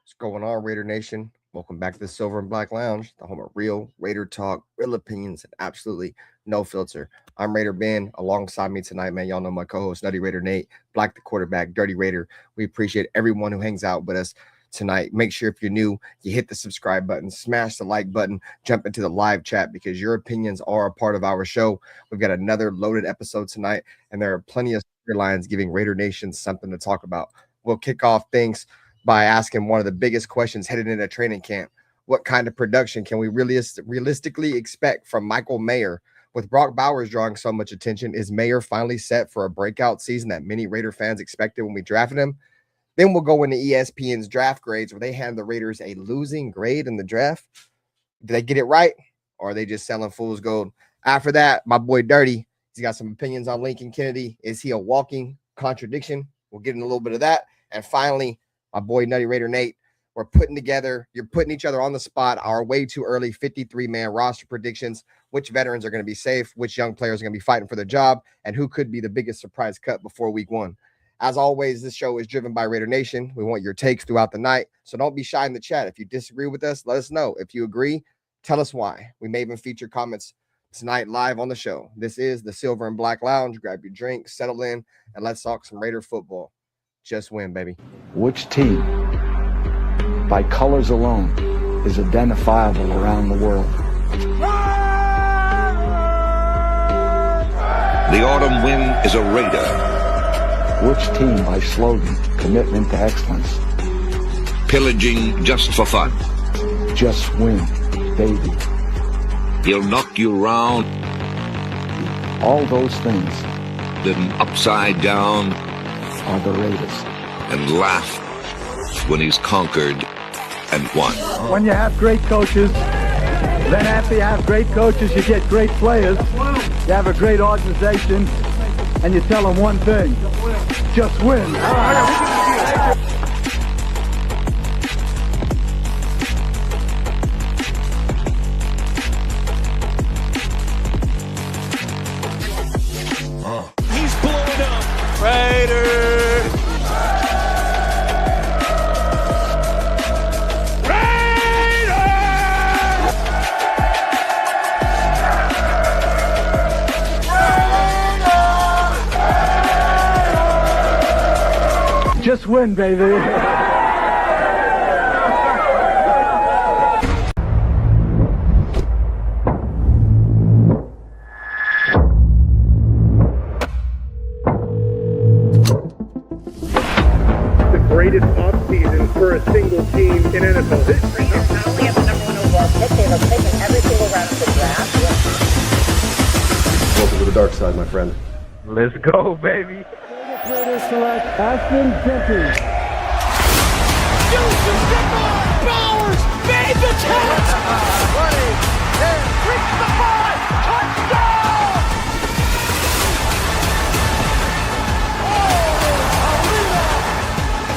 What's going on, Raider Nation? Welcome back to the Silver and Black Lounge, the home of real Raider talk, real opinions, and absolutely no filter. I'm Raider Ben. Alongside me tonight, man, y'all know my co-host, Nutty Raider Nate, Black the quarterback, Dirty Raider. We appreciate everyone who hangs out with us tonight. Make sure if you're new, you hit the subscribe button, smash the like button, jump into the live chat because your opinions are a part of our show. We've got another loaded episode tonight, and there are plenty of storylines giving Raider Nation something to talk about. We'll kick off things by asking one of the biggest questions headed into training camp. What kind of production can we really realistically expect from Michael Mayer? With Brock Bowers drawing so much attention, is Mayer finally set for a breakout season that many Raider fans expected when we drafted him? Then we'll go into ESPN's draft grades where they hand the Raiders a losing grade in the draft. Did they get it right? Or are they just selling fool's gold? After that, my boy Dirty, he's got some opinions on Lincoln Kennedy. Is he a walking contradiction? We'll get in a little bit of that. And finally, my boy Nutty Raider Nate, you're putting each other on the spot, our way too early 53-man roster predictions, which veterans are going to be safe, which young players are going to be fighting for their job, and who could be the biggest surprise cut before week one. As always, this show is driven by Raider Nation. We want your takes throughout the night, so don't be shy in the chat. If you disagree with us, let us know. If you agree, tell us why. We may even feature comments tonight live on the show. This is the Silver and Black Lounge. Grab your drink, settle in, and let's talk some Raider football. Just win, baby. Which team, by colors alone, is identifiable around the world? The autumn wind is a Raider. Which team, by slogan, commitment to excellence? Pillaging just for fun. Just win, baby. He'll knock you round. All those things Then upside down are the Raiders. and laugh when he's conquered and won. When you have great coaches, then after you have great coaches, you get great players. You have a great organization, and you tell them one thing: just win. He's blowing up. Raiders! Just win, baby. The greatest offseason for a single team in NFL history. Raiders not only have the number one overall pick, they have a pick in every single round of the draft. Welcome to the dark side, my friend. Let's go, baby. Raiders select Ashton Jenkins. Bowers made the catch! Running, and reached the 5! Touchdown!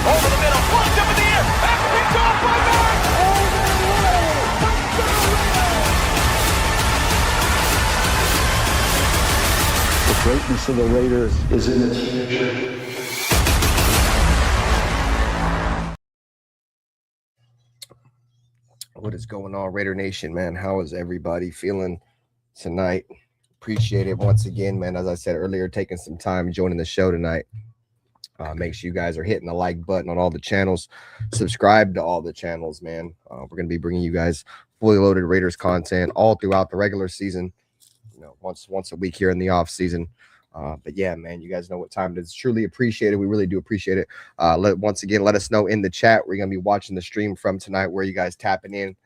Over the middle, plugged up in the air, and picked off by Mark! The greatness of the Raiders is in its future. What is going on, Raider Nation, man? How is everybody feeling tonight? Appreciate it once again, man. As I said earlier, taking some time joining the show tonight. Make sure you guys are hitting the like button on all the channels. Subscribe to all the channels, man. We're going to be bringing you guys fully loaded Raiders content all throughout the regular season. You know, once a week here in the off season. But yeah, man, you guys know what time it is. Truly appreciate it. We really do appreciate it. Once again, let us know in the chat where you're going to be watching the stream from tonight, where you guys tapping in.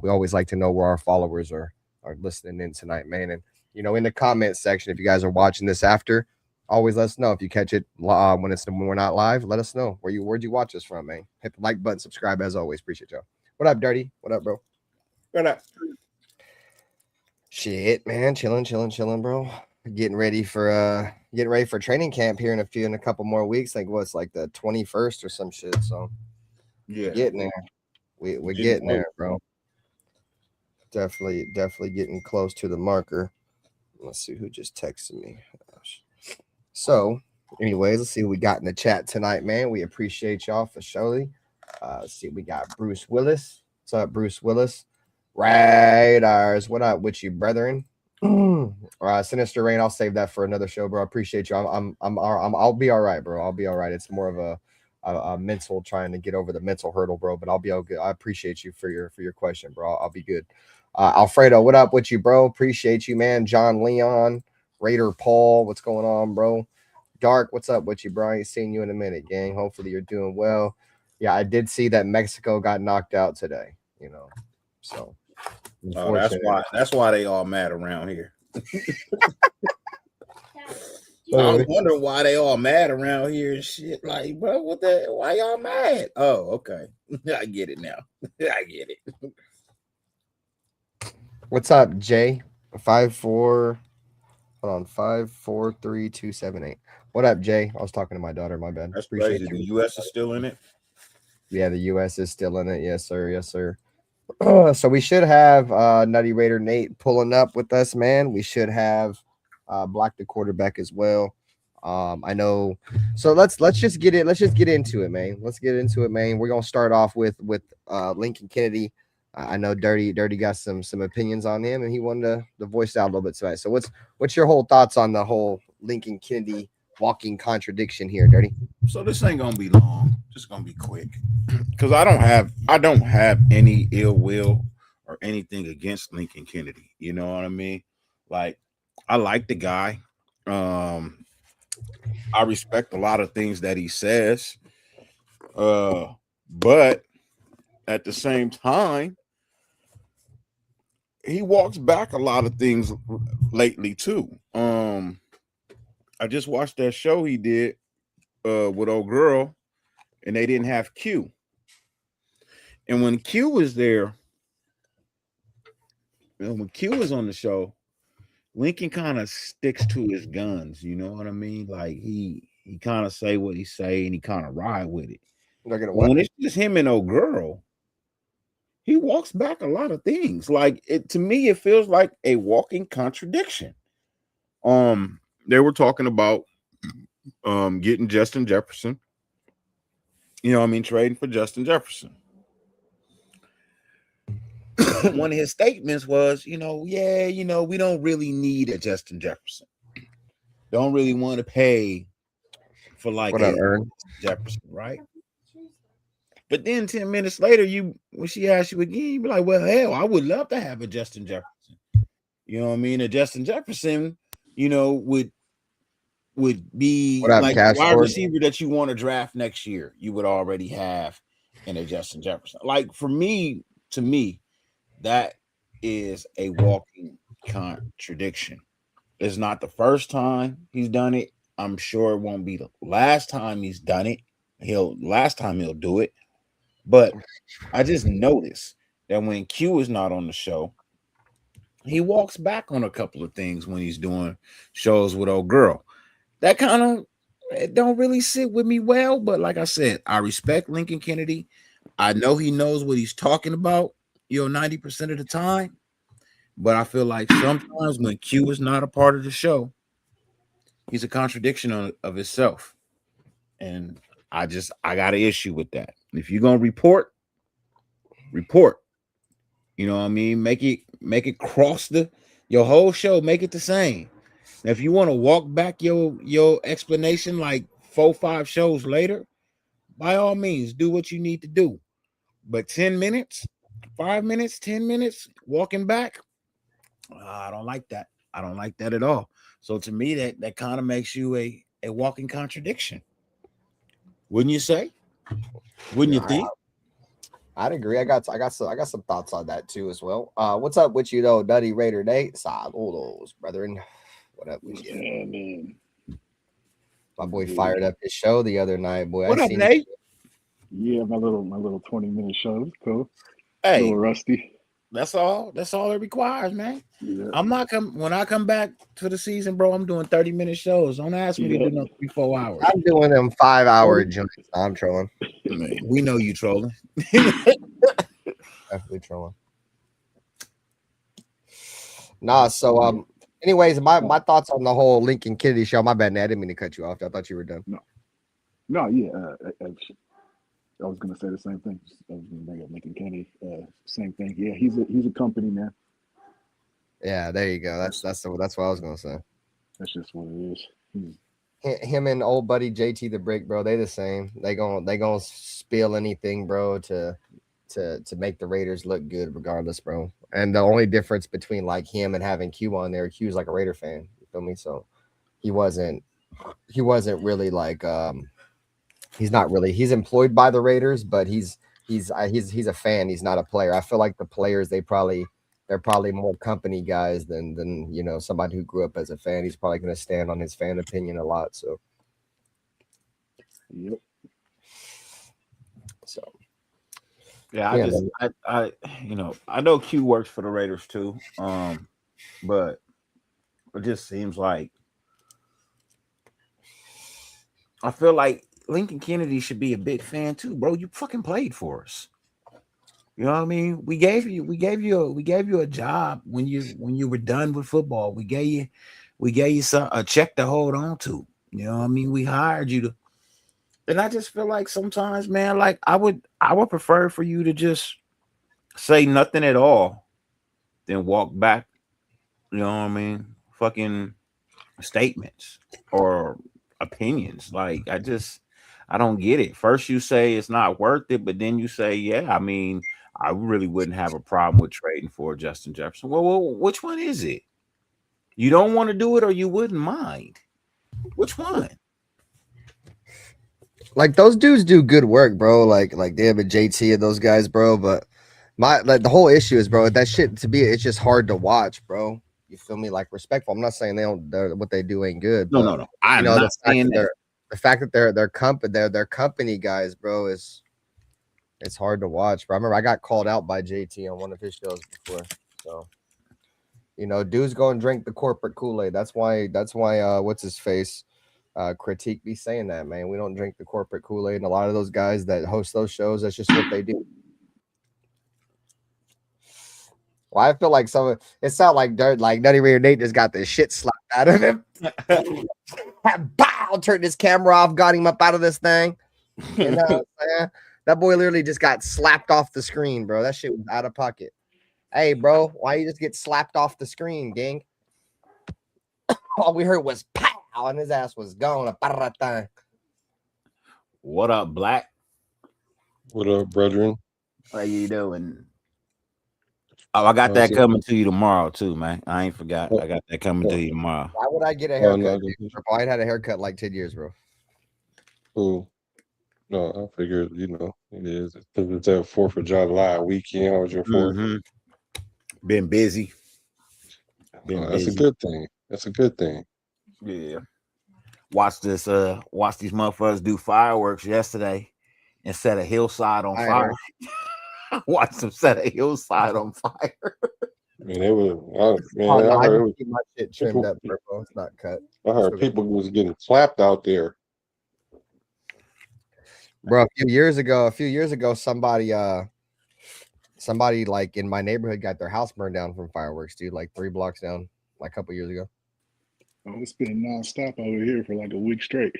We always like to know where our followers are listening in tonight, man. And, you know, in the comment section, if you guys are watching this after, always let us know. If you catch it when we're not live, let us know where'd you watch us from, man. Hit the like button, subscribe as always. Appreciate y'all. What up, Dirty? What up, bro? What up? Shit, man. Chilling, bro. Getting ready for training camp here in a couple more weeks. Like what's like the 21st or some shit. So yeah, getting there. We're getting there, bro. Definitely getting close to the marker. Let's see who just texted me. So, anyways, let's see who we got in the chat tonight, man. We appreciate y'all for surely. Let's see, we got Bruce Willis. What's up, Bruce Willis? Raiders, what up with you, brethren? Sinister Rain, I'll save that for another show, bro. I appreciate you. I'll be all right, bro. I'll be all right. It's more of a mental, trying to get over the mental hurdle, bro. But I'll be all good. I appreciate you for your question, bro. I'll be good. Alfredo, what up with you, bro? Appreciate you, man. John Leon, Raider Paul, what's going on, bro? Dark, what's up with you, bro? I ain't seen you in a minute, gang. Hopefully you're doing well. Yeah, I did see that Mexico got knocked out today, you know. So that's why they all mad around here. I'm wondering why they all mad around here and shit. Like, bro, why y'all mad? Oh, okay. I get it now. I get it. What's up, Jay? 5'4". Hold on, 543-278. What up, Jay? I was talking to my daughter. My bad. That's crazy. The U.S. is still in it. Yeah, the U.S. is still in it. Yes, sir. Yes, sir. So we should have Nutty Raider Nate pulling up with us, man. We should have Black the quarterback as well. I know. So let's just get it. Let's just get into it, man. Let's get into it, man. We're gonna start off with Lincoln Kennedy. I know Dirty got some opinions on him, and he wanted to voice out a little bit tonight. So what's your whole thoughts on the whole Lincoln Kennedy walking contradiction here, Dirty? So this ain't gonna be long. Just gonna be quick, because I don't have any ill will or anything against Lincoln Kennedy. You know what I mean? Like, I like the guy. I respect a lot of things that he says. But at the same time, he walks back a lot of things lately too. I just watched that show he did with old girl, and they didn't have Q. And when Q was there, when Q was on the show, Lincoln kind of sticks to his guns. You know what I mean? Like he kind of say what he say, and he kind of ride with it. When it's just him and old girl, he walks back a lot of things. Like, it to me, it feels like a walking contradiction. They were talking about getting Justin Jefferson. You know what I mean? Trading for Justin Jefferson. One of his statements was, we don't really need a Justin Jefferson. Don't really want to pay for like a Jefferson, right? But then 10 minutes later, when she asked you again, you be like, well, hell, I would love to have a Justin Jefferson. You know what I mean? A Justin Jefferson, would be like the wide receiver that you want to draft next year. You would already have in a Justin Jefferson. Like, to me, that is a walking contradiction. It's not the first time he's done it. I'm sure it won't be the last time he's done it. He'll do it. But I just noticed that when Q is not on the show, he walks back on a couple of things when he's doing shows with old girl. That kind of, it don't really sit with me well. But like I said, I respect Lincoln Kennedy. I know he knows what he's talking about, 90% of the time. But I feel like sometimes when Q is not a part of the show, he's a contradiction of himself. And I got an issue with that. If you're gonna report. You know what I mean? Make it cross your whole show, make it the same. Now, if you want to walk back your explanation like 4-5 shows later, by all means, do what you need to do. But 10 minutes, 5 minutes, 10 minutes, walking back, I don't like that. I don't like that at all. So to me, that kind of makes you a walking contradiction. Wouldn't you say? Wouldn't you think? I'd agree. I got some thoughts on that too as well. What's up with you though, Nutty Raider Nate? Saludos, brethren. What up with you? Yeah, man. My boy fired up his show the other night, boy. What up, Nate? Yeah, my little 20-minute show. It was cool. Hey, a little rusty. That's all it requires, man. Yeah. When I come back to the season, bro, I'm doing 30-minute shows. Don't ask me to do no 3-4 hours. I'm doing them 5-hour joints. I'm trolling. Man, we know you trolling. Definitely trolling. Nah, so anyways, my thoughts on the whole Lincoln Kennedy show. My bad, Nat. I didn't mean to cut you off. I thought you were done. No, yeah. I was gonna say the same thing. I was gonna bring up Lincoln Kennedy. Same thing. Yeah, he's a company man. Yeah, there you go. That's what I was gonna say. That's just what it is. Him and old buddy JT the Brick, bro, they the same. They gonna spill anything, bro, to make the Raiders look good, regardless, bro. And the only difference between like him and having Q on there, Q's like a Raider fan. You feel me? So he wasn't really like he's employed by the Raiders, but he's a fan. He's not a player. I feel like the players they're probably more company guys than somebody who grew up as a fan. He's probably going to stand on his fan opinion a lot. So, yep. So, yeah, I know Q works for the Raiders too, but it just seems like I feel like Lincoln Kennedy should be a big fan too, bro. You fucking played for us. You know what I mean? We gave you a job when you were done with football. We gave you a check to hold on to. You know what I mean? We hired you to, and I just feel like sometimes, man, like I would prefer for you to just say nothing at all than walk back. You know what I mean? Fucking statements or opinions. Like I don't get it. First you say it's not worth it, but then you say, yeah, I mean, I really wouldn't have a problem with trading for Justin Jefferson. Well, which one is it? You don't want to do it or you wouldn't mind? Which one? Like those dudes do good work, bro. Like them and JT and those guys, bro. But the whole issue is, bro, that shit it's just hard to watch, bro. You feel me? Like respectful. I'm not saying what they do ain't good. No. I'm not saying that. The fact that they're company guys, bro, it's hard to watch. But I remember I got called out by JT on one of his shows before. So, dudes go and drink the corporate Kool-Aid. That's why what's his face? Critique be saying that, man. We don't drink the corporate Kool-Aid, and a lot of those guys that host those shows, that's just what they do. Well, I feel like it sounds like dirt, like Nutty Raider Nate just got the shit slapped out of him. Bow, turned his camera off, got him up out of this thing. You know what I'm saying? That boy literally just got slapped off the screen, bro. That shit was out of pocket. Hey, bro, why you just get slapped off the screen, gang? All we heard was pow, and his ass was gone. What up, Black? What up, brethren? How you doing? Oh, I got that coming to you tomorrow too, man. I ain't forgot. I got that coming to you tomorrow. Why would I get a haircut? I ain't had a haircut like 10 years, bro. Cool. No, I figured, it is. It's that 4th of July weekend. How was your 4th? Mm-hmm. Been busy. That's a good thing. That's a good thing. Yeah. Watch these motherfuckers do fireworks yesterday and set a hillside on fire. Watch them set a hillside on fire. Man, they were. I heard my shit trimmed up, bro. It's not cut. I heard people was getting clapped out there. Bro, a few years ago, somebody like in my neighborhood got their house burned down from fireworks, dude. Like 3 blocks down, like a couple years ago. Oh, it's been nonstop over here for like a week straight.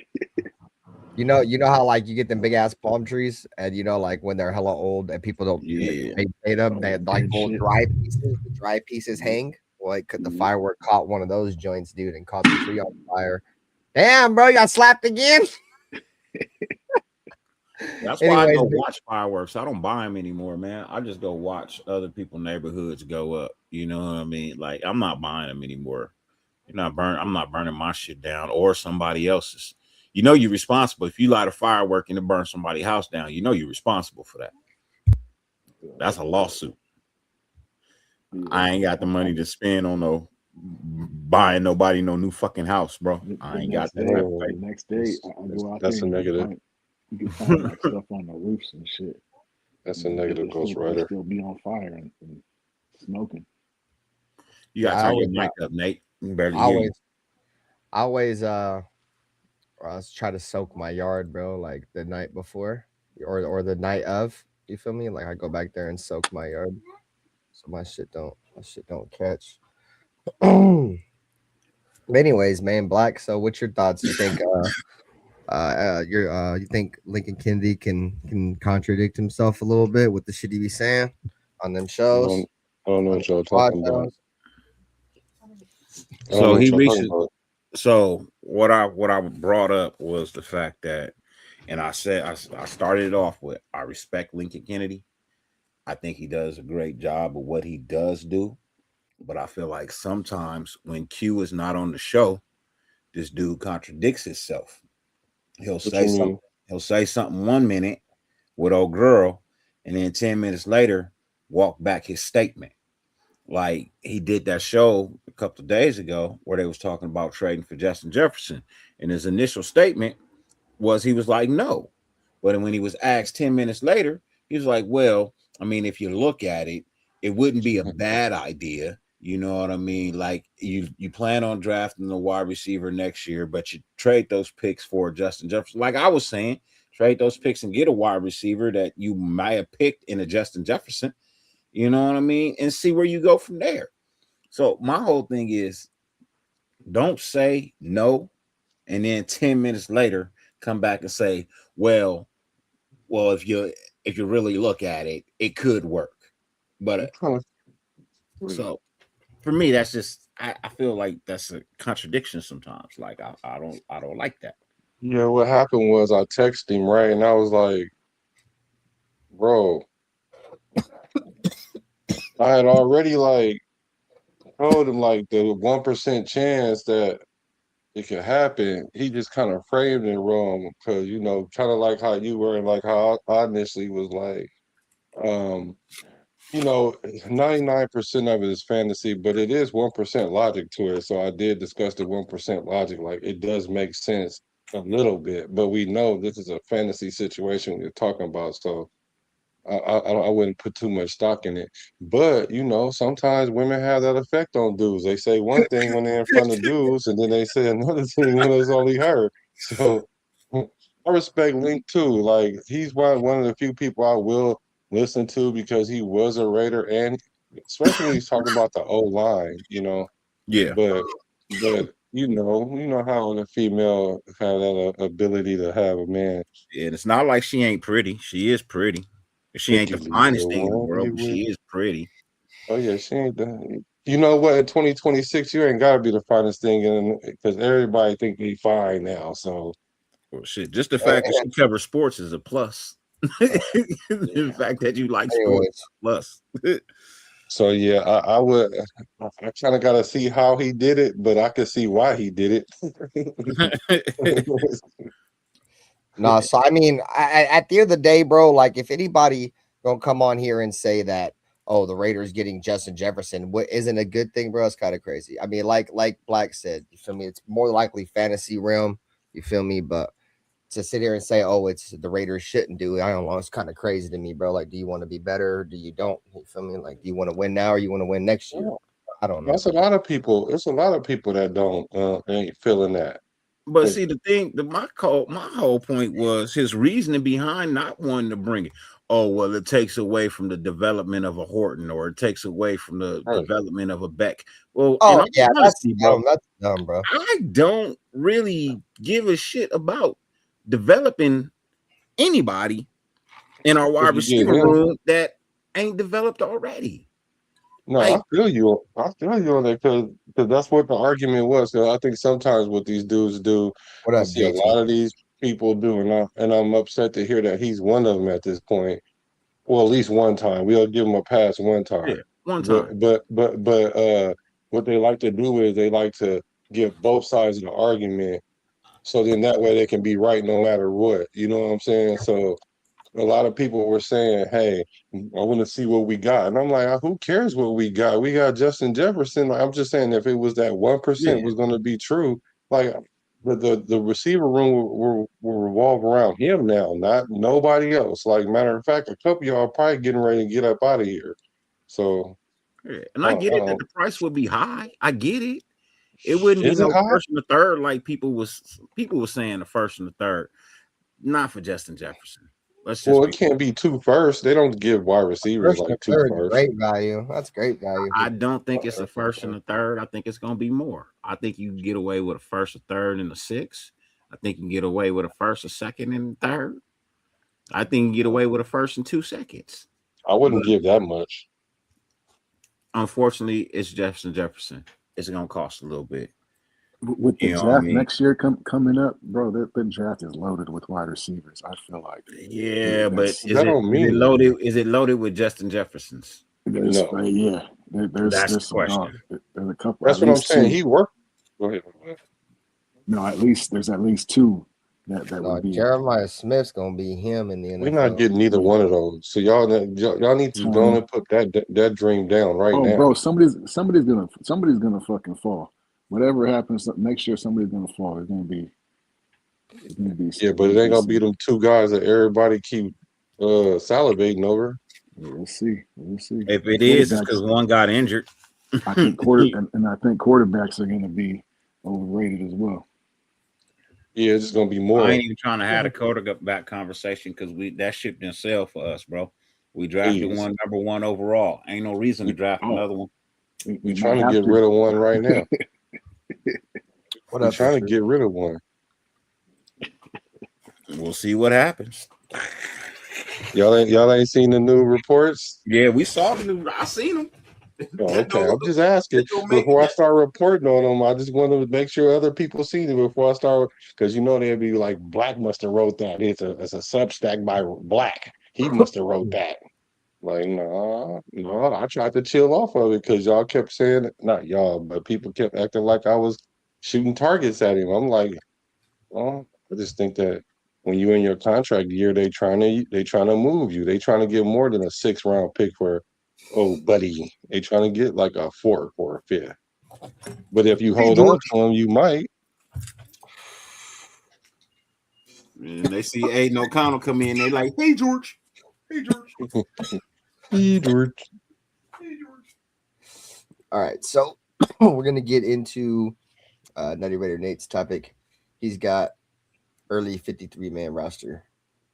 You know how like you get them big ass palm trees, and like when they're hella old and people don't maintain them, they like old dry pieces. The dry pieces hang. Like the firework caught one of those joints, dude, and caught the tree on fire. Damn, bro, you got slapped again. That's why I go watch fireworks. I don't buy them anymore, man. I just go watch other people's neighborhoods go up. You know what I mean? Like I'm not buying them anymore. I'm not burning my shit down or somebody else's. You're responsible. If you light a firework and it burns somebody's house down, you're responsible for that. That's a lawsuit. I ain't got the money to spend on buying nobody no new fucking house, bro. I ain't got that. The next day, I go out that's there. A negative. You can find like stuff on the roofs and shit. That's a negative, Ghost Rider. Still be on fire and smoking. You got to turn your mic up, Nate. I always try to soak my yard, bro, like the night before or the night of. You feel me? Like I go back there and soak my yard so my shit don't catch. But anyways, man, Black. So what's your thoughts? You think You think Lincoln Kennedy can contradict himself a little bit with the shit he be saying on them I shows, don't know on what the y'all squad talking about. shows? I don't know So what he y'all talking recently. about. So what I brought up was the fact that, and I said I started it off with I respect Lincoln Kennedy. I think he does a great job of what he does do, but I feel like sometimes when Q is not on the show, this dude contradicts himself. He'll What you say something. mean? He'll say something 1 minute with old girl, and then 10 minutes later, walk back his statement. Like he did that show a couple of days ago where they was talking about trading for Justin Jefferson, and his initial statement was he was like no, but when he was asked 10 minutes later, he was like, well, I mean, if you look at it, it wouldn't be a bad idea. You know what I mean? Like you plan on drafting a wide receiver next year, but you trade those picks for Justin Jefferson. Like I was saying, trade those picks and get a wide receiver that you might have picked in a Justin Jefferson. You know what I mean? And see where you go from there. So my whole thing is don't say no and then 10 minutes later come back and say, well, if you really look at it, it could work. But I'm trying to. so for me, that's just I feel like that's a contradiction sometimes. Like I don't like that. Yeah, what happened was I texted him, right, and I was like, bro, I had already like told him like the 1% chance that it could happen. He just kind of framed it wrong because kind of like how you were and like how I initially was like, um, 99% of it is fantasy, but it is 1% logic to it. So I did discuss the 1% logic. Like it does make sense a little bit, but we know this is a fantasy situation we're talking about. So I wouldn't put too much stock in it. But sometimes women have that effect on dudes. They say one thing when they're in front of dudes, and then they say another thing when it's only her. So I respect Link too. Like he's one of the few people I will listen to because he was a Raider, and especially when he's talking about the O line. Yeah. But how the female have that ability to have a man And it's not like she ain't pretty. She is pretty. She ain't pick the you the finest thing in the one world, you but with. she is pretty. Oh yeah, she ain't done. You know what? In 2026, you ain't gotta be the finest thing in because everybody think they fine now. So Well, shit, just the And, fact that she covers sports is a plus. The fact that you like sports, anyways, plus. so yeah, I would. I kind of gotta see how he did it, but I could see why he did it. no, so I mean, at the end of the day, bro, like if anybody gonna come on here and say that, oh, the Raiders getting Justin Jefferson, what isn't a good thing, bro? It's kind of crazy. I mean, like Black said, you feel me? It's more likely fantasy realm, you feel me? But to sit here and say, oh, it's the Raiders shouldn't do it, I don't know. It's kind of crazy to me, bro. Like, do you want to be better? Or do you don't? You feel me? Like, do you want to win now or you want to win next year? I don't know. That's a lot of people. It's a lot of people that don't ain't feeling that. But 'Cause see, the thing, my whole point was his reasoning behind not wanting to bring it. Oh, well, it takes away from the development of a Horton, or it takes away from the right, development of a Beck. Well, in Oh all yeah, that's honesty, bro, dumb. That's dumb, bro. I don't really give a shit about developing anybody in our if wide you get receiver him. room that ain't developed already. No, I Like, feel you. I feel you on that because that's what the argument was. 'Cause I think sometimes what these dudes do, What I up, see a JT? lot of these people do, and I'm upset to hear that he's one of them at this point. Well, at least one time. We'll give him a pass one time. yeah, one time. But what they like to do is they like to give both sides of the argument, so then that way they can be right no matter what. You know what I'm saying? So a lot of people were saying, "Hey, I want to see what we got," and I'm like, "Who cares what we got? We got Justin Jefferson." Like, I'm just saying, if it was that 1% Yeah, was going to be true, like the receiver room will revolve around him now, not nobody else. Like matter of fact, a couple of y'all are probably getting ready to get up out of here. So yeah. And I get I it that don't. the price would be high. I get it. It wouldn't be Is it no high? first and the third like people was saying the first and the third. Not for Justin Jefferson. Let's just Well, it be. can't be two first. They don't give wide receivers First and like two third, first. great value. That's great value. I don't think it's a first and a third. I think it's gonna be more. I think you can get away with a first, a third, and a six. I think you can get away with a first, a second, and third. I think you can get away with a first and 2 seconds. I wouldn't give that much. Unfortunately, it's Justin Jefferson. It's going to cost a little bit. With the draft next year coming up, bro, the draft is loaded with wide receivers. I feel like. Yeah, but is it loaded? Is it loaded with Justin Jeffersons? There's no. There's some dogs. There's a couple. That's what I'm saying. He worked. Go ahead. No, there's at least 2 that would be. Jeremiah Smith's gonna be him in the NFL. We're not getting either one of those. So y'all need to go and put that dream down right now. Bro, somebody's gonna fucking fall. Whatever happens next year, somebody's gonna fall. It's gonna be. Yeah, but it ain't gonna be them 2 guys that everybody keep salivating over. Yeah, we'll see. If it is, it's because one got injured. I think quarterbacks are gonna be overrated as well. Yeah, it's just gonna be more. I ain't even trying to have a quarterback conversation because that ship didn't sell for us, bro. We drafted one number 1 overall. Ain't no reason to draft another one. We're trying to get rid of one right now. We're trying to get rid of one. We'll see what happens. Y'all ain't seen the new reports? Yeah, we saw the new. I seen them. Oh, okay, I'm just asking before I start reporting on them. I just want to make sure other people see it before I start, because they'd be like, Black must have wrote that. It's a Substack by Black. He must have wrote that. Like, no, I tried to chill off of it because y'all kept saying, not y'all, but people kept acting like I was shooting targets at him. I'm like, well, I just think that when you're in your contract year, they trying to move you. They trying to get more than a 6th round pick for, oh, buddy. They trying to get like a 4th or a 5th. But if you hold on to him, you might. And they see Aiden O'Connell come in, they like, hey George. Hey George. Hey George. All right, so we're gonna get into Nutty Raider Nate's topic. He's got early 53-man roster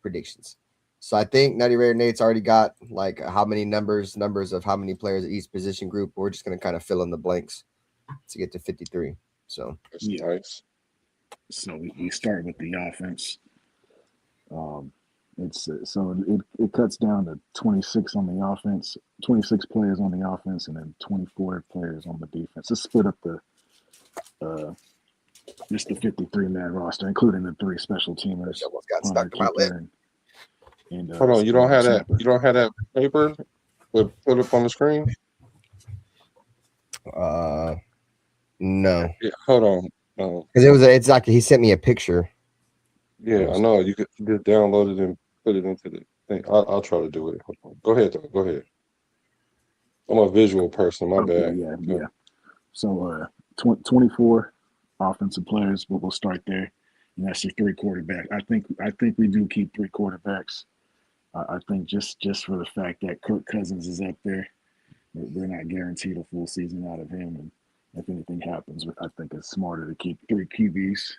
predictions. So I think Nutty Raider Nate's already got like how many numbers of how many players at each position group. We're just gonna kind of fill in the blanks to get to 53. So that's nice. So we start with the offense. It cuts down to 26 on the offense, 26 players on the offense, and then 24 players on the defense. Let's split up just the 53-man roster, including the 3 special teamers. Almost got stuck in my lip. And, hold on, you don't have that. You don't have that paper. Put up on the screen. No. Yeah, hold on. Because it's like he sent me a picture. Yeah, I know. You could just download it and put it into the thing. I'll try to do it. Go ahead, though. Go ahead. I'm a visual person. My bad. Yeah. So 24 offensive players. We'll start there. And that's your 3 quarterbacks. I think we do keep 3 quarterbacks. I think just for the fact that Kirk Cousins is up there, they're not guaranteed a full season out of him. And if anything happens, I think it's smarter to keep 3 QBs.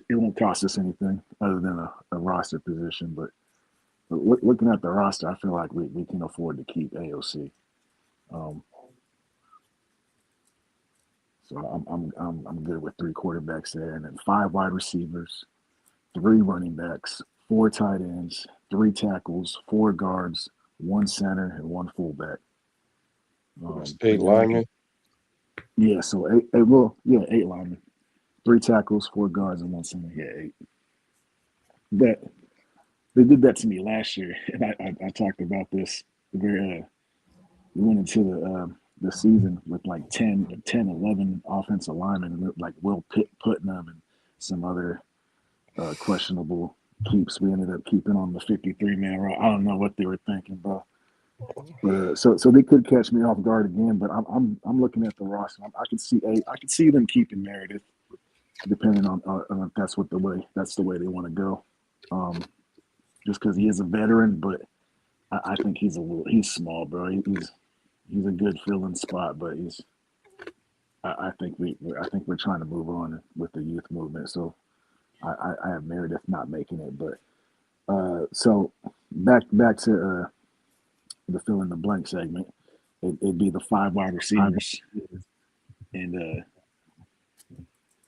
It won't cost us anything other than a roster position. But looking at the roster, I feel like we can afford to keep AOC. So I'm good with 3 quarterbacks there, and then 5 wide receivers, 3 running backs, 4 tight ends, 3 tackles, 4 guards, 1 center, and 1 fullback. 8 linemen. Yeah, so 8 linemen, 3 tackles, 4 guards, and 1 center. Yeah, 8. But they did that to me last year, and I talked about this. We went into the season with like 10, 11 offensive linemen, like Will Putnam and some other questionable keeps. We ended up keeping on the 53-man row. I don't know what they were thinking, bro. But so they could catch me off guard again. But I'm looking at the roster. I could see them keeping Meredith, depending on if that's the way they want to go. Just because he is a veteran, but I think he's small, bro. He's a good filling spot, but I think we're trying to move on with the youth movement. So I have Meredith not making it, but so back to the fill in the blank segment. It'd be the 5 wide receivers, and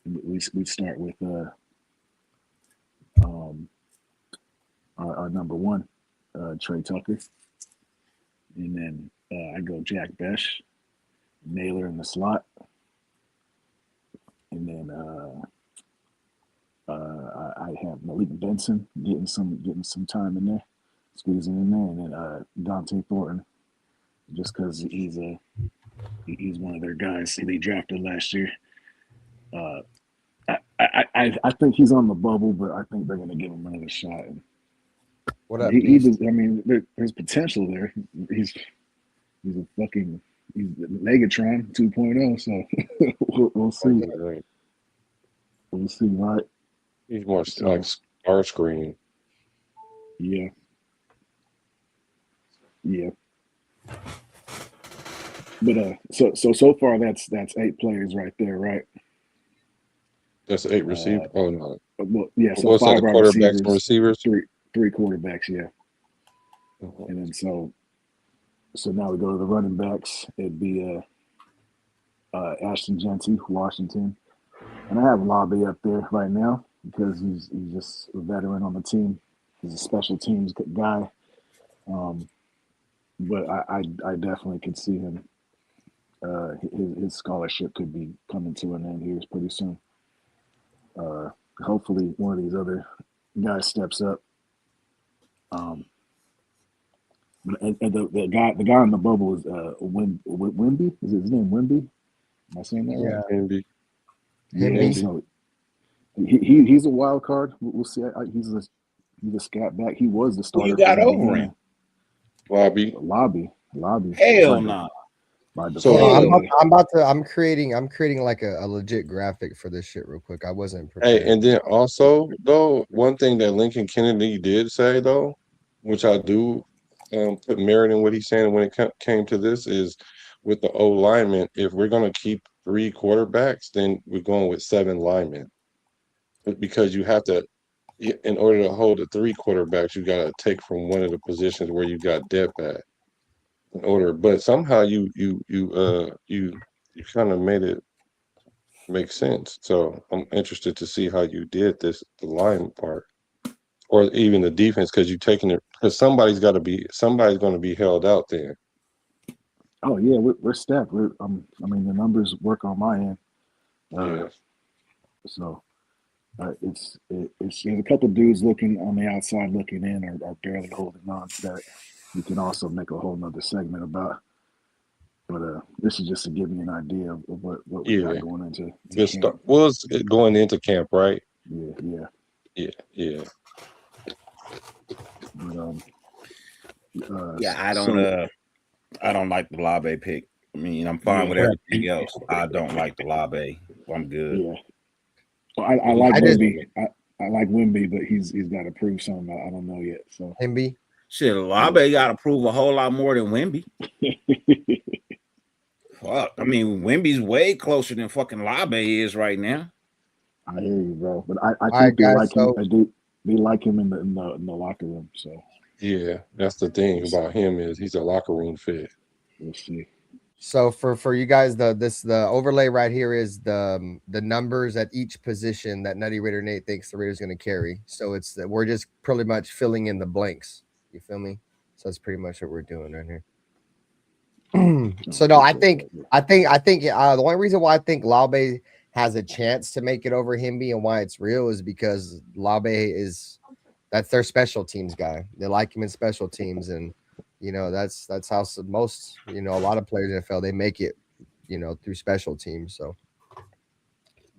we start with Our number one, Trey Tucker. And then I go Jack Besh, Naylor in the slot. And then I have Malik Benson getting some time in there, squeezing in there, and then Dante Thornton, just because he's one of their guys they drafted last year. I think he's on the bubble, but I think they're going to give him another shot. And What up? he does, I mean, there's potential there. He's Megatron 2.0. So we'll see. We'll see, right? He's more like Starscream. Yeah. But so far that's 8 players right there, right? That's 8 receivers. Oh no. Well, yeah. So what's 5 that? wide Quarterbacks and receivers. 3 quarterbacks. Yeah. And then so now we go to the running backs. It'd be Ashton Genty, Washington, and I have Lobby up there right now because he's just a veteran on the team. He's a special teams guy. But I definitely could see him. His scholarship could be coming to an end here pretty soon. Hopefully, one of these other guys steps up. And the guy on the bubble is Wimby. Is his name Wimby? Am I saying that right? Wimby. Yeah. So he's a wild card. We'll see. He's a scat back. He was the starter. Who you got over him? Lobby. Hell no. I'm creating like a legit graphic for this shit real quick. I wasn't prepared. Hey, and then also though, one thing that Lincoln Kennedy did say though, which I do put merit in what he's saying when it came to this, is with the O linemen, if we're gonna keep 3 quarterbacks, then we're going with 7 linemen, because you have to, in order to hold the 3 quarterbacks, you got to take from one of the positions where you got depth at. In order, but somehow you kind of made it make sense. So I'm interested to see how you did the line part, or even the defense, because you're taking it, because somebody's going to be held out there. Oh yeah, we're stacked. I mean, the numbers work on my end. Yeah. So it's there's a couple dudes looking on the outside looking in are barely holding on that you can also make a whole nother segment about. But this is just to give you an idea of what we got going into camp. Well, it's going into camp, right? Yeah. But, I don't like the Labe pick. I mean, I'm fine with everything else. I don't like the Labe. I'm good. Yeah. Well, I like Wimby. I like Wimby, but he's got to prove something. I don't know yet. So Wimby. Shit, Labe got to prove a whole lot more than Wimby. Fuck. I mean, Wimby's way closer than fucking Labe is right now. I hear you, bro. But I think they like him. They like him in the locker room. So yeah, that's the thing about him, is he's a locker room fit. We'll see. So for you guys, the overlay right here is the numbers at each position that Nutty Raider Nate thinks the Raiders going to carry. So we're just pretty much filling in the blanks. You feel me? So that's pretty much what we're doing right here. So no, I think the only reason why I think Labe has a chance to make it over Himby and why it's real is because Labe that's their special teams guy. They like him in special teams, and that's how most a lot of players in the NFL, they make it through special teams. So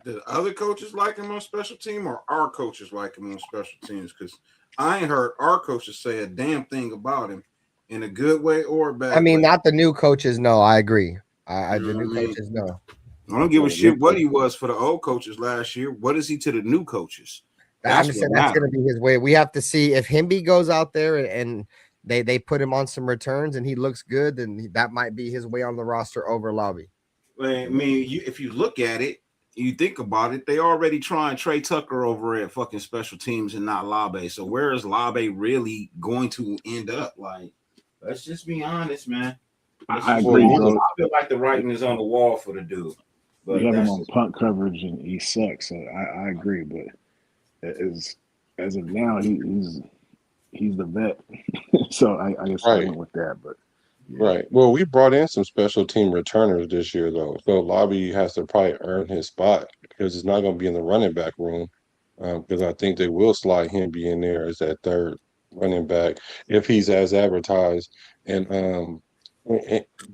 the other coaches like him on special team, or our coaches like him on special teams? Because I ain't heard our coaches say a damn thing about him in a good way or a bad way. I mean, not the new coaches. No, I agree. The new coaches, no. I don't give a shit what he was for the old coaches last year. What is he to the new coaches? That's going to be his way. We have to see if Himby goes out there and they put him on some returns and he looks good, then that might be his way on the roster over Lobby. I mean, if you look at it, you think about it, they already trying Trey Tucker over at fucking special teams and not Labe. So where is Labe really going to end up? Like, let's just be honest, man. I agree, bro. I feel like the writing is on the wall for the dude. But you have him on punt coverage and he sucks. So I agree, but as of now, he's the vet. So I guess I went with that. But yeah. Right. Well, we brought in some special team returners this year, though. So Lobby has to probably earn his spot because it's not going to be in the running back room. Because I think they will slide him be in there as that third running back if he's as advertised. And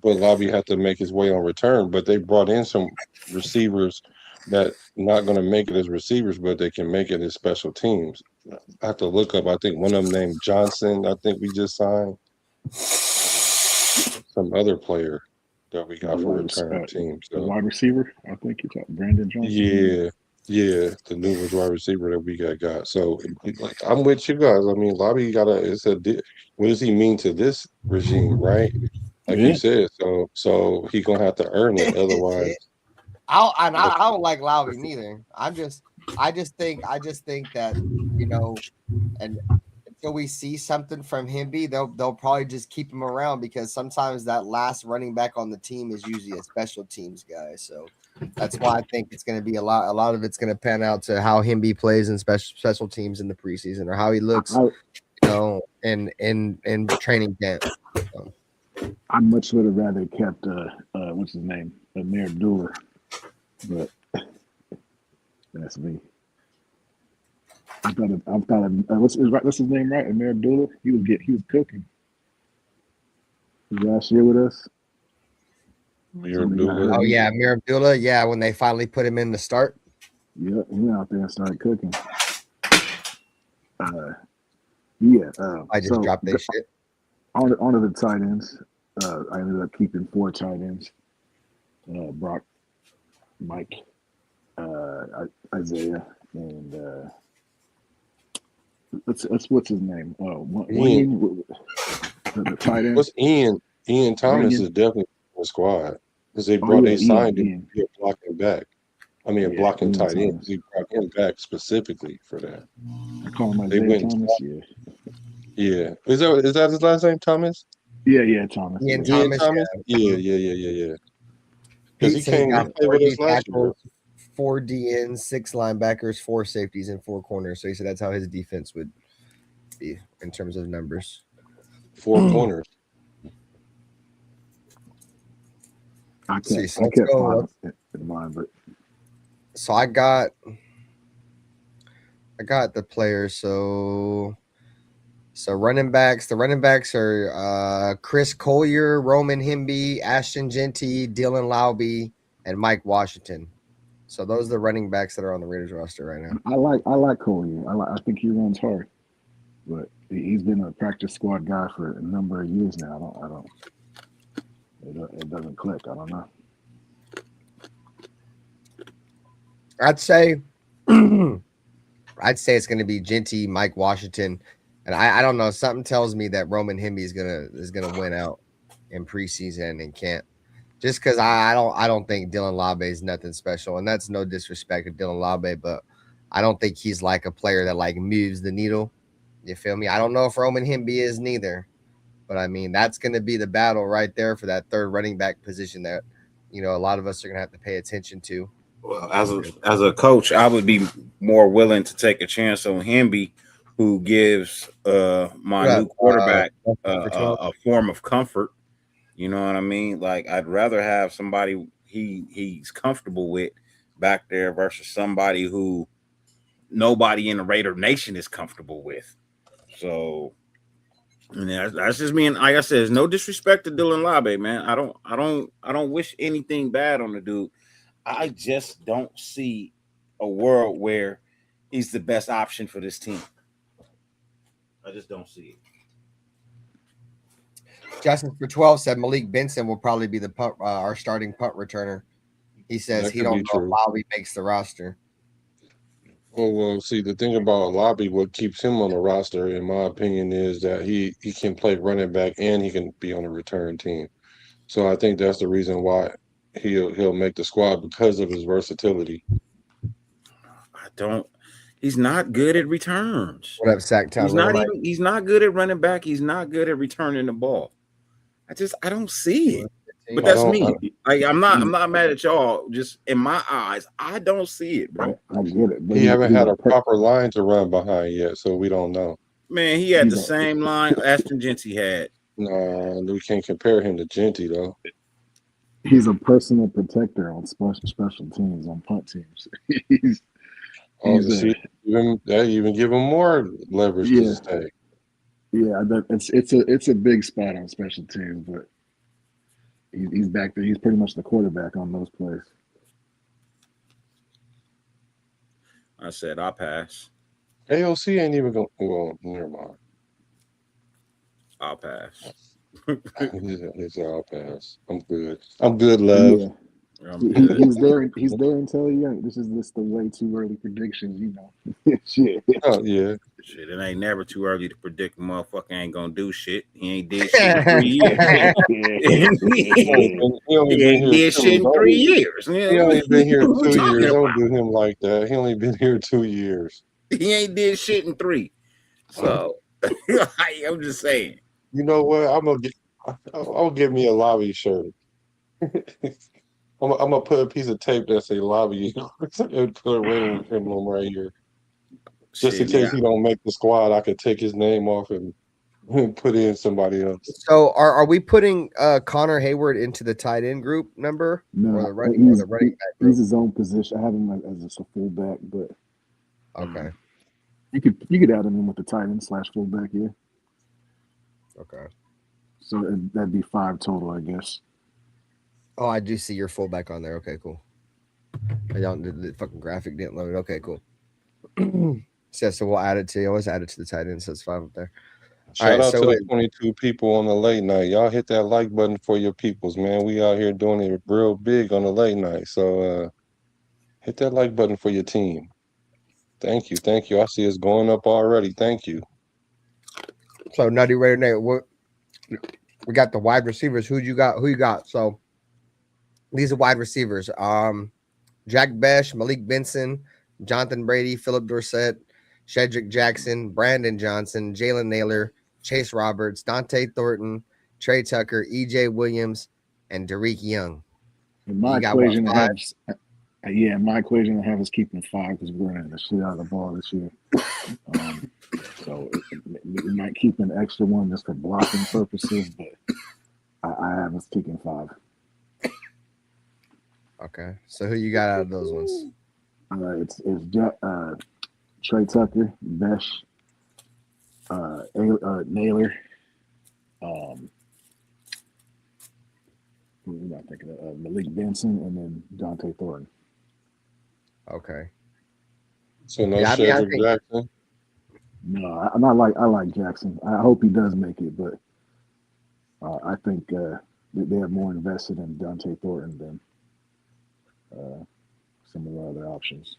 but Lobby had to make his way on return. But they brought in some receivers that not going to make it as receivers, but they can make it as special teams. I have to look up. I think one of them named Johnson. I think we just signed some other player that we got for return team. So the wide receiver, I think you're talking Brandon Johnson. Yeah, the newest wide receiver that we got. So like, I'm with you guys. I mean, Lobby what does he mean to this regime, right? Like you said, so he gonna have to earn it. Otherwise, I don't like Lowry neither. I just think that, you know, and until we see something from Himby, they'll probably just keep him around because sometimes that last running back on the team is usually a special teams guy. So that's why I think it's going to be a lot of it's going to pan out to how Himby plays in special teams in the preseason or how he looks, you know, in training camp. So. I much would have rather kept what's his name, Amir Abdullah, but that's me. I thought what's his name, right? Amir Abdullah. He was cooking. Was last year with us. Amir Abdullah. Oh yeah, Amir Abdullah. Yeah, when they finally put him in to start. Yeah, he out there and started cooking. I just dropped that shit. On the tight ends, I ended up keeping 4 tight ends. Brock, Mike, Isaiah, and what's his name? Ian. The tight end. What's Ian? Ian Thomas is definitely in the squad because they signed him to blocking back. I mean, blocking tight ends. He brought him back specifically for that. I call him Isaiah Thomas. Yeah. Is that his last name, Thomas? Yeah, Thomas. Ian Thomas. Yeah. Because he came and played with us last year. 4 DNs, 6 linebackers, 4 safeties, and 4 corners. So he said that's how his defense would be in terms of numbers. 4 corners. I kept 5 in mind, but so I got the players. So running backs. The running backs are Chris Collier, Roman Himby, Ashton Genty, Dylan Laube, and Mike Washington. So those are the running backs that are on the Raiders roster right now. I like Collier. I think he runs hard, but he's been a practice squad guy for a number of years now. It doesn't click. I don't know. I'd say it's going to be Genty, Mike Washington, and I don't know. Something tells me that Roman Himby is gonna win out in preseason and can't. Just because I don't think Dylan Laube is nothing special, and that's no disrespect to Dylan Laube, but I don't think he's like a player that like moves the needle. You feel me? I don't know if Roman Himby is neither, but I mean that's going to be the battle right there for that third running back position that a lot of us are going to have to pay attention to. Well, as a coach, I would be more willing to take a chance on Himby, who gives my new quarterback a form of comfort. You know what I mean? Like, I'd rather have somebody he's comfortable with back there versus somebody who nobody in the Raider Nation is comfortable with. So, and that's just me. And like I said, there's no disrespect to Dylan Laube, man. I don't wish anything bad on the dude. I just don't see a world where he's the best option for this team. I just don't see it. Justin for 12 said Malik Benson will probably be the our starting punt returner. He says he don't know if Laube makes the roster. Well, see, the thing about Laube, what keeps him on the roster, in my opinion, is that he can play running back and he can be on a return team. So I think that's the reason why he'll make the squad, because of his versatility. He's not good at returns. What up, Sacktown? He's not good at running back. He's not good at returning the ball. I don't see it. But that's me. Like I'm not mad at y'all. Just in my eyes, I don't see it, bro. I get it. He haven't had a proper line to run behind yet, so we don't know. Man, he had the same line Ashton Genty had. No, we can't compare him to Genty though. He's a personal protector on special teams, on punt teams. That even give him more leverage to stay. Yeah, it's a big spot on special teams, but he's back there. He's pretty much the quarterback on those plays. I said I'll pass. AOC ain't even going. Well, never mind. I'll pass. I'll pass. I'm good. I'm good, love. Yeah. He's there until he ain't. This is the way too early predictions, you know. Shit. Oh yeah. Shit, it ain't never too early to predict a motherfucker ain't gonna do shit. He ain't did shit in 3 years. He only been here did shit in 3 years. He only been here 2 years. Don't do him like that. He only been here 2 years. He ain't did shit in 3. So I'm just saying. You know what? I'll give me a lobby shirt. I'm gonna put a piece of tape that say lobby and put a Raider emblem right here. Just in case he don't make the squad, I could take his name off and put in somebody else. So are we putting Connor Hayward into the tight end group number? No, or the running back group? He's his own position. I have him as a fullback, but okay. You could add him in with the tight end / fullback, yeah. Okay. So that'd be 5 total, I guess. Oh, I do see your fullback on there. Okay, cool. The fucking graphic didn't load. Okay, cool. So we'll add it to. Always add it to the tight end. So it's 5 up there. Shout out to the 22 people on the late night. Y'all hit that like button for your peoples, man. We out here doing it real big on the late night. So hit that like button for your team. Thank you. I see it's going up already. Thank you. So Nutty Raider Nate, we got the wide receivers. Who you got? So these are wide receivers. Jack Besh, Malik Benson, Jonathan Brady, Philip Dorsett, Shedrick Jackson, Brandon Johnson, Jalen Naylor, Chase Roberts, Dante Thornton, Trey Tucker, EJ Williams, and Derek Young. In my equation, I have us keeping 5 because we're running the shit out of the ball this year. So we might keep an extra one just for blocking purposes, but I have us kicking 5. Okay, so who you got out of those ones? It's Trey Tucker, Besh, Naylor. Who am I thinking of? Malik Benson, and then Dante Thornton. Okay. So no Shedrick Jackson. No, I like Jackson. I hope he does make it, but I think they have more invested in Dante Thornton than some of the other options.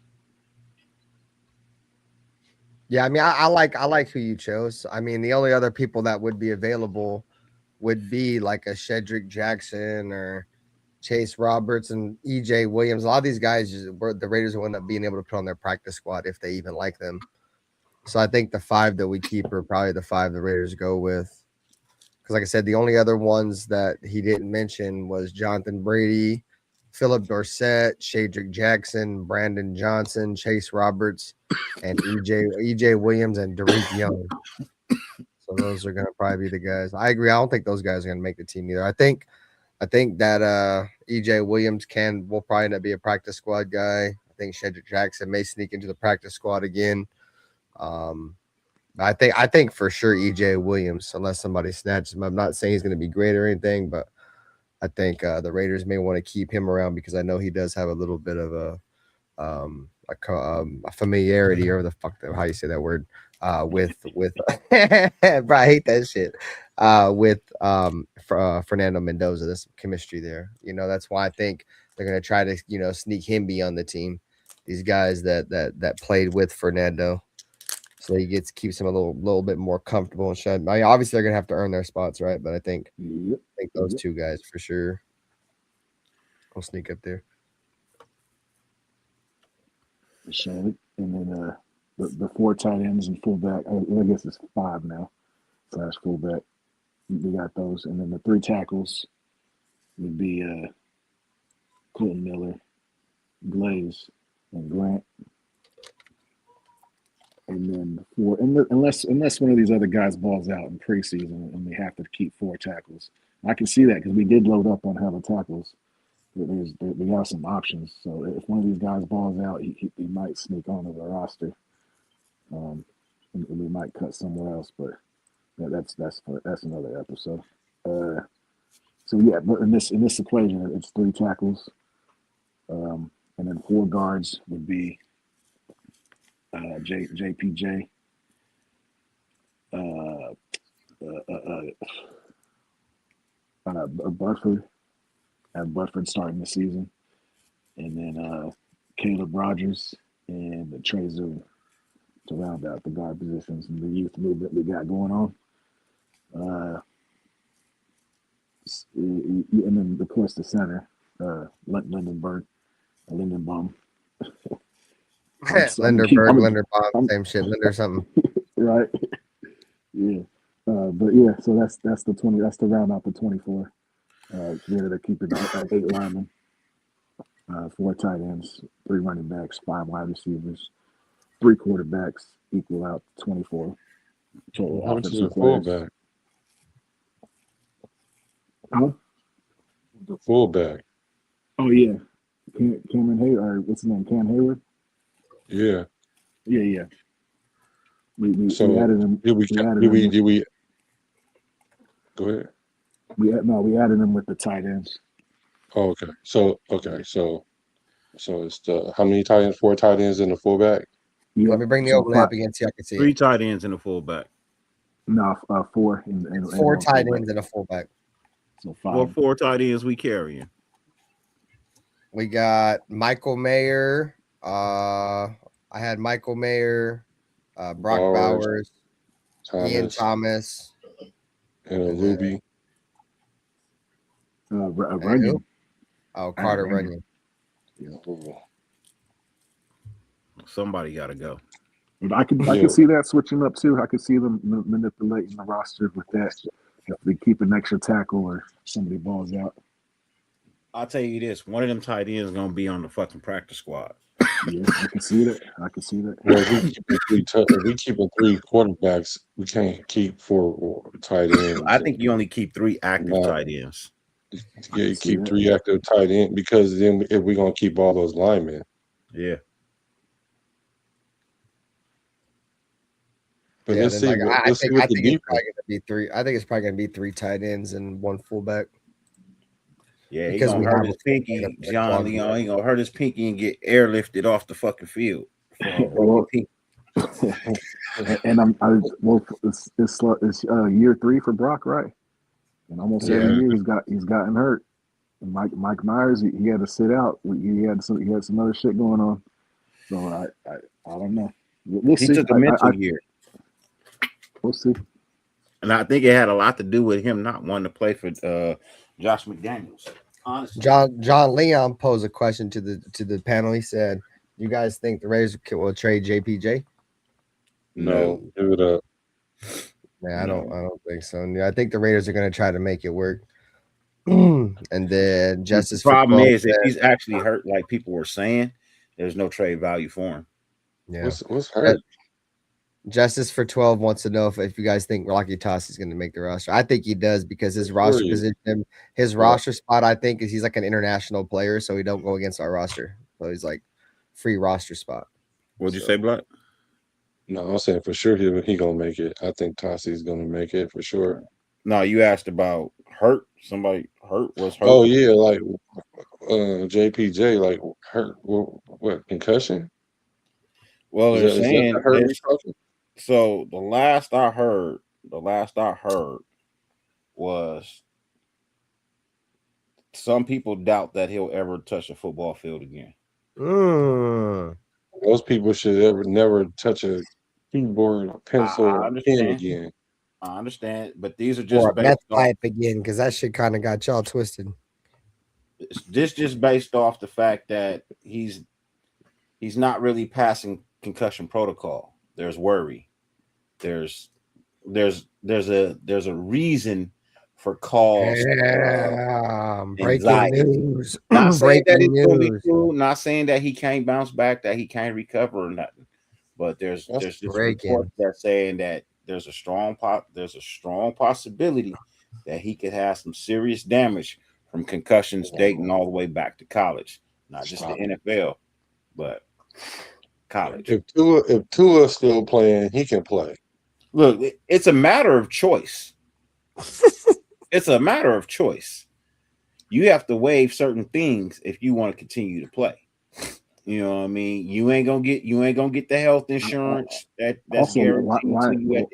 Yeah, I mean, I like who you chose. I mean, the only other people that would be available would be like a Shedrick Jackson or Chase Roberts and EJ Williams. A lot of these guys, the Raiders will end up being able to put on their practice squad if they even like them. So I think the 5 that we keep are probably the 5 the Raiders go with. Because like I said, the only other ones that he didn't mention was Jonathan Brady, Philip Dorsett, Shedrick Jackson, Brandon Johnson, Chase Roberts, and EJ Williams and Derek Young. So those are going to probably be the guys. I agree. I don't think those guys are going to make the team either. I think that EJ Williams will probably not be a practice squad guy. I think Shedrick Jackson may sneak into the practice squad again. I think for sure EJ Williams, unless somebody snatches him. I'm not saying he's going to be great or anything, but I think the Raiders may want to keep him around because I know he does have a little bit of a familiarity, or how you say that word, with bro, I hate that shit. With Fernando Mendoza, there's some chemistry there. That's why I think they're gonna try to sneak him beyond the team. These guys that played with Fernando, so he keeps him a little bit more comfortable and shut. I mean, obviously they're gonna have to earn their spots, right? But I think those 2 guys for sure will sneak up there. Sure. And then the 4 tight ends and fullback. I guess it's 5 now / fullback. We got those, and then the 3 tackles. would be Colton Miller, Glaze, and Grant. And then unless one of these other guys balls out in preseason and we have to keep 4 tackles. I can see that because we did load up on hella tackles. We got some options. So if one of these guys balls out, he might sneak onto the roster. And we might cut somewhere else, but that's another episode. So yeah, but in this equation, it's 3 tackles, and then 4 guards would be JPJ, Burford, and Burford starting the season, and then Caleb Rogers and Trey Zoom to round out the guard positions and the youth movement we got going on. And then of course the center, Lindenbaum. Linderbaum, same shit. Linder something. Right. Yeah. But yeah, so that's the 20. That's the round out the 24. We ended up keeping 8 linemen, 4 tight ends, 3 running backs, 5 wide receivers, 3 quarterbacks, equal out 24 total How much is offensive a players. fullback? Huh? The fullback. Oh yeah, Cameron Hayward, or what's his name? Cam Hayward. Yeah. Yeah. We So added him. did we go ahead? We added him with the tight ends. Oh, okay. So it's the how many tight ends? 4 tight ends and a fullback. Yeah. Let me bring the overlay up again so I can see 3 it. tight ends and a fullback. No, 4 and 4 tight ends and a fullback. So 5. Well, 4 tight ends we carrying. We got Michael Mayer. I had Michael Mayer, Brock Bowers, Ian Thomas, and a Luby. Runyon. Oh, Carter Runyon. Yeah. Somebody got to go. But I can see that switching up too. I could see them manipulating the roster with that. If they keep an extra tackle or somebody balls out. I'll tell you this: one of them tight ends is gonna be on the fucking practice squad. Yeah, I can see that. Well, if we keeping 3 quarterbacks, we can't keep 4 tight ends. I think you only keep 3 active tight ends. Yeah, you keep 3 active tight ends because then if we're gonna keep all those linemen. Yeah. But Yeah, let's see. I think it's probably gonna be 3. I think it's probably gonna be 3 tight ends and 1 fullback. Yeah, he's gonna hurt his pinky, John Leon. He's gonna hurt his pinky and get airlifted off the fucking field. And it's year 3 for Brock, right? And almost every year he's gotten hurt. And Mike Myers, he had to sit out. He had some other shit going on. So I don't know. We'll see. He took a mental year. We'll see. And I think it had a lot to do with him not wanting to play for Josh McDaniels. Honestly, John Leon posed a question to the panel. He said, "You guys think the Raiders will trade JPJ?" No, give it up. Yeah, I don't think so. Yeah, I think the Raiders are going to try to make it work. And then Justice. The problem is if he's actually hurt, like people were saying, there's no trade value for him. Yeah, what's hurt? Justice for 12 wants to know if you guys think Rocky Toss is going to make the roster. I think he does because his roster position, his roster spot, I think is he's like an international player, so he don't go against our roster. So he's like free roster spot. What'd you say, Black? No, I'm saying for sure he gonna make it. I think Tossi's gonna make it for sure. No, you asked about hurt. Somebody hurt was hurt. Oh yeah, like JPJ, like hurt. What concussion? Well, they're saying so. The last I heard was some people doubt that he'll ever touch a football field again. Those people should never touch a keyboard, a pencil, or pen again. I understand, but these are just or a meth pipe again because that shit kind of got y'all twisted. This just based off the fact that he's not really passing concussion protocol. There's worry. There's a reason for cause. Breaking news. Not saying that Breaking it's gonna be news. true. Not saying that he can't bounce back, that he can't recover or nothing. But there's just reports that saying that there's a strong possibility that he could have some serious damage from concussions dating all the way back to college, not just the NFL, but college. If Tua's still playing, he can play. Look, it's a matter of choice. It's a matter of choice. You have to waive certain things if you want to continue to play. You know what I mean? You ain't gonna get the health insurance that's also guaranteed to you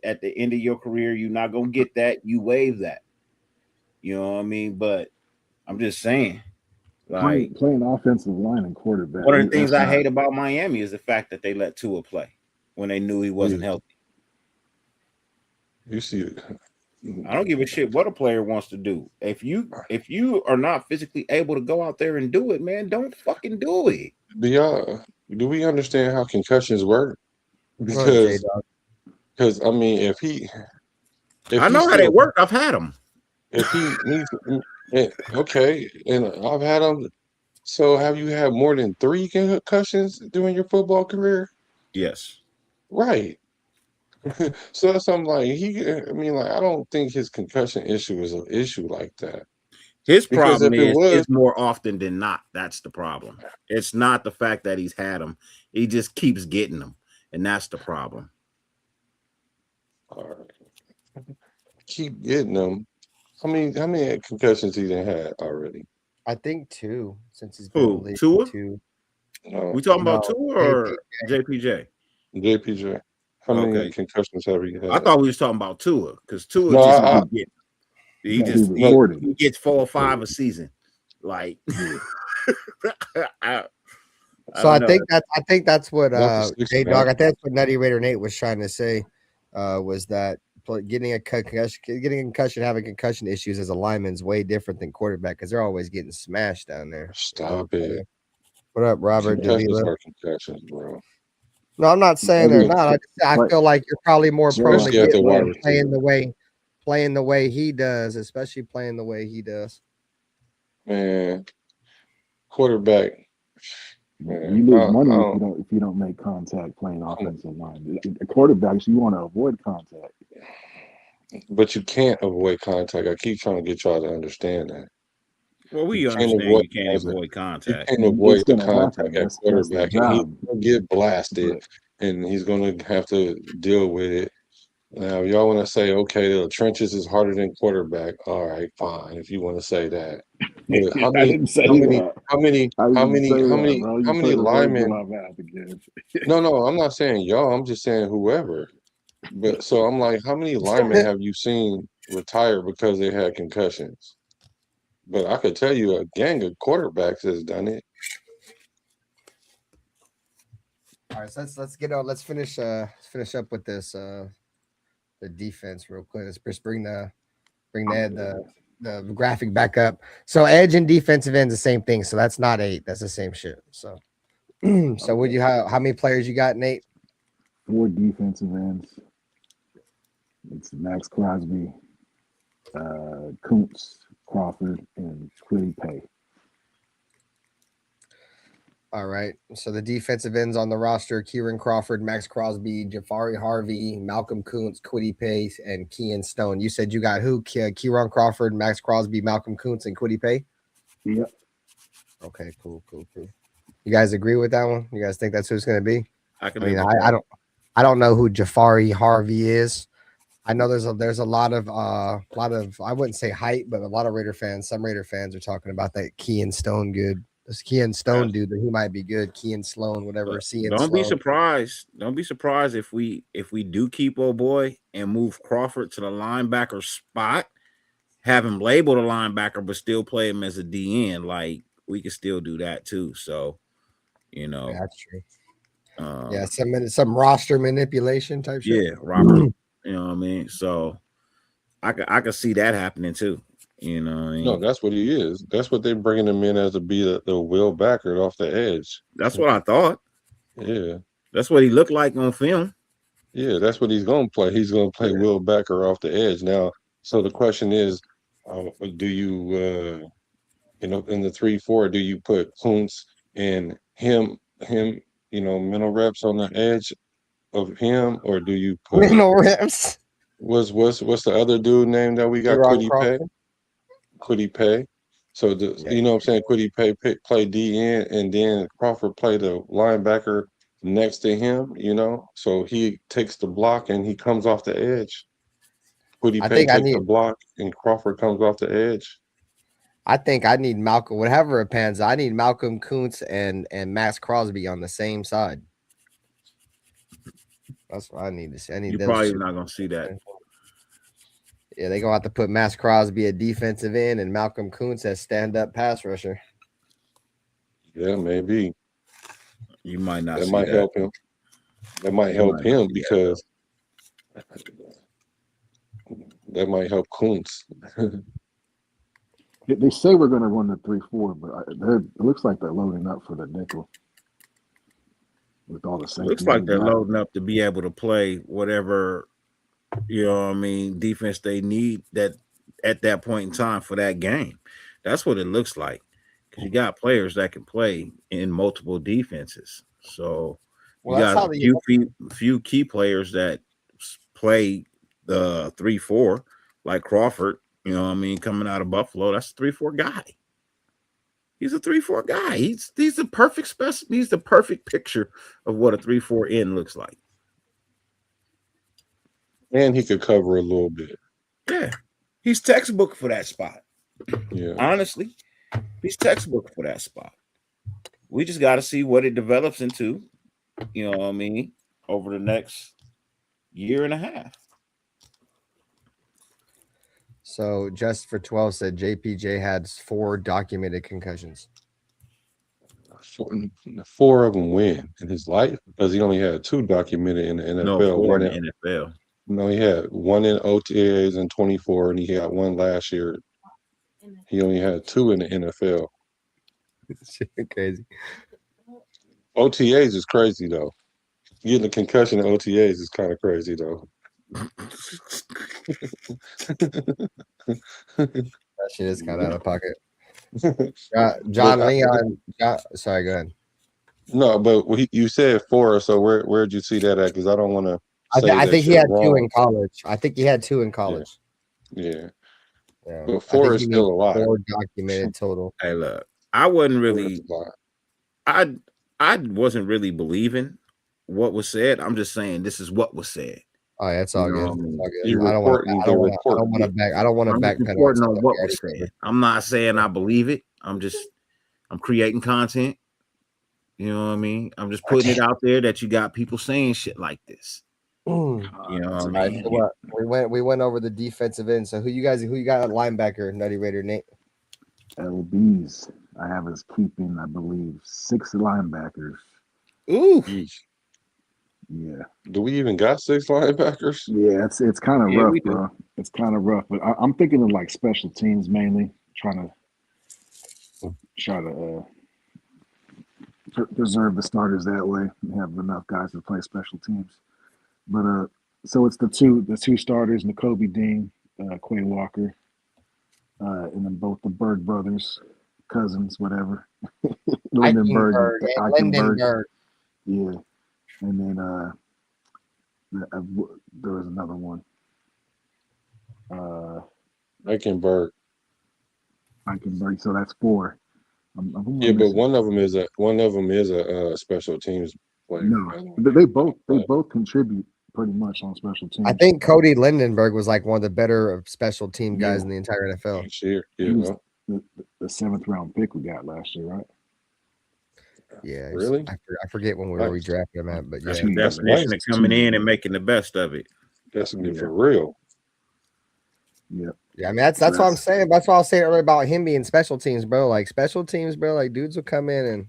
at the end of your career. You're not gonna get that. You waive that. You know what I mean? But I'm just saying, like playing offensive line and quarterback. One of the things I hate about Miami is the fact that they let Tua play when they knew he wasn't healthy. You see, I don't give a shit what a player wants to do. If you are not physically able to go out there and do it, man, don't fucking do it. Do we understand how concussions work? Because I mean, I know how they work. I've had them. If he needs, okay, and I've had them. So, have you had more than 3 concussions during your football career? Yes. Right. So that's something like I don't think his concussion issue is an issue like that. His problem is more often than not. That's the problem. It's not the fact that he's had them. He just keeps getting them, and that's the problem. All right. Keep getting them. How many concussions he done had already? I think 2 since he's been Tua? 2. No, we talking about Tua or JPJ? JPJ. How many concussions have he had? I thought we was talking about Tua because Tua he gets 4 or 5 a season. Like, I think that's what J-Dog. I think that's what Nutty Raider Nate was trying to say. Was that getting a concussion, having concussion issues as a lineman is way different than quarterback because they're always getting smashed down there. Stop it. What up, Robert? Concussions, bro. No, I'm not saying they're not. I feel like you're probably more prone to get playing the way he does, especially playing the way he does. Man, quarterback. Man, you lose money if you don't make contact playing offensive line. Quarterbacks, you want to avoid contact. But you can't avoid contact. I keep trying to get y'all to understand that. Well, we understand you can't avoid contact. You can't avoid the contact at quarterback. He'll get blasted, and he's going to have to deal with it. Now, if y'all want to say, okay, the trenches is harder than quarterback, all right, fine. If you want to say that, how many linemen? No, I'm not saying y'all. I'm just saying whoever. But so I'm like, how many linemen have you seen retire because they had concussions? But I could tell you a gang of quarterbacks has done it. All right, so let's get on. Let's finish up with this the defense real quick. Let's just bring the graphic back up. So edge and defensive ends the same thing. So that's not 8. That's the same shit. So so would you how many players you got, Nate? 4 defensive ends. It's Max Crosby, Kuntz, Crawford, and Quiddy Pay. All right. So the defensive ends on the roster: Kieran Crawford, Max Crosby, Jafari Harvey, Malcolm Kuntz, Quiddy Pay, and Kean Stone. You said you got who? Kieran Crawford, Max Crosby, Malcolm Kuntz, and Quiddy Pay? Yep. Okay, cool. You guys agree with that one? You guys think that's who it's going to be? I don't know who Jafari Harvey is. I know there's a lot of I wouldn't say hype, but a lot of Raider fans, some Raider fans are talking about that Kean Stone good. This Kean Stone dude, that he might be good. Kean Sloan, whatever. Don't be surprised. Don't be surprised if we do keep old boy and move Crawford to the linebacker spot, have him labeled a linebacker, but still play him as a DN. Like, we could still do that too. So, yeah, that's true. Some roster manipulation type shit. Yeah, Robert. You know what I mean? So I could see that happening too. You know what I mean? No, that's what he is. That's what they're bringing him in as to be the Will Backer off the edge. That's what I thought. Yeah. That's what he looked like on film. Yeah, that's what he's going to play. He's going to play Will Backer off the edge. Now, So the question is, do you in the 3-4, do you put Kuntz and him, mental reps on the edge of him, or do you put No reps. what's the other dude name that we got? Quiddy Pay. So you know what I'm saying? Quiddy Pay play DN, and then Crawford play the linebacker next to him. So he takes the block and he comes off the edge. Quiddy Pay takes the block and Crawford comes off the edge. I think I need Malcolm, whatever it pans. I need Malcolm Kuntz and Max Crosby on the same side. That's what I need to see. You're probably not gonna see that. Yeah, they're gonna have to put Max Crosby at defensive end and Malcolm Kuntz as stand-up pass rusher. Yeah, maybe. You might not. That might help him. That might help him because that might help Kuntz. They say we're going to run the 3-4, but it looks like they're loading up for the nickel with all the safety. Looks like they're loading up to be able to play whatever, defense they need that at that point in time for that game. That's what it looks like, because you got players that can play in multiple defenses. So you got a few key players that play the 3-4, like Crawford. Coming out of Buffalo, that's a 3-4 guy. He's a 3-4 guy. He's the perfect specimen. He's the perfect picture of what a 3-4 end looks like. And he could cover a little bit. Yeah, he's textbook for that spot. Yeah, honestly, he's textbook for that spot. We just got to see what it develops into. Over the next year and a half. So Just for 12 said JPJ had 4 documented concussions. 4 of them win in his life, because he only had 2 documented in the NFL. No, 4 in the NFL. No, he had 1 in OTAs in 24, and he had 1 last year. He only had 2 in the NFL. Crazy. OTAs is crazy though. Getting a concussion in OTAs is kind of crazy though. That shit is kind of out of pocket. John Leon. Sorry, go ahead. No, but you said 4, so where'd you see that at? Because I don't want to. I think he had 2 in college. I think he had 2 in college. Yeah. But 4 is still a lot. 4 documented total. Hey, look, I wasn't really. I wasn't really believing what was said. I'm just saying this is what was said. Oh, yeah, it's all good. I don't want to backpedal on what was said. I'm not saying I believe it. I'm creating content. You know what I mean? I'm just putting it out there that you got people saying shit like this. You know what I mean? So we went over the defensive end. So who you got at linebacker, Nutty Raider Nate? LBs. I have us keeping, I believe, 6 linebackers. Ooh. Yeah. Do we even got 6 linebackers? Yeah, it's kind of rough, bro. It's kind of rough, but I'm thinking of like special teams mainly, trying to preserve the starters that way and have enough guys to play special teams. But so it's the two starters, Nakobe Dean, Quay Walker, and then both the Bird brothers, cousins, whatever. Lindenberg. Yeah. And then there was another one. Eichenberg. So that's 4. Yeah, but one of them is a special teams player. No, they both contribute pretty much on special teams. I think Cody Lindenberg was like one of the better special team guys in the entire NFL. Sure, he was the 7th round pick we got last year, right? Yeah, really. I forget when we drafted him at, but yeah, that's definition of coming in and making the best of it. That's for real. Yeah. Yeah, I mean that's what I'm saying. That's what I was saying earlier about him being special teams, bro. Like special teams, bro. Like dudes will come in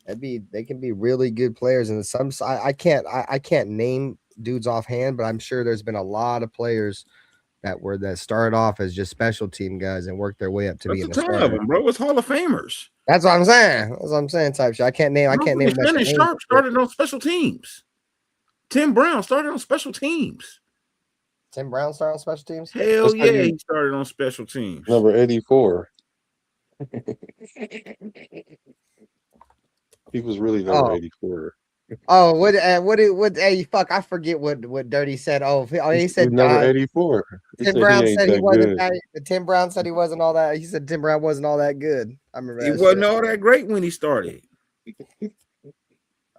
and they can be really good players. And some I can't name dudes offhand, but I'm sure there's been a lot of players that started off as just special team guys and worked their way up to being a starter. Of them, bro. It's Hall of Famers. That's what I'm saying. That's what I'm saying. Type shit. I can't name. Shannon Sharp started on special teams. Tim Brown started on special teams. Tim Brown started on special teams? Hell yeah, he started on special teams. Number 84. He was really number 84. Oh, what? Hey, fuck! I forget what Dirty said. He said number 84. Tim Brown said he wasn't that. Tim Brown said he wasn't all that. He said Tim Brown wasn't all that good. I remember he wasn't all that great when he started.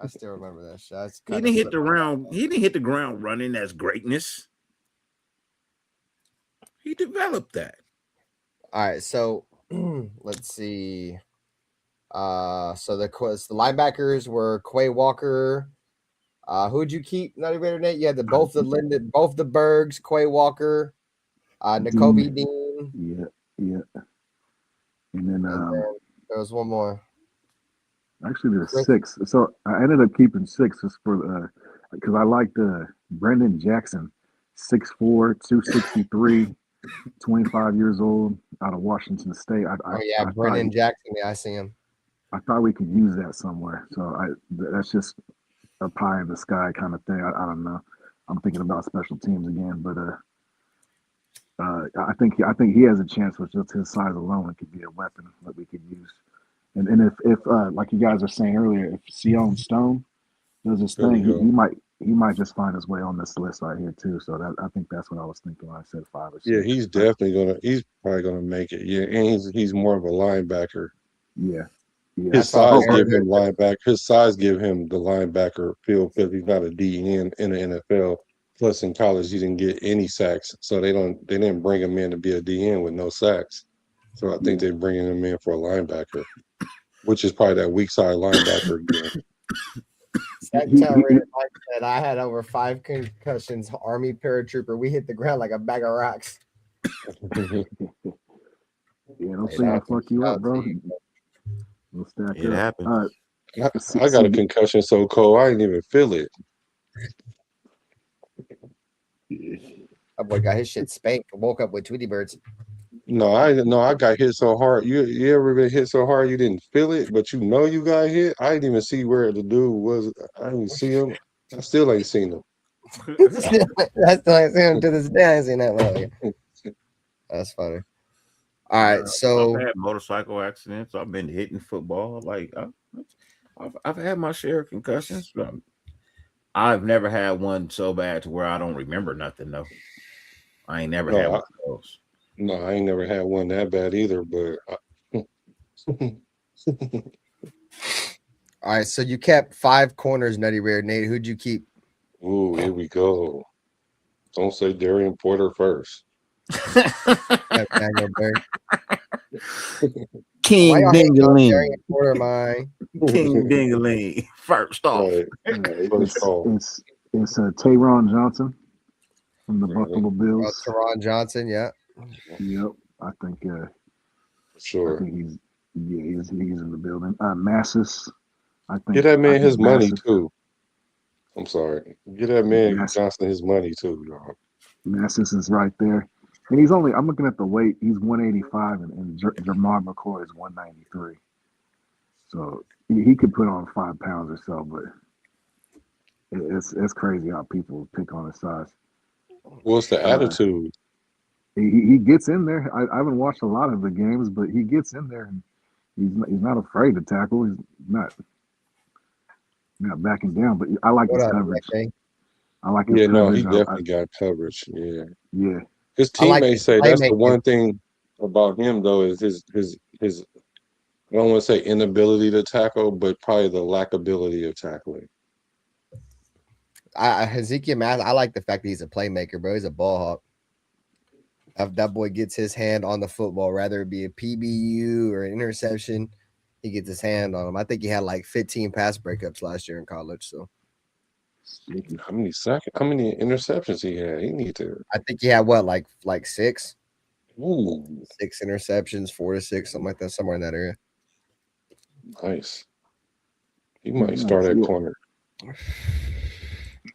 I still remember that shit. He didn't hit the ground. He didn't hit the ground running as greatness. He developed that. All right, so let's see. So the linebackers were Quay Walker. Who'd you keep? Not even Nate. You had both the Bergs, Quay Walker, N'Kobe Dean. Yeah. And then there was one more. Actually, there's 6. So I ended up keeping 6 just for because I liked Brendan Jackson, 6'4", 263, 25 years old, out of Washington State. Brendan Jackson. Yeah, I see him. I thought we could use that somewhere. So that's just a pie in the sky kind of thing. I don't know. I'm thinking about special teams again, but I think he has a chance with just his size alone. It could be a weapon that we could use. And if like you guys were saying earlier, if Sion Stone does his thing, he might just find his way on this list right here too. So I think that's what I was thinking when I said 5 or 6. Yeah, he's probably gonna make it. Yeah, and he's more of a linebacker. Yeah. His size give him linebacker. His size give him the linebacker feel because he's not a DN in the NFL. Plus, in college, he didn't get any sacks, so they didn't bring him in to be a DN with no sacks. So I think they're bringing him in for a linebacker, which is probably that weak side linebacker again. Said I had over 5 concussions. Army paratrooper. We hit the ground like a bag of rocks. Yeah, don't say I fuck you up, bro. It happens. I got a concussion so cold I didn't even feel it. That boy got his shit spanked. Woke up with Tweety Birds. No, I got hit so hard. You ever been hit so hard you didn't feel it, but you know you got hit? I didn't even see where the dude was. I didn't see him. I still ain't seen him. I still ain't seen him to this day. I ain't seen that one. That's funny. All right, so I've had motorcycle accidents. I've been hitting football. Like I've had my share of concussions. I've never had one so bad to where I don't remember nothing though. I ain't never had one of those. No, I ain't never had one that bad either. But all right, so you kept 5 corners, Nutty Rare. Nate, who'd you keep? Ooh, here we go. Don't say Darian Porter first. King Dingaling. King Dingaling. First off. It's Tyron Johnson from the Buffalo Bills. Tyron Johnson, yeah. Yep. I think sure. I think he's in the building. Massis. I think get that man his money too. I'm sorry. Get that man Johnson his money too, y'all. Massis is right there. And he's I'm looking at the weight, he's 185 and Jamar McCoy is 193. So he could put on 5 pounds or so, but it's crazy how people pick on his size. What's the attitude? He gets in there. I haven't watched a lot of the games, but he gets in there and he's not afraid to tackle. He's not backing down, but I like his coverage. I like his coverage. No, he definitely got coverage. Yeah. Yeah. His teammates say that's the one thing about him though is his I don't want to say inability to tackle, but probably the lack ability of tackling. Ezekiel Math, I like the fact that he's a playmaker, bro. He's a ball hawk. If that boy gets his hand on the football, rather it be a PBU or an interception, he gets his hand on him. I think he had like 15 pass breakups last year in college. So how many interceptions he had? He need to. I think he had what, like 6? Ooh. 6 interceptions, 4 to 6, something like that, somewhere in that area. Nice. He might start at corner.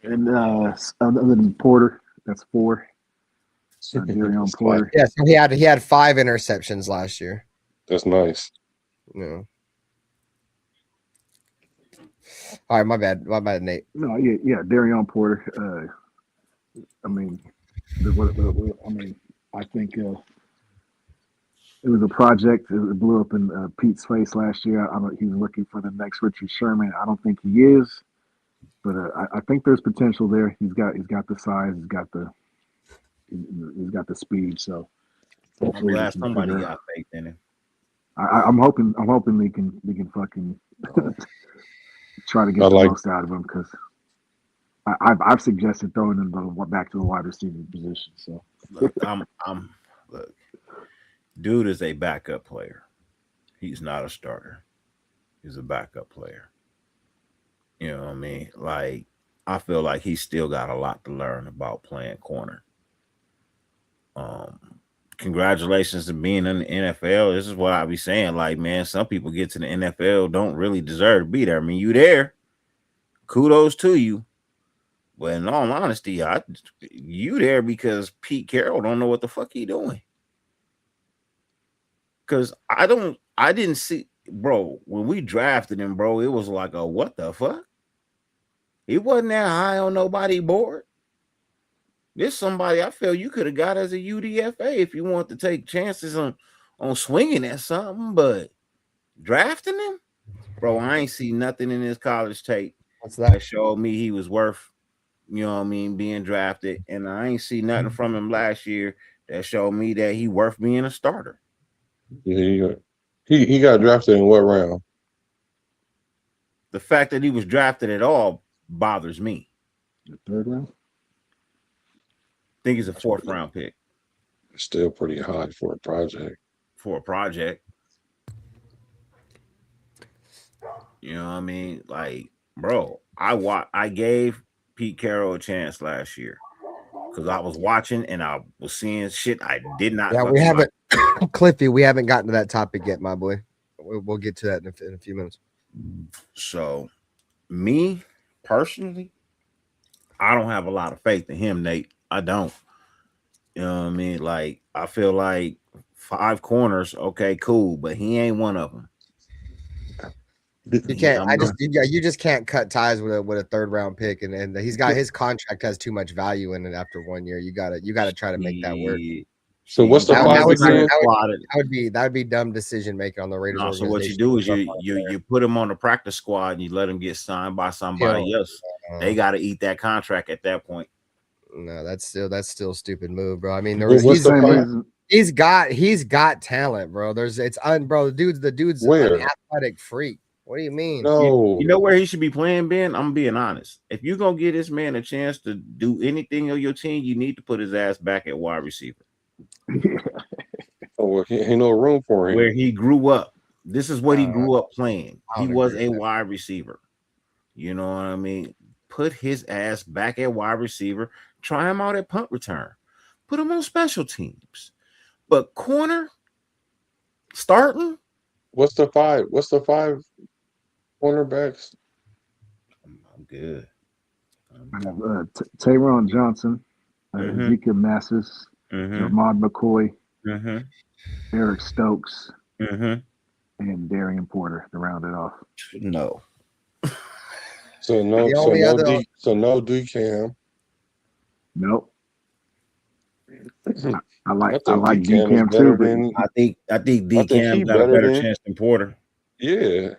And other than Porter, that's 4. Porter. Yeah, so he had 5 interceptions last year. That's nice. Yeah. All right, my bad, Nate. No, yeah, Darion Porter. I mean, I mean, I think it was a project. It blew up in Pete's face last year. I don't. He's looking for the next Richard Sherman. I don't think he is, but I think there's potential there. He's got the size. He's got the speed. So I'm hopefully we glad can somebody figure got out. faith in him. I'm hoping we can fucking try to get the most out of him because I've suggested throwing him back to the wide receiver position. So look, look, dude is a backup player. He's not a starter. He's a backup player. You know what I mean? Like, I feel like he's still got a lot to learn about playing corner. Congratulations to being in the NFL. This is what I be saying. Like, man, some people get to the NFL don't really deserve to be there. I mean, you there. Kudos to you. But in all honesty, you there because Pete Carroll don't know what the fuck he doing. Because I didn't see, bro, when we drafted him, bro, it was like a what the fuck? He wasn't that high on nobody board. This somebody I feel you could have got as a UDFA if you want to take chances on swinging at something, but drafting him, bro, I ain't see nothing in his college tape that showed me he was worth, you know what I mean, being drafted, and I ain't see nothing from him last year that showed me that he worth being a starter. Yeah, he got drafted in what round? The fact that he was drafted at all bothers me. The third round? I think he's a fourth round pick. Still pretty high for a project. You know what I mean? Like, bro, I gave Pete Carroll a chance last year because I was watching and I was seeing shit I did not. Yeah, we haven't, Cliffy. We haven't gotten to that topic yet, my boy. We'll get to that in a few minutes. So, me personally, I don't have a lot of faith in him, Nate. I don't. You know what I mean? Like, I feel like 5 corners, okay, cool, but he ain't one of them. You can't. You just can't cut ties with a third round pick, and he's got his contract has too much value in it after 1 year. You gotta try to make that work. So what's the that would be dumb decision making on the Raiders. No, so what you do is you put him on the practice squad and you let him get signed by somebody else. They got to eat that contract at that point. No, that's still a stupid move, bro. I mean, he's got talent, bro. Bro. The dude's an athletic freak. What do you mean? No, you know where he should be playing, Ben? I'm being honest. If you're gonna give this man a chance to do anything on your team, you need to put his ass back at wide receiver. Oh, ain't no room for him. Where he grew up. This is what he grew up playing. He was a wide receiver. You know what I mean? Put his ass back at wide receiver. Try him out at punt return. Put him on special teams. But corner starting. What's the 5 cornerbacks? I'm good. I have Tayron Johnson, Ezekiel Massis, Ahmad McCoy, Eric Stokes, and Darian Porter to round it off. No. So no DCAM. Nope. I like DCAM too, but I think DCAM got a better chance than Porter. Yeah.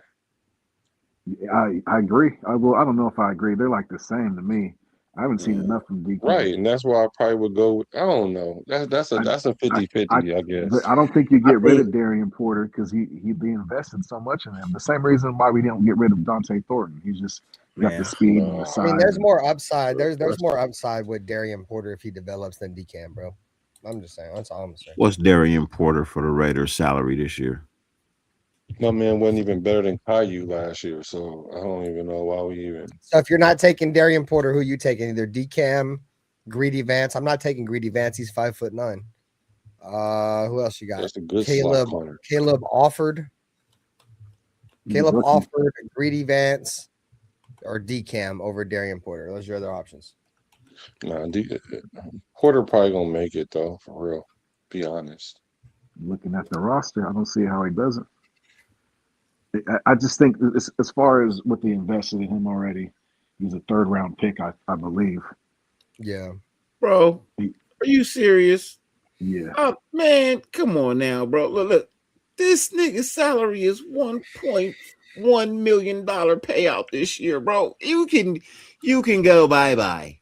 I agree. I don't know if I agree. They're like the same to me. I haven't seen enough from DK. Right, and that's why I probably would go with, I don't know. That's a 50-50, I guess. But I don't think you get rid of Darian Porter because he invested so much in him. The same reason why we didn't get rid of Dante Thornton. He's just got the speed and the size. I mean, there's more upside. There's more upside with Darian Porter if he develops than DCAM, bro. I'm just saying. That's all I'm saying. What's Darian Porter for the Raiders' salary this year? My man wasn't even better than Caillou last year, so I don't even know why we even. So if you're not taking Darian Porter, who you taking? Either DCAM, Greedy Vance. I'm not taking Greedy Vance. He's 5'9". Who else you got? That's a good Caleb Offord. Caleb Offord, Greedy Vance, or DCAM over Darian Porter. Those are your other options. Nah, Porter probably gonna make it though, for real. Be honest. Looking at the roster, I don't see how he doesn't. I just think as far as what they invested in him already, he's a 3rd round pick, I believe. Yeah, bro. Are you serious? Yeah. Oh man, come on now, bro. Look. This nigga's salary is $1.1 million payout this year, bro. You can go bye-bye.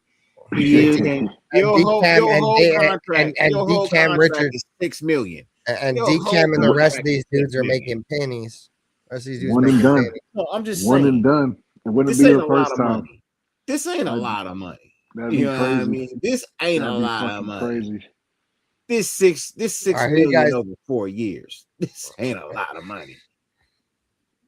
You can your whole contract DCam Richard is $6 million. and Your whole DCam and the rest of contract these is $6 dudes are million. making pennies. The rest of these dudes One and making done. pennies. No, I'm just One saying. and done. It wouldn't This be ain't the a lot first of time. money. This ain't a lot of money. That'd You be know crazy. what I mean? This ain't That'd a be lot of fucking money. crazy. This six All right, who million guys- over 4 years. This ain't a lot of money.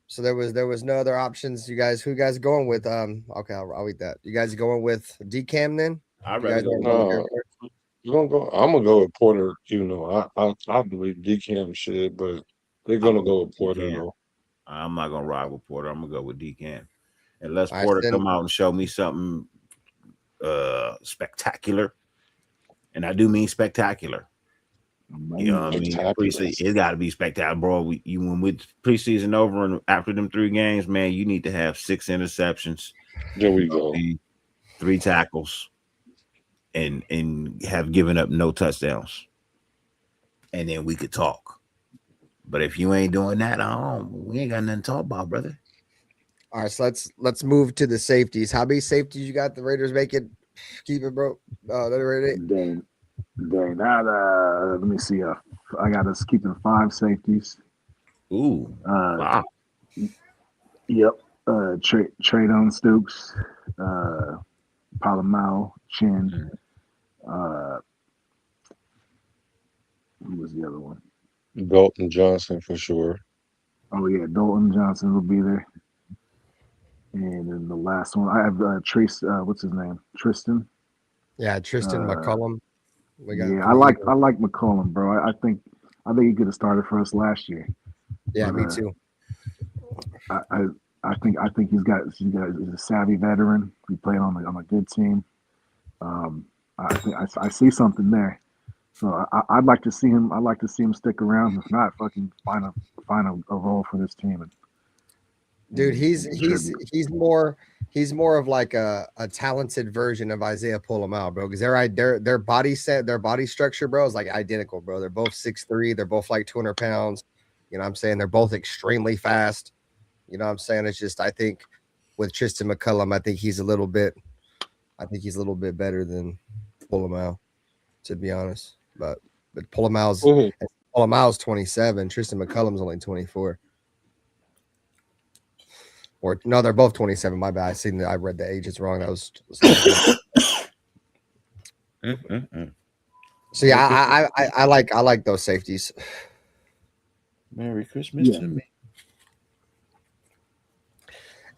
So there was no other options. Who guys going with? Okay, I'll eat that. You guys going with DCam then? I'd You rather guys go wanna with go with No, your- I'm gonna go with Porter. You know, I believe DCam should, but they're gonna go with Porter DCam. though. I'm not gonna ride with Porter. I'm gonna go with DCam. Unless All right, Porter then- come out and show me something spectacular. And I do mean spectacular. You know what I mean? Preseason, it got to be spectacular, bro. When with preseason over and after them 3 games, man, you need to have 6 interceptions. There we go. 3 tackles, and have given up no touchdowns, and then we could talk. But if you ain't doing that, we ain't got nothing to talk about, brother. All right, so let's move to the safeties. How many safeties you got? The Raiders make it. Keep it, bro. Dang. Let me see. I got us keeping 5 safeties. Ooh. Wow. Yep. Traydon Stoops, Palomao, Chin. Who was the other one? Dalton Johnson for sure. Oh yeah, Dalton Johnson will be there. And then the last one, I have Trace. What's his name? Tristan. Yeah, Tristan McCullum. I like McCollum, bro. I think he could have started for us last year. Yeah, but, me too. I think he's a savvy veteran. He played on a good team. I see something there. So I'd like to see him. I'd like to see him stick around. If not, fucking find a role for this team. Dude, he's more of like a talented version of Isaiah Polamalu, bro. Because their body their body structure, bro, is like identical, bro. They're both 6'3", they're both like 200 pounds. You know what I'm saying? They're both extremely fast. You know what I'm saying? It's just I think with Tristan McCullum, I think he's a little bit better than Polamalu, to be honest. But Polamalu's 27, Tristan McCullum's only 24. Or no, they're both 27. My bad. I read the ages wrong. That was So yeah, I like those safeties. Merry Christmas to me.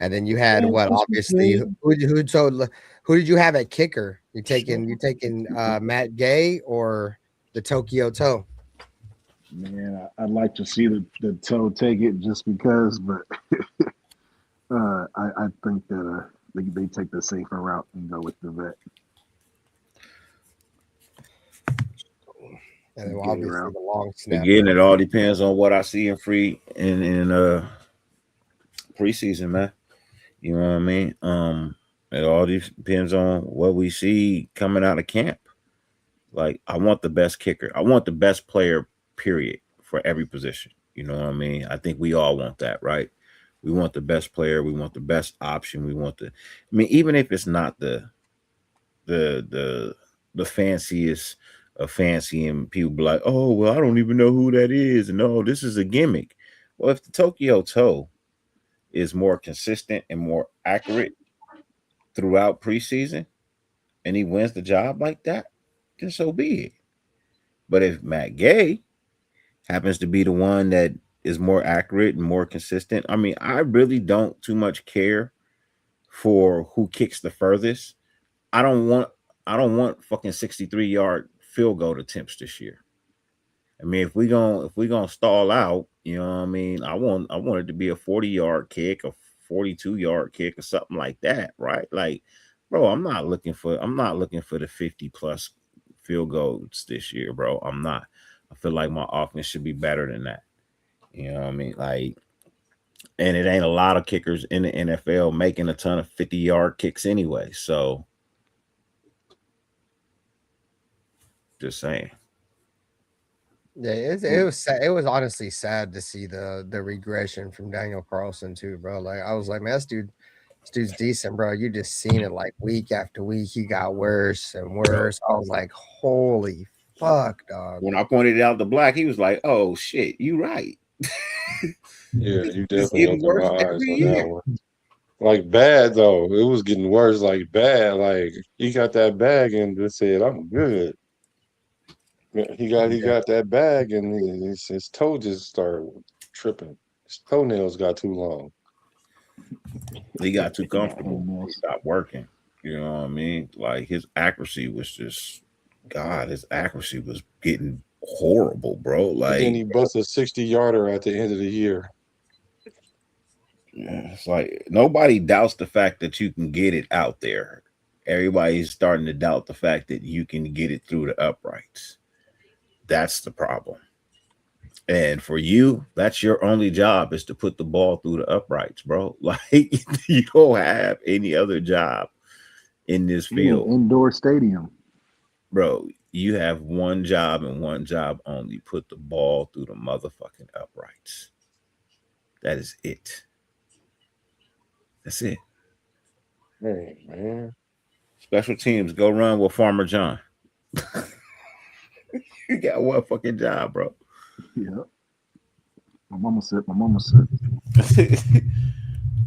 And then you had what? Obviously, who did you have at kicker? You taking Matt Gay or the Tokyo Toe? Man, I'd like to see the Toe take it just because, but I think that they take the safer route and go with the vet. And then obviously the long snap. Again, it all depends on what I see in preseason, man. You know what I mean? It all depends on what we see coming out of camp. Like, I want the best kicker. I want the best player, period, for every position. You know what I mean? I think we all want that, right? We want the best player. We want the best option. We want even if it's not the fanciest of fancy, and people be like, oh, well, I don't even know who that is. And no, this is a gimmick. Well, if the Tokyo Toe is more consistent and more accurate throughout preseason and he wins the job like that, then so be it. But if Matt Gay happens to be the one that is more accurate and more consistent, I mean, I really don't too much care for who kicks the furthest. I don't want fucking 63-yard field goal attempts this year. I mean, if we gonna stall out, you know what I mean? I want it to be a 40-yard kick, a 42-yard kick, or something like that, right? Like, bro, I'm not looking for the 50+ field goals this year, bro. I'm not. I feel like my offense should be better than that. You know what I mean? Like, and it ain't a lot of kickers in the NFL making a ton of 50-yard kicks anyway. So Just saying. Yeah, it was sad. It was honestly sad to see the regression from Daniel Carlson too, bro. Like I was like, man, this dude's decent, bro. You just seen it like week after week. He got worse and worse. I was like, holy fuck, dog. When I pointed out the Black, he was like, "Oh shit, you right." Yeah, you It's definitely getting opened my worse eyes every on year. that one. Like bad though, it was getting worse. Like bad, like he got that bag and just said, "I'm good." He got that bag and his toe just started tripping. His toenails got too long. He got too Got comfortable. He hangnails. stopped working. You know what I mean? Like his accuracy was just God. His accuracy was getting horrible, bro. And then Like he busted a 60-yarder at the end of the year. it's like nobody doubts the fact that you can get it out there. Everybody's starting to doubt the fact that you can get it through the uprights. That's the problem. And for you, that's your only job is to put the ball through the uprights, bro. Like you don't have any other job in this In an field, indoor stadium. bro. You have one job and one job only: put the ball through the motherfucking uprights. That is it. That's it. Hey, man. Special teams, go run with Farmer John. You got one fucking job, bro. Yeah. My mama said.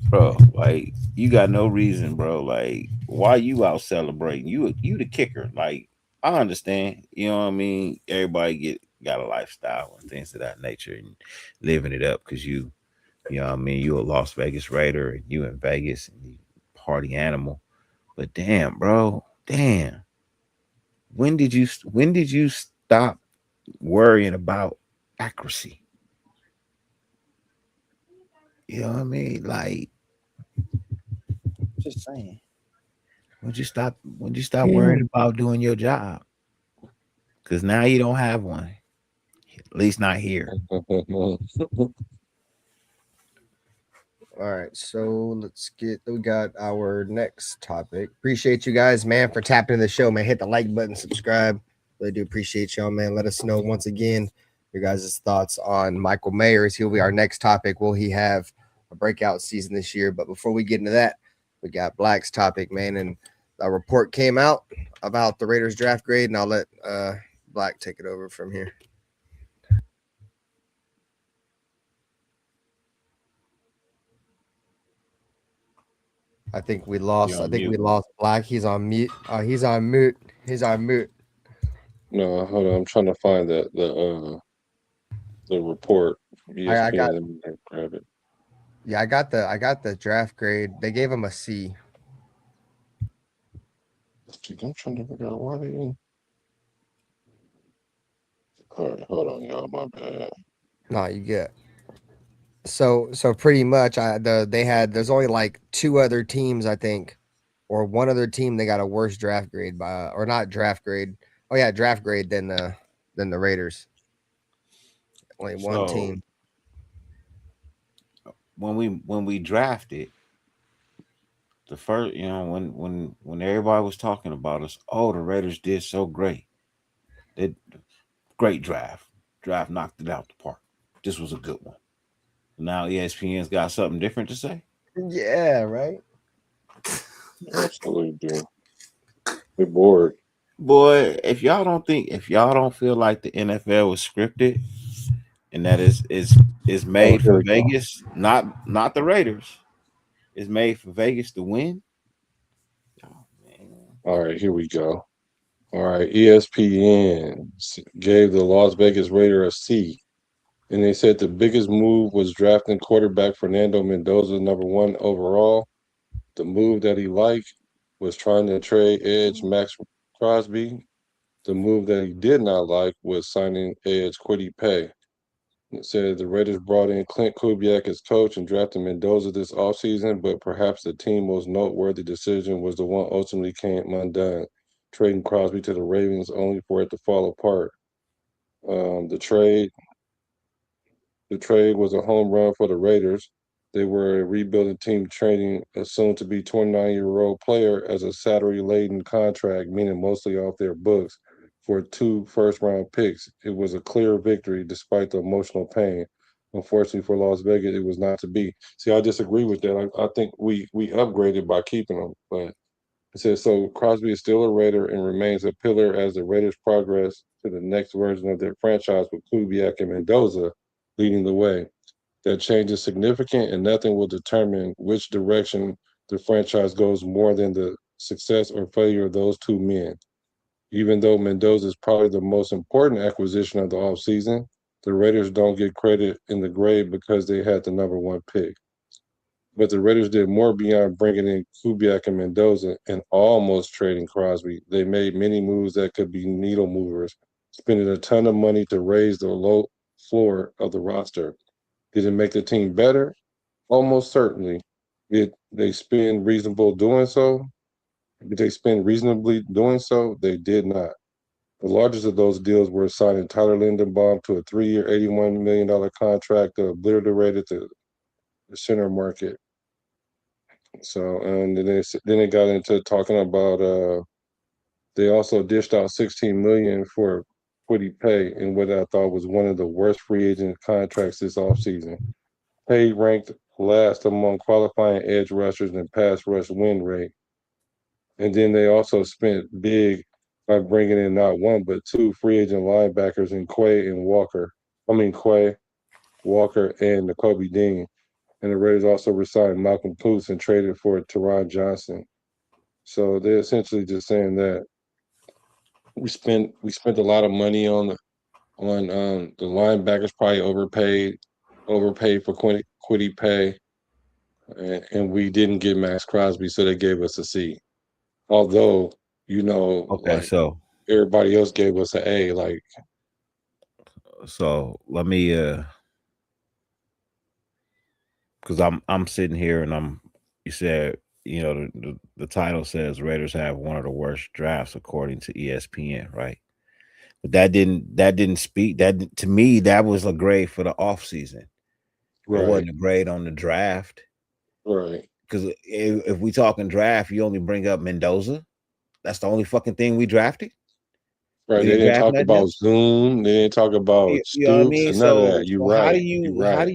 Bro, like you got no reason, bro. Like, why you out celebrating? You the kicker. Like, I understand. You know what I mean? Everybody got a lifestyle and things of that nature and living it up because you know what I mean, you a Las Vegas Raider and you in Vegas and you party animal. But damn, bro, damn. When did you stop worrying about accuracy? You know what I mean? Like, just saying. When you stop worrying about doing your job? Because now you don't have one. At least not here. All right, so we got our next topic. Appreciate you guys, man, for tapping the show, man. Hit the like button, subscribe. Really do appreciate y'all, man. Let us know once again your guys' thoughts on Michael Mayers. He'll be our next topic. Will he have a breakout season this year? But before we get into that, we got Black's topic, man. And a report came out about the Raiders draft grade, and I'll let Black take it over from here. I think we lost. We lost Black. He's on mute. He's on mute. No, hold on. I'm trying to find the report. ESPN. I got. Grab it. Yeah, I got the draft grade. They gave him a C. I'm trying to figure out why they. All right, hold on, y'all. My bad. No, you get. So pretty much, there's only like two other teams, I think, or one other team they got a worse draft grade by, or not draft grade. Oh yeah, draft grade than the Raiders. Only one team. When we drafted the first, you know, when everybody was talking about us, oh, the Raiders did so great. Great draft knocked it out the park. This was a good one. Now ESPN's got something different to say. Yeah, right. Absolutely do. They're bored. Boy, if y'all don't feel like the NFL was scripted and that is made for Vegas, not the Raiders, is made for Vegas to win. All right, here we go. All right, ESPN gave the Las Vegas Raider a C. And they said the biggest move was drafting quarterback Fernando Mendoza, #1 overall. The move that he liked was trying to trade edge Max Crosby. The move that he did not like was signing edge Kwity Paye. It said the Raiders brought in Clint Kubiak as coach and drafted Mendoza this offseason, but perhaps the team's most noteworthy decision was the one ultimately came undone, trading Crosby to the Ravens only for it to fall apart. The trade was a home run for the Raiders. They were a rebuilding team trading a soon-to-be 29-year-old player as a salary-laden contract, meaning mostly off their books, for 2 first-round picks. It was a clear victory despite the emotional pain. Unfortunately for Las Vegas, it was not to be. See, I disagree with that. I think we upgraded by keeping him, but it says so. Crosby is still a Raider and remains a pillar as the Raiders progress to the next version of their franchise with Kubiak and Mendoza leading the way. That change is significant, and nothing will determine which direction the franchise goes more than the success or failure of those two men. Even though Mendoza is probably the most important acquisition of the offseason, the Raiders don't get credit in the grade because they had the number 1 pick. But the Raiders did more beyond bringing in Kubiak and Mendoza and almost trading Crosby. They made many moves that could be needle movers, spending a ton of money to raise the low floor of the roster. Did it make the team better? Almost certainly. Did they spend reasonable doing so? Did they spend reasonably doing so? They did not. The largest of those deals were signing Tyler Lindenbaum to a 3-year, $81 million contract that obliterated the center market. So, and then it got into talking about they also dished out $16 million for Kwity Paye in what I thought was one of the worst free agent contracts this offseason. Paye ranked last among qualifying edge rushers and pass rush win rate. And then they also spent big by bringing in not 1 but 2 free agent linebackers in Quay, Walker, and Nakobe Dean. And the Raiders also resigned Malcolm Boots and traded for Teron Johnson. So they're essentially just saying that we spent a lot of money on the linebackers, probably overpaid for Kwity Paye, and we didn't get Max Crosby, so they gave us a C. Although, Okay, like so everybody else gave us an A. Like, so let me because I'm sitting here and you said, the title says Raiders have one of the worst drafts according to ESPN, right? But that didn't speak that to me. That was a grade for the offseason. It wasn't a grade on the draft. Right. Because if we talking draft, you only bring up Mendoza. That's the only fucking thing we drafted. Right. They didn't talk about Zoom. They didn't talk about You know what I Stoops mean? and none of So, that. You're so right. You're right. how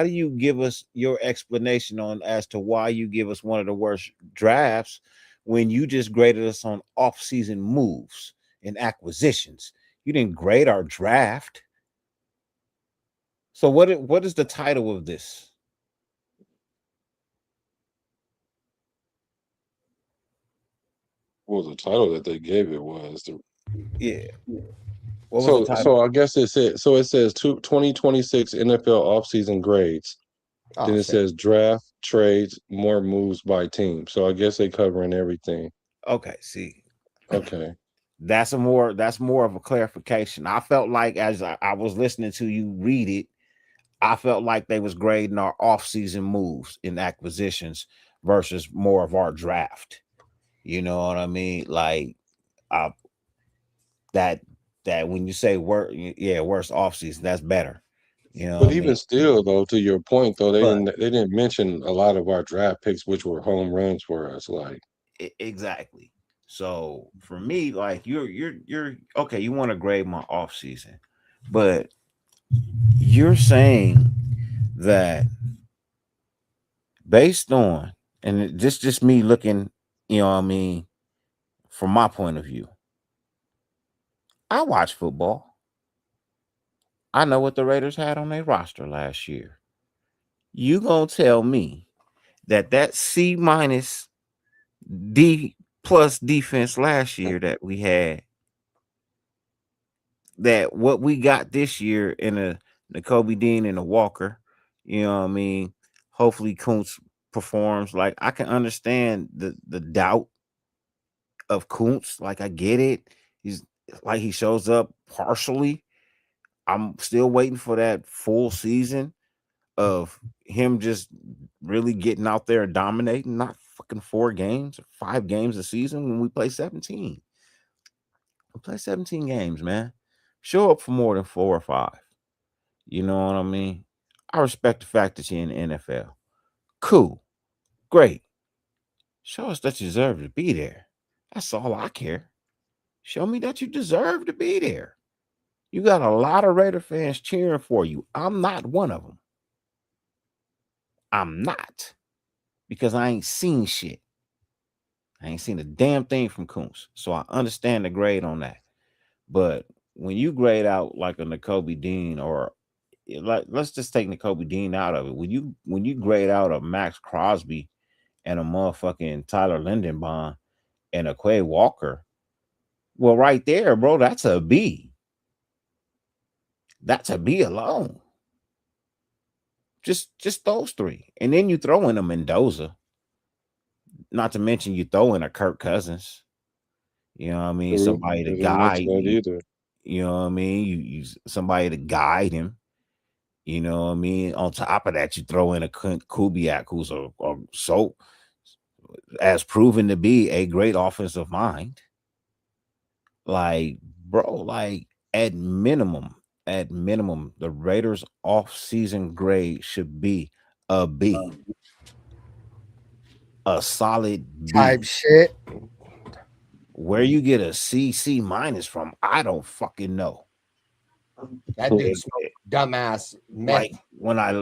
do you give us your explanation on as to why you give us one of the worst drafts when you just graded us on off-season moves and acquisitions? You didn't grade our draft. So what is the title of this? What was the title that they gave it was yeah. What was the title? So I guess it says 2026 NFL offseason grades. Then it says draft, trades, more moves by team. So I guess they covering everything. Okay, see. Okay. That's more of a clarification. I felt like as I was listening to you read it, I felt like they was grading our off-season moves in acquisitions versus more of our draft. You know what I mean? Like that when you say worst offseason, that's better. You know, but even still, though, to your point, though, they didn't mention a lot of our draft picks, which were home runs for us. Like exactly. So for me, like you're okay. You want to grade my offseason, but you're saying that based on, and just me looking, you know what I mean, from my point of view, I watch football. I know what the Raiders had on their roster last year. You gonna tell me that C minus D plus defense last year that we had, that what we got this year in a Nakobe Dean and a Walker, you know what I mean? Hopefully Kuntz performs. Like I can understand the doubt of Kuntz. Like I get it. He's like he shows up partially. I'm still waiting for that full season of him just really getting out there and dominating, not fucking 4 games or 5 games a season when we play 17. We play 17 games, man. Show up for more than 4 or 5. You know what I mean? I respect the fact that you're in the NFL. Cool. Great. Show us that you deserve to be there. That's all I care. Show me that you deserve to be there. You got a lot of Raider fans cheering for you. I'm not one of them. I'm not. Because I ain't seen shit. I ain't seen a damn thing from Koontz. So I understand the grade on that. But when you grade out like a Nakobe Dean, or like, let's just take Nakobe Dean out of it. When you grade out a Max Crosby and a motherfucking Tyler Lindenbaum and a Quay Walker, well, right there, bro, that's a B. That's a B alone. Just those three. And then you throw in a Mendoza. Not to mention you throw in a Kirk Cousins. You know what I mean? True. Somebody to Didn't guide mention that you. either. You know what I mean? You somebody to guide him. You know what I mean? On top of that, you throw in a Kubiak, who's so as proven to be a great offensive mind. Like, bro, like at minimum, the Raiders off-season grade should be a B. A solid B. Type shit. Where you get a C minus from, I don't fucking know. That dude smoked dumbass meth. Like when I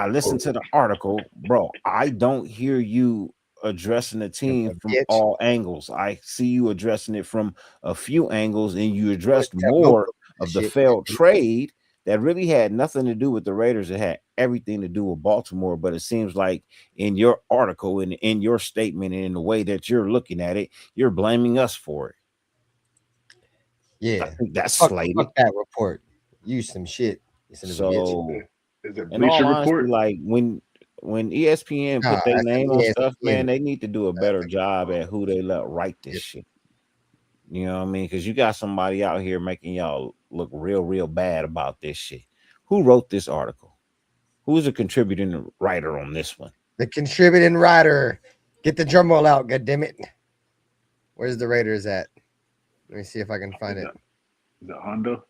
listen to the article, bro, I don't hear you addressing the team from all angles. I see you addressing it from a few angles, and you addressed more of the failed trade that really had nothing to do with the Raiders. It had everything to do with Baltimore. But it seems like in your article and in your statement and in the way that you're looking at it, you're blaming us for it. Yeah, I think that's fuck that report. Use some shit. So, is it in all Bleacher honesty, Report? like when ESPN put their name on stuff, man, they need to do a better job at who they let write this shit. You know what I mean? Because you got somebody out here making y'all look real bad about this shit. Who wrote this article? Who's a contributing writer on this one? The contributing writer. Get the drum roll out, goddammit. Where's the Raiders at? Let me see if I can find it. Is it Honda?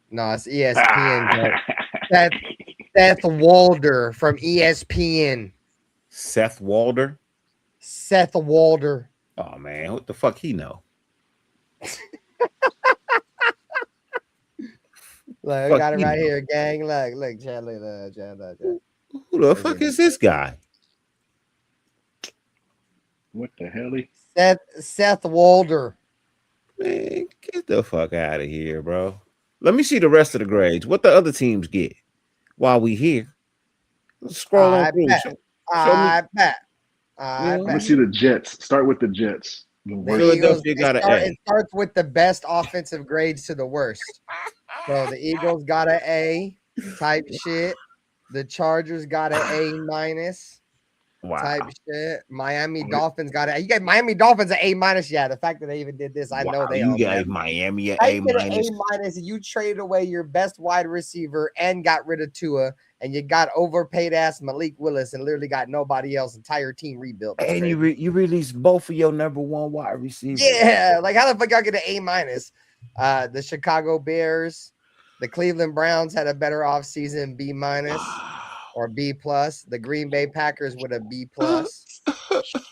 No, it's ESPN. Seth Walder from ESPN. Seth Walder? Seth Walder. Oh, man. What the fuck he know? Look, I got it right here, gang. Look, Chad. Who the fuck is this guy? What the hell? Seth Walder. Man, get the fuck out of here, bro. Let me see the rest of the grades. What the other teams get while we here? Let's scroll on through. I bet. Let me see the Jets. Start with the Jets. It starts with the best offensive grades to the worst. So the Eagles got an A type shit. The Chargers got an A minus. Wow. Type shit. Miami Dolphins got it. You got Miami Dolphins an A minus. Yeah, the fact that they even did this, I know they you gave Miami an A minus. A minus. You traded away your best wide receiver and got rid of Tua, and you got overpaid ass Malik Willis and literally got nobody else. Entire team rebuilt. And you released both of your number one wide receivers. Yeah, like how the fuck y'all get an A minus? The Chicago Bears, the Cleveland Browns had a better offseason, B minus. Or B plus. The Green Bay Packers with a B plus.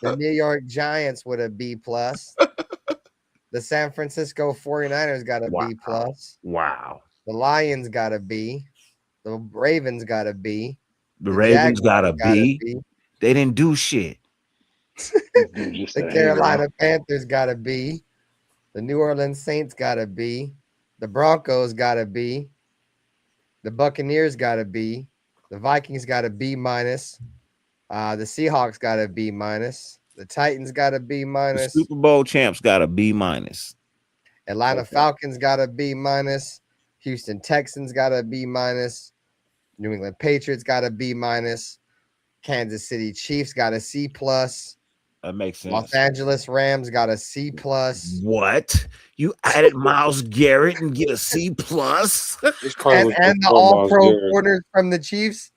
The New York Giants with a B plus. The San Francisco 49ers got a B plus. Wow. The Lions got a B. The Ravens got a B. The Ravens got a B. They didn't do shit. The Carolina Panthers got a B. The New Orleans Saints got a B. The Broncos got a B. The Buccaneers got a B. The Vikings got a B minus. The Seahawks got a B minus. The Titans got a B minus. The Super Bowl champs got a B minus. Atlanta Falcons got a B minus. Houston Texans got a B minus. New England Patriots got a B minus. Kansas City Chiefs got a C plus. That makes sense. Los Angeles Rams got a C plus. What? You added Myles Garrett and get a C plus? and the all-pro corners from the Chiefs.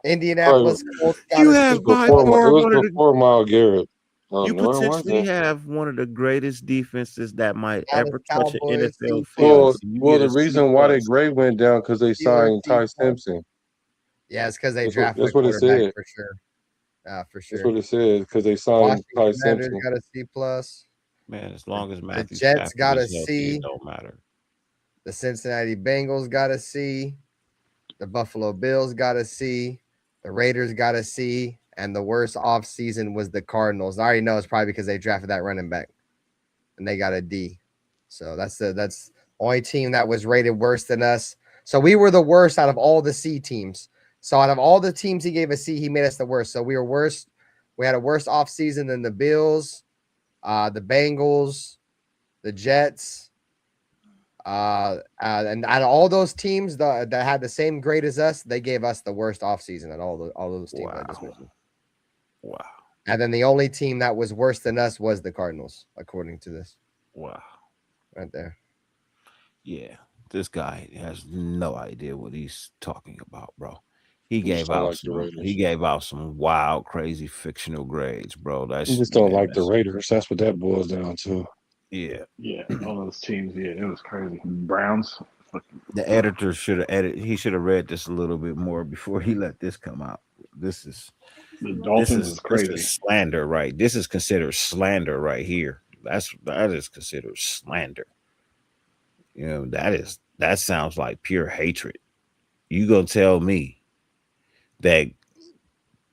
Indianapolis Colts got you have by far one of the Myles Garrett. You potentially have one of the greatest defenses that might ever touch an NFL field. Well, the reason why their grade went down because they signed Ty Simpson. Yeah, it's because they drafted. That's what it said for sure. For sure. That's what it said because they signed Ty Simpson. Got a C plus. Man, as long as The Matthew Jets Stafford got a is healthy, C. it don't matter. The Cincinnati Bengals got a C. The Buffalo Bills got a C. The Raiders got a C. And the worst offseason was the Cardinals. I already know it's probably because they drafted that running back. And they got a D. So that's the only team that was rated worse than us. So we were the worst out of all the C teams. So out of all the teams he gave a C, he made us the worst. So we were worse. We had a worse offseason than the Bills, the Bengals, the Jets. And out of all those teams that had the same grade as us, they gave us the worst offseason at all those teams I just mentioned. Wow. And then the only team that was worse than us was the Cardinals, according to this. Wow. Right there. Yeah. This guy has no idea what he's talking about, bro. He gave out some wild, crazy fictional grades, bro. That's You just don't like the Raiders. That's what that boils down to. Yeah. Yeah, all those teams. Yeah, it was crazy. Browns. The editor should have edited. He should have read this a little bit more before he let this come out. This is the Dolphins is crazy. This is slander, right? This is considered slander right here. That is considered slander. You know, that sounds like pure hatred. You gonna tell me that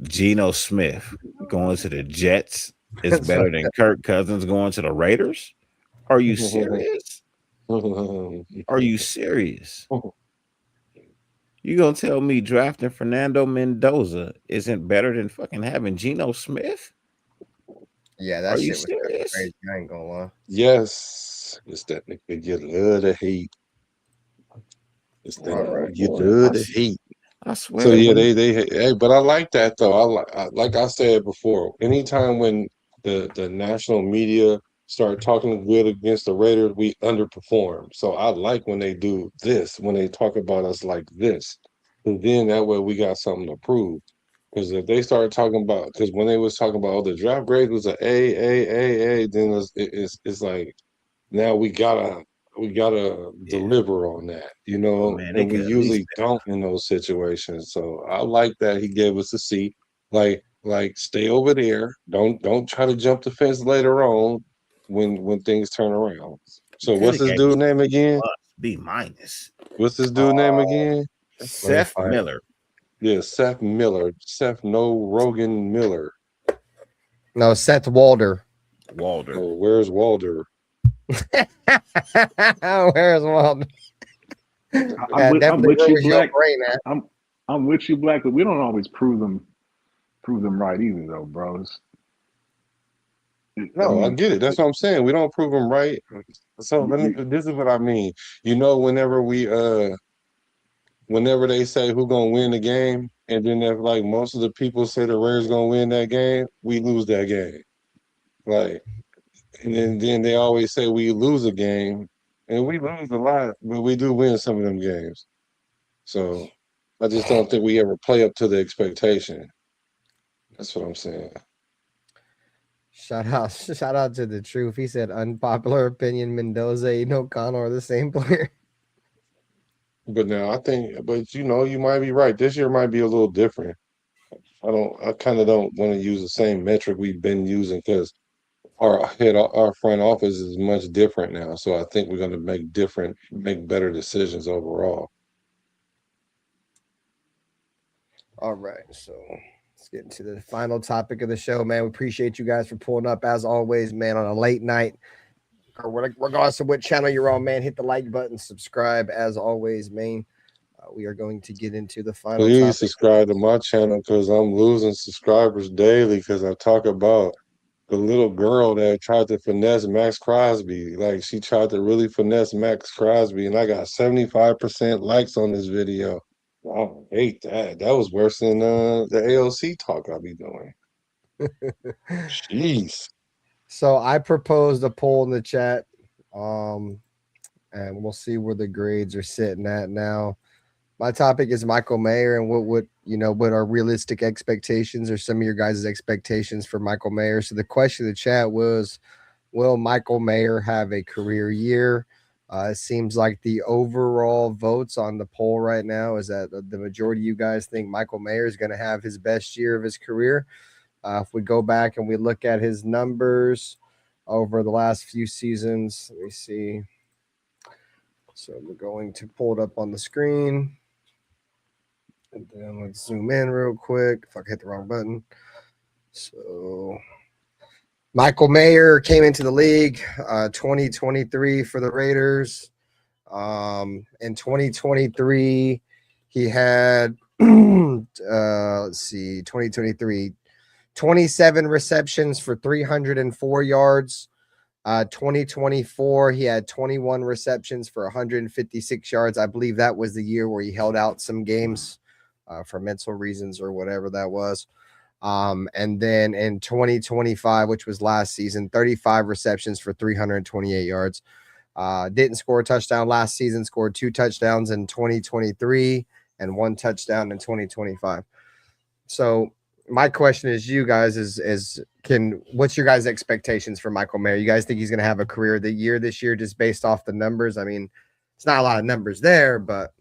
Geno Smith going to the Jets is better than Kirk Cousins going to the Raiders? Are you serious? Are you serious? You gonna tell me drafting Fernando Mendoza isn't better than fucking having Geno Smith? Yeah, that shit was crazy. I ain't gonna lie. Yes, it's that nigga you love to hate. It's that you love to hate. I swear. So yeah, hey, but I like that though. Like I said before, anytime when the national media start talking good against the Raiders, we underperform. So I like when they do this, when they talk about us like this, and then that way we got something to prove. Because if they start talking about, because when they was talking about, oh, the draft grade was a, then it's like now we gotta deliver on that, you know, Man, and we usually don't in those situations. So I like that he gave us a C. Like stay over there. Don't try to jump the fence later on when things turn around. So what's this dude name again? B minus. What's this dude name again? Seth Miller. Yeah, Seth Miller. Rogan Miller. No, Seth Walder. Walder. Oh, where's Walder? Where's Walder? I'm with you, Black. I'm with you, Black, but we don't always prove them right either, though, bros. No, I get it. That's what I'm saying. We don't prove them right. So this is what I mean. You know, whenever they say who's gonna win the game, and then if like most of the people say the Raiders gonna win that game, we lose that game. Like, and then they always say we lose a game, and we lose a lot, but we do win some of them games. So I just don't think we ever play up to the expectation. That's what I'm saying. Shout out to the truth. He said unpopular opinion, Mendoza and O'Connell are the same player. But now but you might be right. This year might be a little different. I kind of don't want to use the same metric we've been using because our front office is much different now. So I think we're going to make better decisions overall. All right, so let's get into the final topic of the show, man. We appreciate you guys for pulling up as always, man, on a late night. Regardless of what channel you're on, man, hit the like button, subscribe as always, man. We are going to get into the final Please topic. subscribe to my channel because I'm losing subscribers daily because I talk about the little girl that tried to finesse Max Crosby. Like, she tried to really finesse Max Crosby, and I got 75% likes on this video. I hate that. That was worse than the AOC talk I'll be doing. Jeez. So I proposed a poll in the chat, and we'll see where the grades are sitting at now. My topic is Michael Mayer and what are realistic expectations or some of your guys' expectations for Michael Mayer. So the question in the chat was, will Michael Mayer have a career year? It seems like the overall votes on the poll right now is that the majority of you guys think Michael Mayer is going to have his best year of his career. If we go back and we look at his numbers, over the last few seasons. Let me see. So we're going to pull it up on the screen. And then let's zoom in real quick if I hit the wrong button. So Michael Mayer came into the league 2023 for the Raiders. In 2023, he had, let's see, 2023, 27 receptions for 304 yards. 2024, he had 21 receptions for 156 yards. I believe that was the year where he held out some games for mental reasons or whatever that was. And then in 2025, which was last season, 35 receptions for 328 yards. Didn't score a touchdown last season, scored 2 touchdowns in 2023 and 1 touchdown in 2025. So my question is, you guys, what's your guys' expectations for Michael Mayer? You guys think he's going to have a career of the year this year just based off the numbers? I mean, it's not a lot of numbers there, but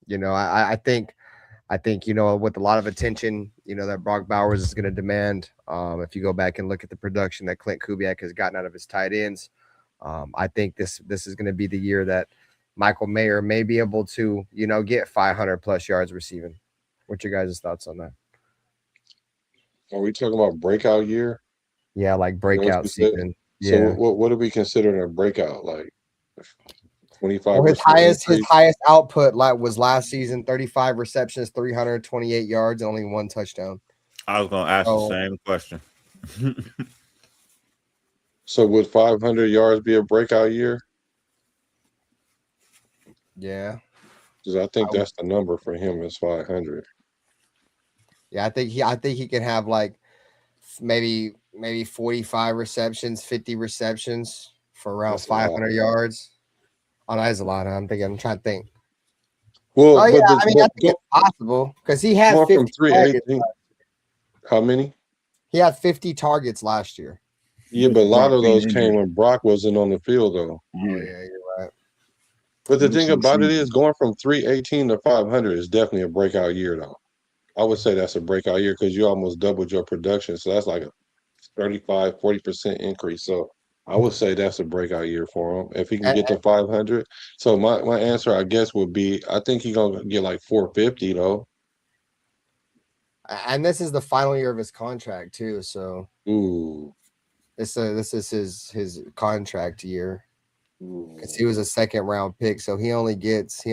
I think with a lot of attention, that Brock Bowers is going to demand. If you go back and look at the production that Clint Kubiak has gotten out of his tight ends, I think this is going to be the year that Michael Mayer may be able to, get 500 plus yards receiving. What's your guys' thoughts on that? Are we talking about breakout year? Yeah, like breakout season. So what do we consider a breakout? Like 25%? Well, his highest output was last season, 35 receptions, 328 yards, and only 1 touchdown. I was going to ask the same question. So would 500 yards be a breakout year? Yeah. Because I think that's the number for him is 500. Yeah, I think he can have like maybe 45 receptions, 50 receptions for around 500 yards. Oh, that is a lot. I'm trying to think. Well, I think it's possible because he had 50 targets. How many? He had 50 targets last year. Yeah, but a lot of those came when Brock wasn't on the field, though. Yeah, you're right. But the thing about it is, going from 318 to 500 is definitely a breakout year, though. I would say that's a breakout year because you almost doubled your production. So that's like a 35-40% increase. So I would say that's a breakout year for him if he can get to 500. So my answer, I guess, would be I think he's gonna get like 450 though. And this is the final year of his contract too. So this is his contract year because he was a 2nd round pick. So he only gets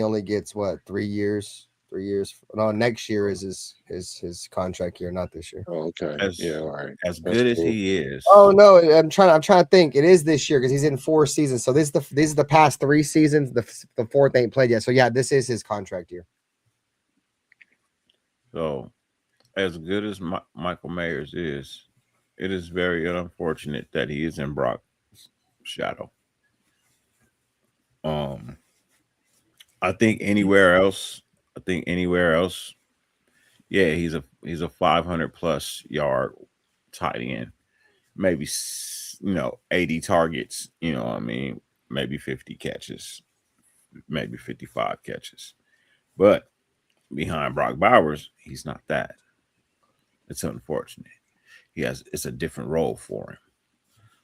what 3 years. 3 years. No, next year is his contract year, not this year. Oh, okay. All right. As good as he is. Oh no, I'm trying to think. It is this year because he's in 4 seasons. So these are the past 3 seasons. The 4th ain't played yet. So yeah, this is his contract year. So, as good as Michael Mayers is, it is very unfortunate that he is in Brock's shadow. I think anywhere else, yeah, he's a 500 plus yard tight end, maybe 80 targets. I mean, maybe 50 catches, maybe 55 catches. But behind Brock Bowers, he's not that. It's unfortunate. It's a different role for him.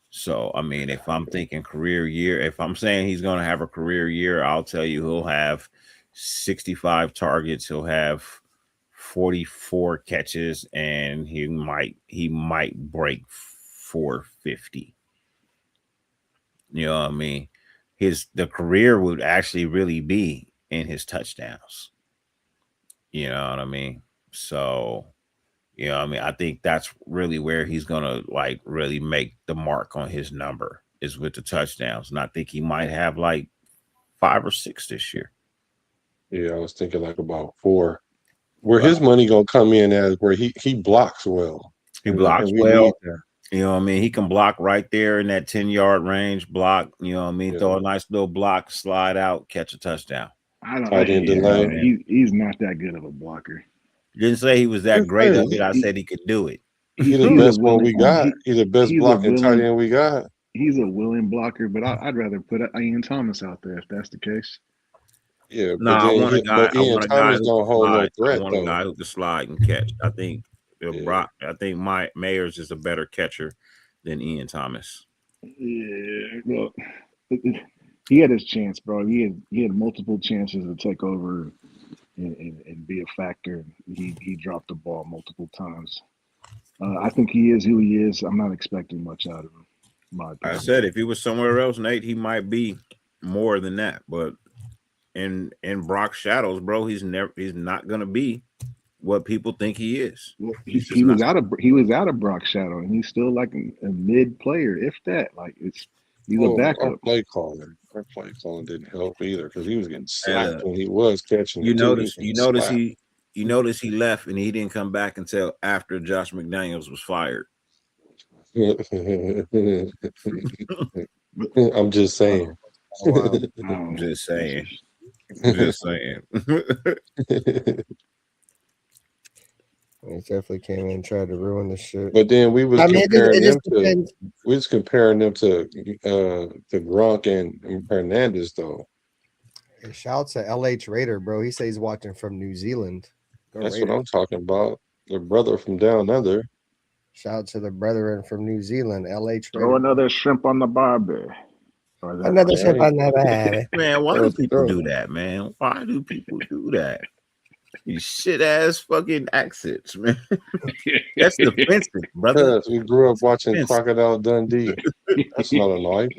So, I mean, if I'm thinking career year, if I'm saying he's going to have a career year, I'll tell you he'll have 65 targets. He'll have 44 catches, and he might break 450. You know what I mean? The career would actually really be in his touchdowns. You know what I mean? So, I think that's really where he's gonna like really make the mark on his number is with the touchdowns. And I think he might have like 5 or 6 this year. Yeah, I was thinking like about 4. Where his money gonna come in as where he blocks well. He blocks well. You know what I mean? He can block right there in that 10-yard range, block, throw a nice little block, slide out, catch a touchdown. He's not that good of a blocker. Didn't say he was that great of it. I said he could do it. He's the best one we got. He's the best blocking tight end we got. He's a willing blocker, but I'd rather put Ian Thomas out there if that's the case. Yeah, I want a guy who can slide and catch. I think Brock. I think Mayers is a better catcher than Ian Thomas. Yeah, well, he had his chance, bro. He had multiple chances to take over and be a factor. He dropped the ball multiple times. I think he is who he is. I'm not expecting much out of him. In my opinion. I said if he was somewhere else, Nate, he might be more than that. But in Brock's shadows, bro, he's not gonna be what people think he is. Well, he was out of Brock's shadow, and he's still like a mid player, if that. Like he's a backup. Our play calling didn't help either because he was getting slapped when he was catching. You notice he left and he didn't come back until after Josh McDaniels was fired. I'm just saying. I'm just saying. He definitely came in and tried to ruin the shit. But then we was comparing them to Gronk and Hernandez though. Hey, shouts to LH Raider, bro. He says he's watching from New Zealand. That's Raiders. What I'm talking about. The brother from down under. Shout out to the brethren from New Zealand, LH Raider. Throw another shrimp on the barbie. Another shrimp on the barbie. Man, why do people do that, man? Why do people do that? These shit ass fucking accents, man. That's offensive, brother. We grew up watching Crocodile Dundee. That's not a knife.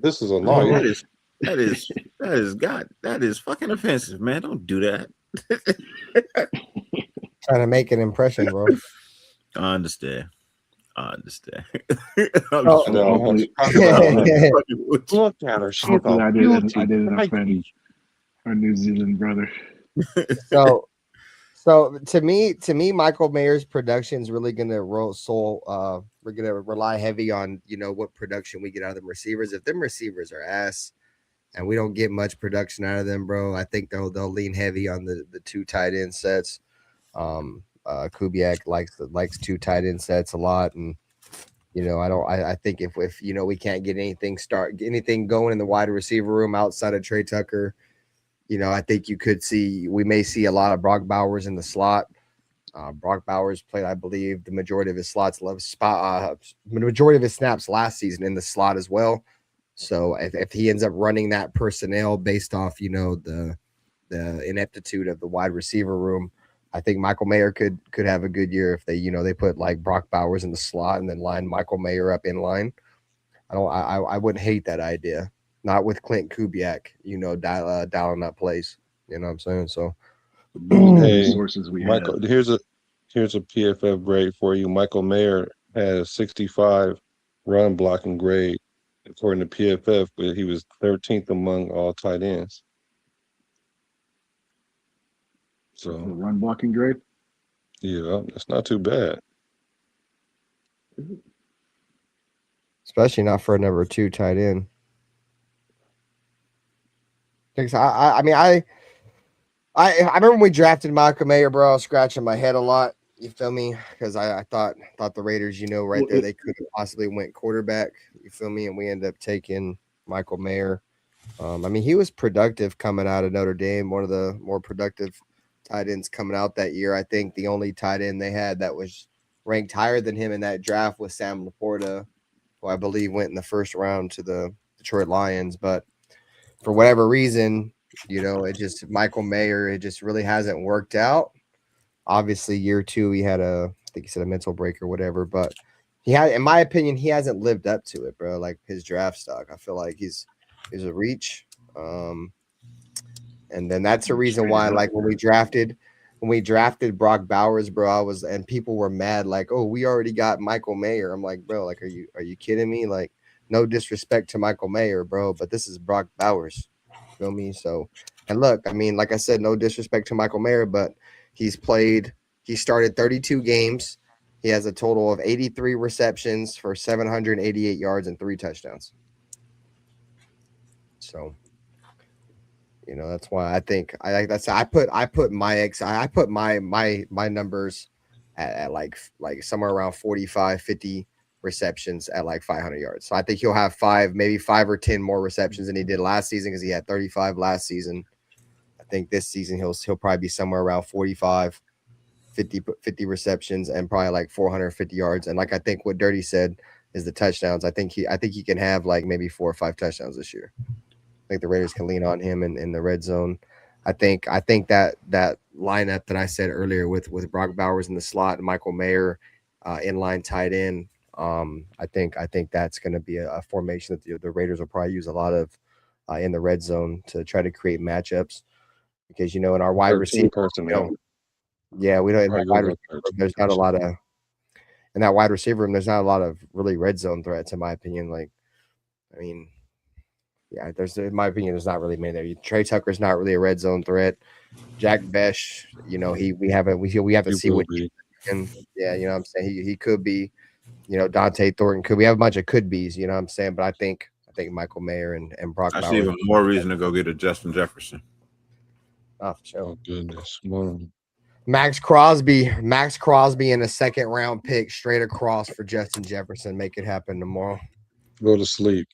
This is a knife. That is fucking offensive, man. Don't do that. Trying to make an impression, bro. I understand. Look at her. I didn't offend our New Zealand brother. So to me, Michael Mayer's production is really gonna we're gonna rely heavy on what production we get out of them receivers. If them receivers are ass and we don't get much production out of them, bro, I think they'll lean heavy on the two tight end sets. Kubiak likes two tight end sets a lot, and I think if we can't get anything going in the wide receiver room outside of Trey Tucker. I think we may see a lot of Brock Bowers in the slot. Brock Bowers played, I believe, the majority of his majority of his snaps last season in the slot as well. So if he ends up running that personnel based off, the ineptitude of the wide receiver room, I think Michael Mayer could have a good year if they put like Brock Bowers in the slot and then line Michael Mayer up in line. I wouldn't hate that idea. Not with Clint Kubiak, dialing up plays. You know what I'm saying? So, hey, Michael, here's a PFF grade for you. Michael Mayer has 65 run blocking grade according to PFF, but he was 13th among all tight ends. So run blocking grade? Yeah, that's not too bad. Especially not for a number 2 tight end. I remember when we drafted Michael Mayer, bro. I was scratching my head a lot. You feel me? Because I thought the Raiders, right there, they could have possibly went quarterback. You feel me? And we ended up taking Michael Mayer. He was productive coming out of Notre Dame, one of the more productive tight ends coming out that year. I think the only tight end they had that was ranked higher than him in that draft was Sam Laporta, who I believe went in the first round to the Detroit Lions. But for whatever reason, Michael Mayer, it just really hasn't worked out. Obviously, year 2, he had I think he said a mental break or whatever, but in my opinion, he hasn't lived up to it, bro. Like his draft stock, I feel like he's a reach. And then that's the reason why, like when we drafted Brock Bowers, bro, and people were mad, like, oh, we already got Michael Mayer. I'm like, bro, like, are you kidding me? Like, no disrespect to Michael Mayer, bro, but this is Brock Bowers. Feel me? So, and look, like I said, no disrespect to Michael Mayer, but he started 32 games. He has a total of 83 receptions for 788 yards and 3 touchdowns. So, that's why I think I put my numbers at like somewhere around 45, 50 receptions at like 500 yards. So I think he'll have 5 or 10 more receptions than he did last season because he had 35 last season. I think this season he'll probably be somewhere around 45, 50 receptions and probably like 450 yards. And like I think what Dirty said, is the touchdowns. I think he can have like maybe 4 or 5 touchdowns this year. I think the Raiders can lean on him in the red zone. I think that lineup that I said earlier with Brock Bowers in the slot and Michael Mayer inline tight end. I think that's going to be a formation that the Raiders will probably use a lot of in the red zone to try to create matchups, because in our wide receiver personnel. we don't. In that wide receiver, there's not a lot of in that wide receiver room. There's not a lot of really red zone threats, in my opinion. In my opinion, there's not really many there. Trey Tucker's not really a red zone threat. Jack Vesh, we have to see what he can. Yeah, what I'm saying, he could be. Dante Thornton could. We have a bunch of could be's. What I'm saying, but I think Michael Mayer and Brock Bowers. I see even more reason to go get a Justin Jefferson. Oh, for sure. Oh, goodness. Max Crosby in a second round pick straight across for Justin Jefferson. Make it happen tomorrow. Go to sleep.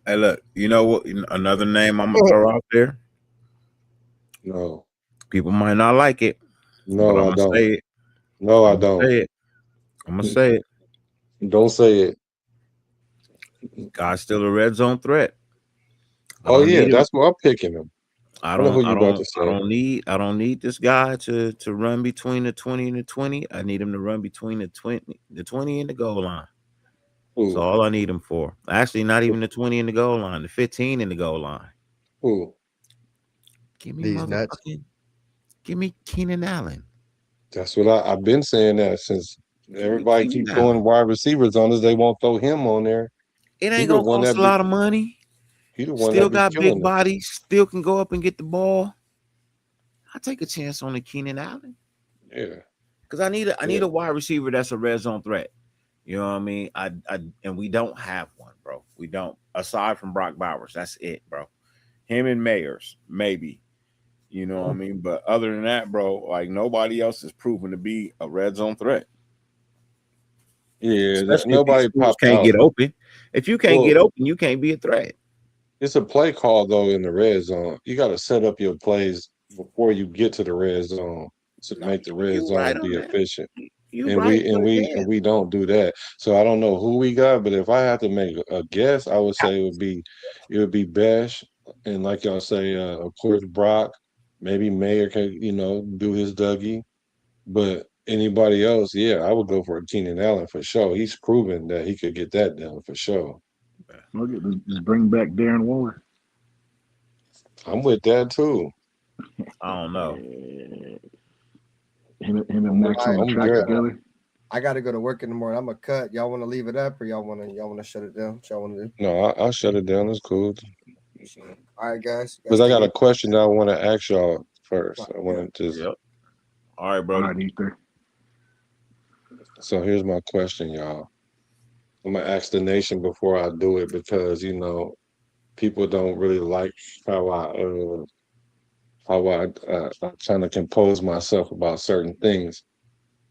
Hey, look, you know what? Another name I'm gonna throw out there. No, people might not like it. No, I'm I don't. Say it. No, I don't. Say it. I'm gonna say it. Don't say it. Guy's still a red zone threat. Oh yeah, that's why I'm picking him. I don't need this guy to run between the 20 and the 20. I need him to run between the 20 and the goal line. That's all I need him for. Actually, not even the 20 in the goal line, the 15 in the goal line. Who? Give me Keenan Allen. That's what I've been saying that since everybody keeps throwing wide receivers on us. They won't throw him on there. It ain't gonna cost a lot of money. He the one still got big body, still can go up and get the ball. I take a chance on the Keenan Allen. Yeah. Because I need a wide receiver that's a red zone threat. You know what I mean? And we don't have one, bro. We don't. Aside from Brock Bowers, that's it, bro. Him and Mayers, maybe. You know what I mean? But other than that, bro, like nobody else is proven to be a red zone threat. Yeah, nobody can't get open. If you can't get open, you can't be a threat. It's a play call though in the red zone. You got to set up your plays before you get to the red zone to make the red zone be efficient. We don't do that. So I don't know who we got, but if I had to make a guess, I would say it would be Besh, and like y'all say, of course Brock, maybe Mayer can do his Dougie, but anybody else, yeah, I would go for Keenan Allen for sure. He's proven that he could get that done for sure. Look at this, just bring back Darren Waller. I'm with that too. I don't know. Him and Max on the track together. I got to go to work in the morning. I'm gonna cut. Y'all want to leave it up, or y'all want to shut it down? What y'all want to do? No, I'll shut it down. It's cool. All right, guys. Because I got a question that I want to ask y'all first. I want to just. Yep. All right, bro. So here's my question, y'all. I'm gonna ask the nation before I do it because people don't really like how I trying to compose myself about certain things.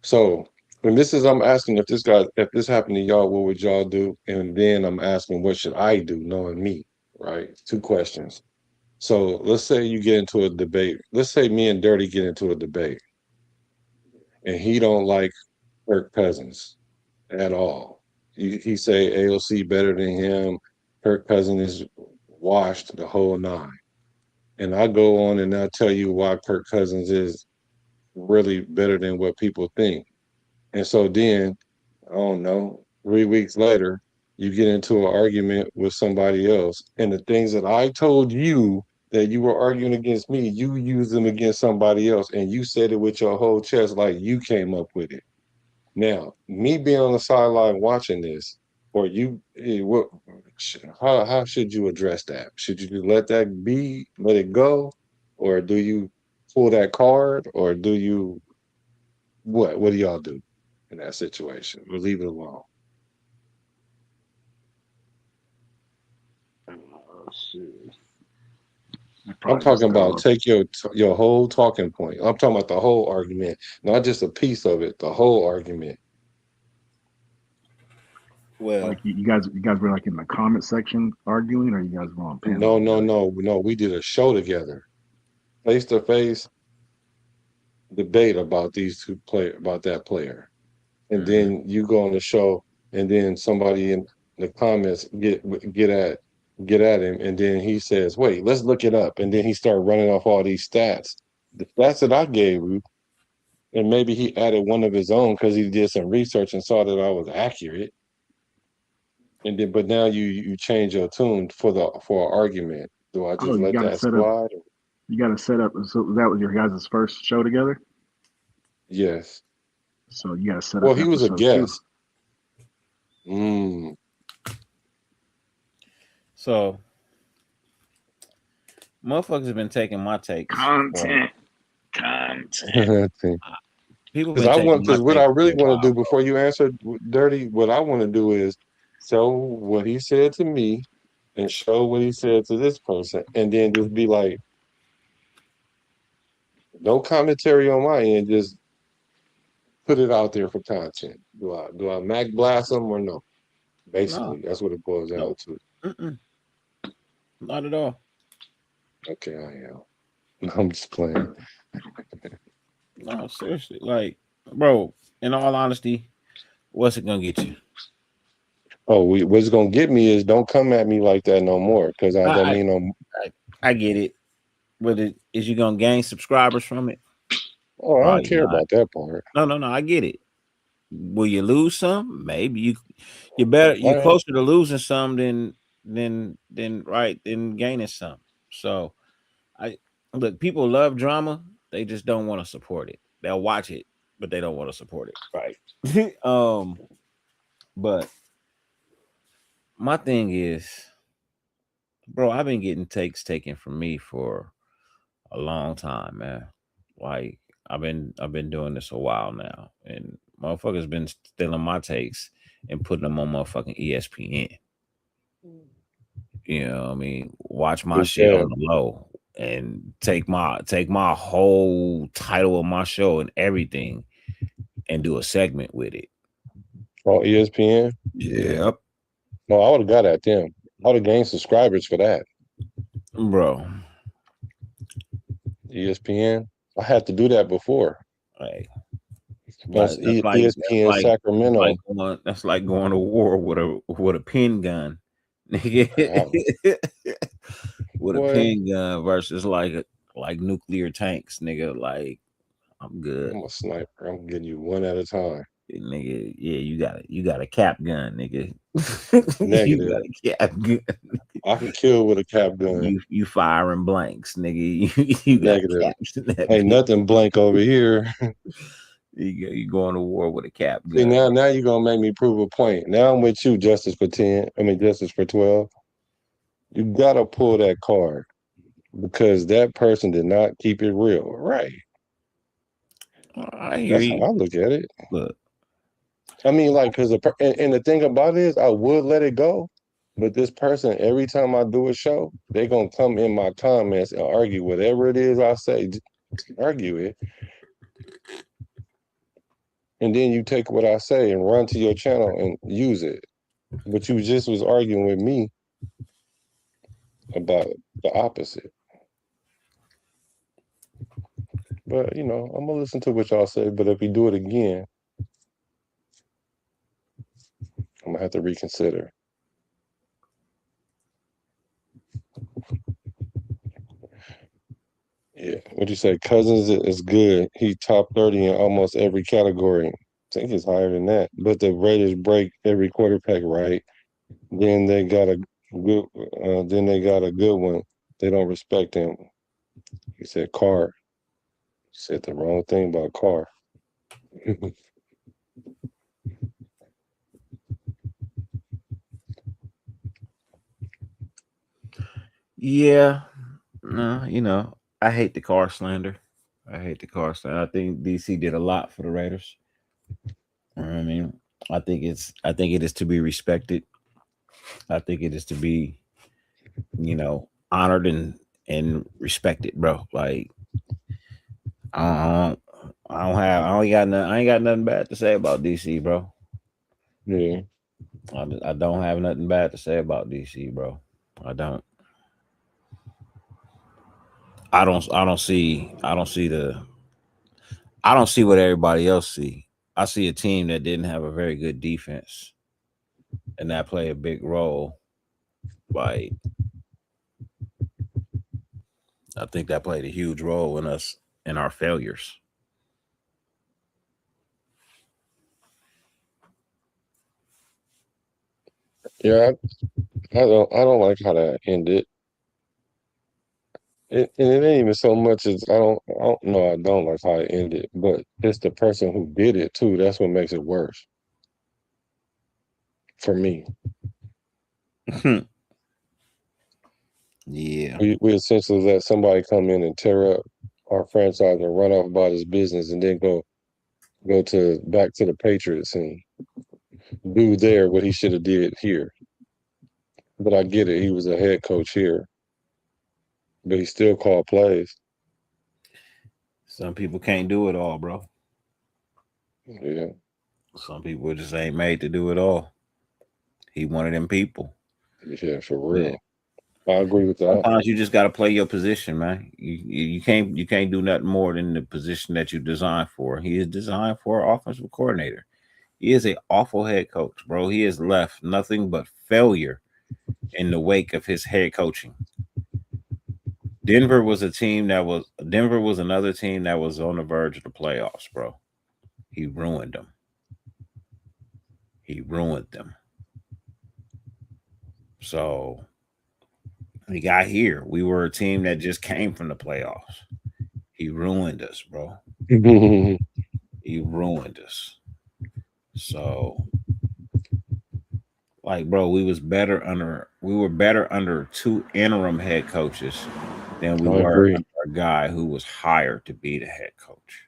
So when I'm asking if this happened to y'all, what would y'all do? And then I'm asking what should I do, knowing me, right? 2 questions. So let's say you get into a debate. Let's say me and Dirty get into a debate, and he don't like Kirk Cousins at all. He say AOC better than him. Kirk Cousins is washed the whole 9. And I go on and I tell you why Kirk Cousins is really better than what people think. And so then, I don't know, 3 weeks later, you get into an argument with somebody else. And the things that I told you that you were arguing against me, you use them against somebody else. And you said it with your whole chest like you came up with it. Now, me being on the sideline watching this, or how should you address that? Should you let that be, let it go, or do you pull that card, or do you what do y'all do in that situation? We'll leave it alone. Oh shit. I'm talking about take your whole talking point. I'm talking about the whole argument, not just a piece of it, the whole argument. Well, like you guys were like in the comment section arguing, or you guys were on panel? No. We did a show together, face to face debate about that player, and then you go on the show, and then somebody the comments get at him, and then he says, "Wait, let's look it up," and then he started running off all these stats, the stats that I gave you, and maybe he added one of his own because he did some research and saw that I was accurate. And then, but now you change your tune for an argument. Do I Oh, just you let got to that set up. slide? You got to set up. So that was your guys' first show together. Yes. So you got to set up. Well, he was a episode 2. guest. So, motherfuckers have been taking my takes. Content. People Because been taking my what I takes really for a want to while, do before you answer dirty, what I want to do is show what he said to me and show what he said to this person, and then just be like, no commentary on my end, just put it out there for content. Do I Mac blast them or no? Basically, that's what it boils down to. Not at all. Okay, I am. I'm just playing. No, seriously. Like, bro, in all honesty, what's it gonna get you? Oh, what's gonna get me is don't come at me like that no more, because I don't mean no. I get it. But is you gonna gain subscribers from it? Oh, I don't care about that part. No. I get it. Will you lose some? Maybe you're better. You're closer to losing some than gaining some. So, look. People love drama. They just don't want to support it. They'll watch it, but they don't want to support it. Right. But my thing is, bro, I've been getting takes taken from me for a long time, man. Like I've been doing this a while now, and motherfuckers been stealing my takes and putting them on motherfucking ESPN. You know what I mean? Watch my shit on the low and take my whole title of my show and everything and do a segment with it. On ESPN? Yep. No, I would have got at them. I would have gained subscribers for that. Bro. ESPN? I had to do that before. Right. ESPN Sacramento. That's like going to war with a pin gun. Nigga. With a pin gun versus like nuclear tanks, nigga. Like, I'm good. I'm a sniper. I'm getting you one at a time. Nigga, yeah, you got a cap gun, nigga. Negative. You got a cap gun. I can kill with a cap gun. You firing blanks, nigga. You got negative. Caps. Ain't nothing blank over here. You going to war with a cap gun. See, now you're gonna make me prove a point. Now I'm with you, Justice for 10. I mean Justice for 12. You gotta pull that card because that person did not keep it real. Right. I hear That's you. how I look at it. Look. I mean, like, because and the thing about it is, I would let it go, but this person, every time I do a show, they gonna come in my comments and argue whatever it is I say, argue it, and then you take what I say and run to your channel and use it. But you just was arguing with me about the opposite. But I'm gonna listen to what y'all say. But if you do it again, I'm gonna have to reconsider. Yeah, what'd you say? Cousins is good. He top 30 in almost every category. I think it's higher than that. But the Raiders break every quarterback right. Then they got a good. One. They don't respect him. He said Carr. He said the wrong thing about Carr. Yeah. No, I hate the Carr slander. I think DC did a lot for the Raiders. I mean, I think it is to be respected. I think it is to be, honored and respected, bro. Like, I ain't got nothing bad to say about DC, bro. Yeah. I don't have nothing bad to say about DC, bro. I don't. I don't see what everybody else see. I see a team that didn't have a very good defense. and that play a big role. Like, I think that played a huge role in our failures. Yeah, I don't like how that ended. And it ain't even so much as I don't know. I don't like how it ended, but it's the person who did it too. That's what makes it worse for me. Yeah, we essentially let somebody come in and tear up our franchise and run off about his business, and then go to back to the Patriots and do there what he should have did here. But I get it. He was a head coach here, but he still called plays. some people can't do it all, bro. Yeah. Some people just ain't made to do it all. He one of them people. Yeah, for real. I agree with that. Sometimes you just got to play your position, man. You can't do nothing more than the position that you designed for. He is designed for an offensive coordinator. He is an awful head coach, bro. He has left nothing but failure in the wake of his head coaching. Denver was another team that was on the verge of the playoffs, bro. He ruined them. He ruined them. So we got here. We were a team that just came from the playoffs. He ruined us, bro. He ruined us. So, like, bro, we were better under two interim head coaches than we were under a guy who was hired to be the head coach.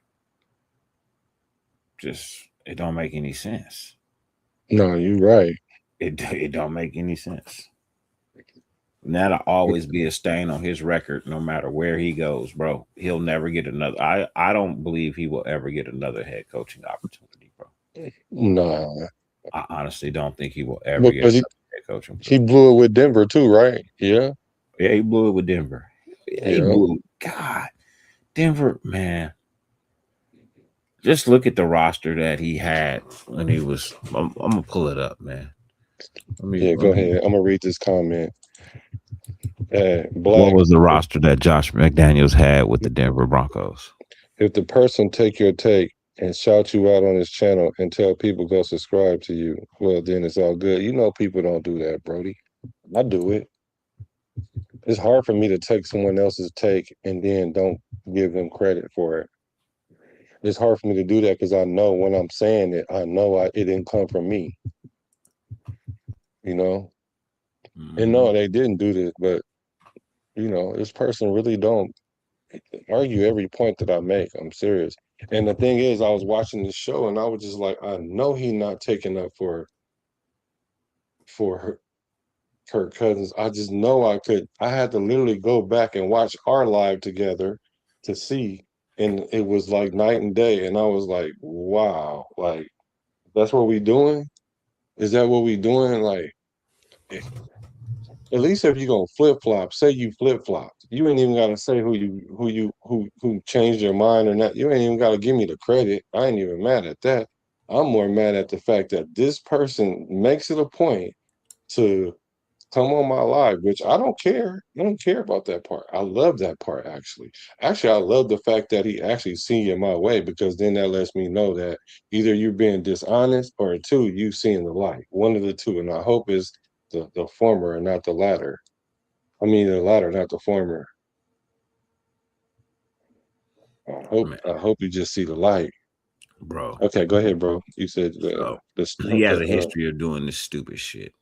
Just, it don't make any sense. No, you're right. It don't make any sense. And that'll always be a stain on his record, no matter where he goes, bro. He'll never get another. I don't believe he will ever get another head coaching opportunity, bro. No, I honestly don't think he will ever get another head coaching. He blew it with Denver too, right? Yeah. Yeah, he blew it with Denver. Yeah, he blew. God, Denver, man. Just look at the roster that he had when he was. I'm gonna pull it up, man. Go ahead. I'm gonna read this comment. What was the roster that Josh McDaniels had with the Denver Broncos? If the person take your take and shout you out on his channel and tell people go subscribe to you, well, then it's all good. You know people don't do that, Brody. I do it. It's hard for me to take someone else's take and then don't give them credit for it. It's hard for me to do that because I know when I'm saying it, I know it didn't come from me. You know? And no, they didn't do this, but this person really don't argue every point that I make. I'm serious. And the thing is, I was watching the show and I was just like, I know he not taking up for Kirk Cousins. I just know I had to literally go back and watch our live together to see. And it was like night and day. And I was like, wow, like, that's what we doing? Is that what we doing? Like, at least if you're gonna flip flop, say you flip flopped. You ain't even gotta say who changed your mind or not. You ain't even gotta give me the credit. I ain't even mad at that. I'm more mad at the fact that this person makes it a point to come on my live, which I don't care. I don't care about that part. I love that part actually. Actually, I love the fact that he actually seen you my way, because then that lets me know that either you're being dishonest or two, you seeing the light. One of the two, and I hope it's the former and not the latter. I mean the latter, not the former. I hope you just see the light, bro. Okay, go ahead, bro. You said he has a history of doing this stupid shit.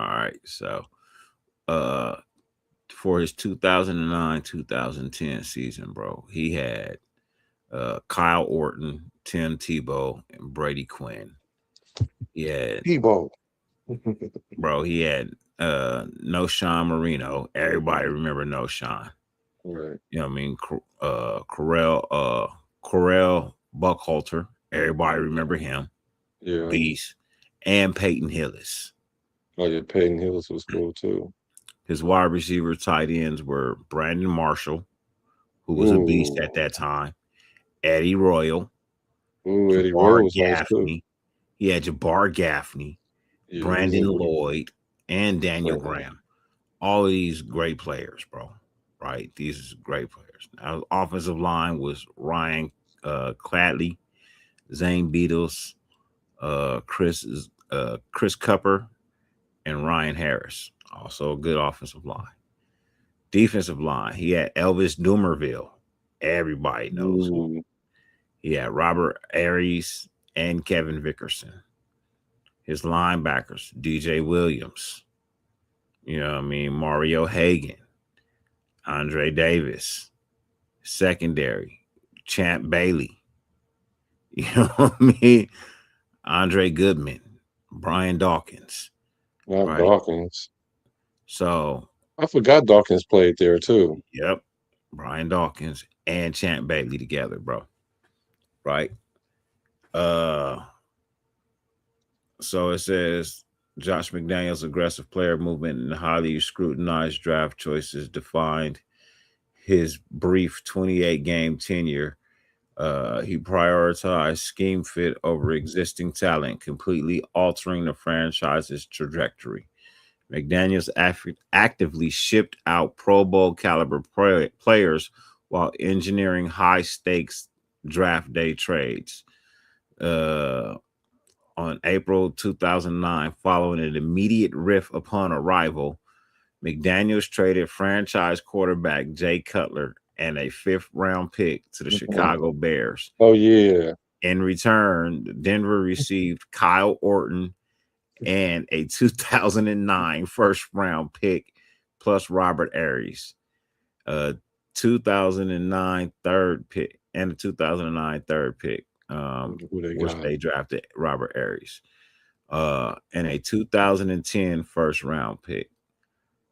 All right, so for his 2009-2010 season, bro, he had Kyle Orton, Tim Tebow, and Brady Quinn. He had Tebow. Bro, he had No Sean Marino. Everybody remember No Sean. Right. You know what I mean? Correll Buckhalter. Everybody remember him. Yeah. Beast. And Peyton Hillis. Oh yeah, Peyton Hillis was cool too. His wide receiver tight ends were Brandon Marshall, who was a beast at that time. Eddie Royal. Eddie Royal was nice too. He had Jabbar Gaffney. Brandon Lloyd, and Daniel Graham. All of these great players, bro. Right? These are great players. Our offensive line was Ryan Cladley, Zane Beatles, Chris Cupper, and Ryan Harris. Also a good offensive line. Defensive line, he had Elvis Dumerville. Everybody knows who. He had Robert Aries and Kevin Vickerson. His linebackers, DJ Williams. You know what I mean? Mario Hagan, Andre Davis. Secondary, Champ Bailey. You know what I mean? Andre Goodman, Brian Dawkins. Not Dawkins. So I forgot Dawkins played there too. Yep. Brian Dawkins and Champ Bailey together, bro. Right? So it says Josh McDaniels' aggressive player movement and highly scrutinized draft choices defined his brief 28-game tenure. He prioritized scheme fit over existing talent, completely altering the franchise's trajectory. McDaniels actively shipped out Pro Bowl caliber players while engineering high stakes draft day trades. On April 2009, following an immediate riff upon arrival, McDaniels traded franchise quarterback Jay Cutler and a 5th-round pick to the Chicago Bears. Oh, yeah. In return, Denver received Kyle Orton and a 2009 first-round pick plus Robert Aries, a 2009 third pick, and a 2009 third pick, which they drafted Robert Aries, and a 2010 first-round pick.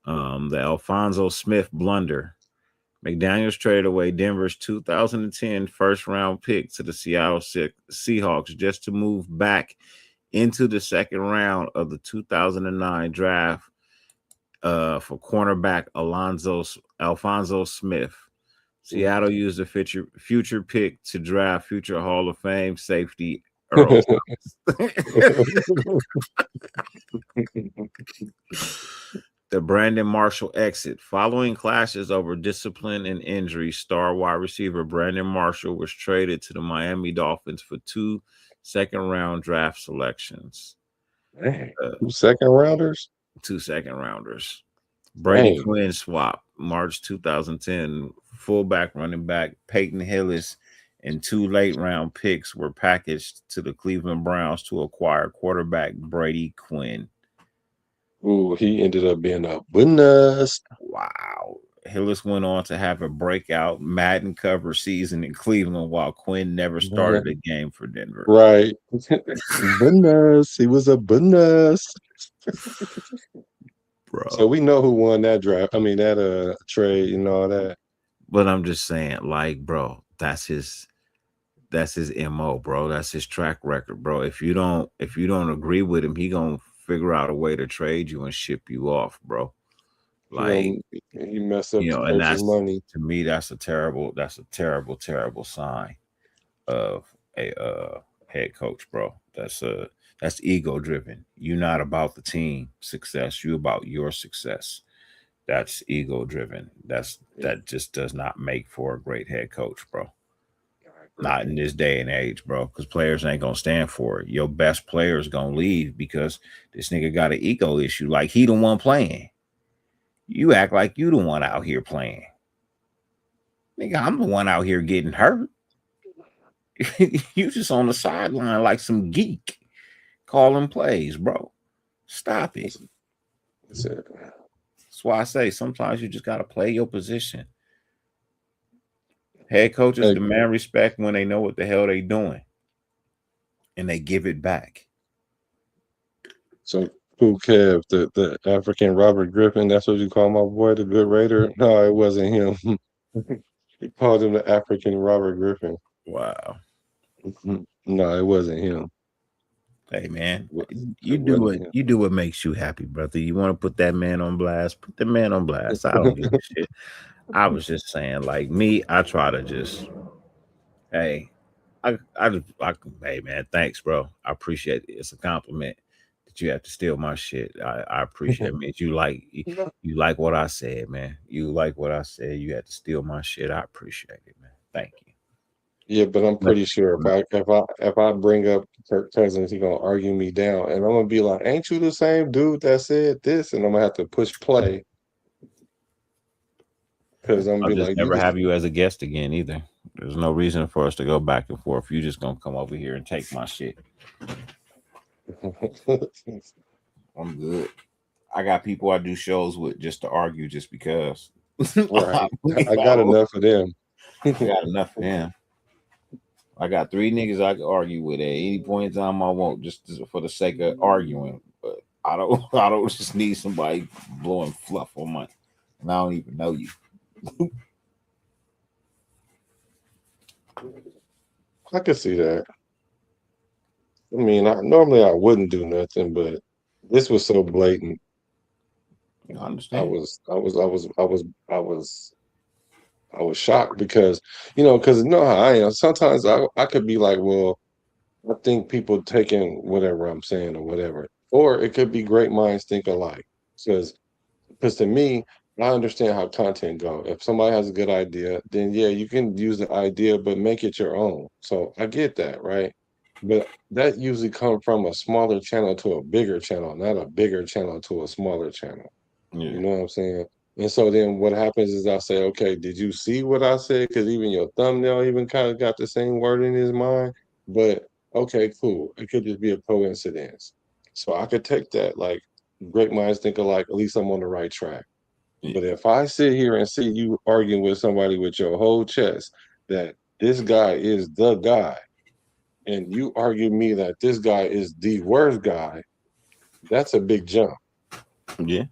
The Alfonso Smith blunder. McDaniels traded away Denver's 2010 first-round pick to the Seattle Seahawks just to move back into the second round of the 2009 draft for cornerback Alfonso Smith. Seattle used a future pick to draft future Hall of Fame safety Earl Thomas. The Brandon Marshall exit. Following clashes over discipline and injury, star wide receiver Brandon Marshall was traded to the Miami Dolphins for 2 second-round draft selections. 2 second-rounders? 2 second-rounders. Brady Quinn swap, March 2010. Fullback, running back Peyton Hillis and 2 late-round picks were packaged to the Cleveland Browns to acquire quarterback Brady Quinn. Ooh, he ended up being a bonus. Wow. Hillis went on to have a breakout Madden cover season in Cleveland while Quinn never started a game for Denver. Right. Bonus. He was a bonus. Bro. So we know who won that draft. I mean, that trade and all that. But I'm just saying, like, bro, that's his MO, bro. That's his track record, bro. If you don't agree with him, he gonna figure out a way to trade you and ship you off, bro. Like, he messed up, and that's money. To me, that's a terrible sign of a head coach, bro. That's ego driven. You're not about the team success. You're about your success. That's ego driven. That just does not make for a great head coach, bro. Not in this day and age, bro, because players ain't gonna stand for it. Your best players gonna leave because this nigga got an ego issue. Like, he the one playing. You act like you the one out here playing. Nigga, I'm the one out here getting hurt. You just on the sideline like some geek calling plays, bro. Stop it. That's why I say sometimes you just gotta play your position. Head coaches demand respect when they know what the hell they doing, and they give it back. So, who Kev, the African Robert Griffin? That's what you call my boy, the good Raider? No, it wasn't him. He called him the African Robert Griffin. Wow. No, it wasn't him. Hey, man, you do what makes you happy, brother. You want to put that man on blast? Put the man on blast. I don't give a shit. I was just saying, like me, I try to just, hey, hey man, thanks, bro. I appreciate it. It's a compliment that you have to steal my shit. I appreciate it. Means you like what I said, man. You like what I said. You had to steal my shit. I appreciate it, man. Thank you. Yeah, but I'm pretty sure if I bring up Kirk Cousins, he's gonna argue me down, and I'm gonna be like, "Ain't you the same dude that said this?" And I'm gonna have to push play because I'm gonna I'll be just like, "You never just." have you as a guest again either. There's no reason for us to go back and forth. You just gonna come over here and take my shit. I'm good. I got people I do shows with just to argue just because. Right. I got enough of them. I got enough of them. I got 3 niggas I can argue with at any point in time I want, just for the sake of arguing. But I don't just need somebody blowing fluff on my, and I don't even know you. I could see that. I mean, normally I wouldn't do nothing, but this was so blatant. I I understand. was shocked because because you know how I am. Sometimes I could be like, well, I think people taking whatever I'm saying or whatever, or it could be great minds think alike. Because to me, I understand how content go. If somebody has a good idea, then yeah, you can use the idea, but make it your own. So I get that, right? But that usually comes from a smaller channel to a bigger channel, not a bigger channel to a smaller channel. Yeah. You know what I'm saying? And so then what happens is I say, okay, did you see what I said? Because even your thumbnail even kind of got the same word in his mind. But okay, cool. It could just be a coincidence. So I could take that like great minds think alike. At least I'm on the right track. Yeah. But if I sit here and see you arguing with somebody with your whole chest that this guy is the guy, and you argue me that this guy is the worst guy, that's a big jump. Yeah.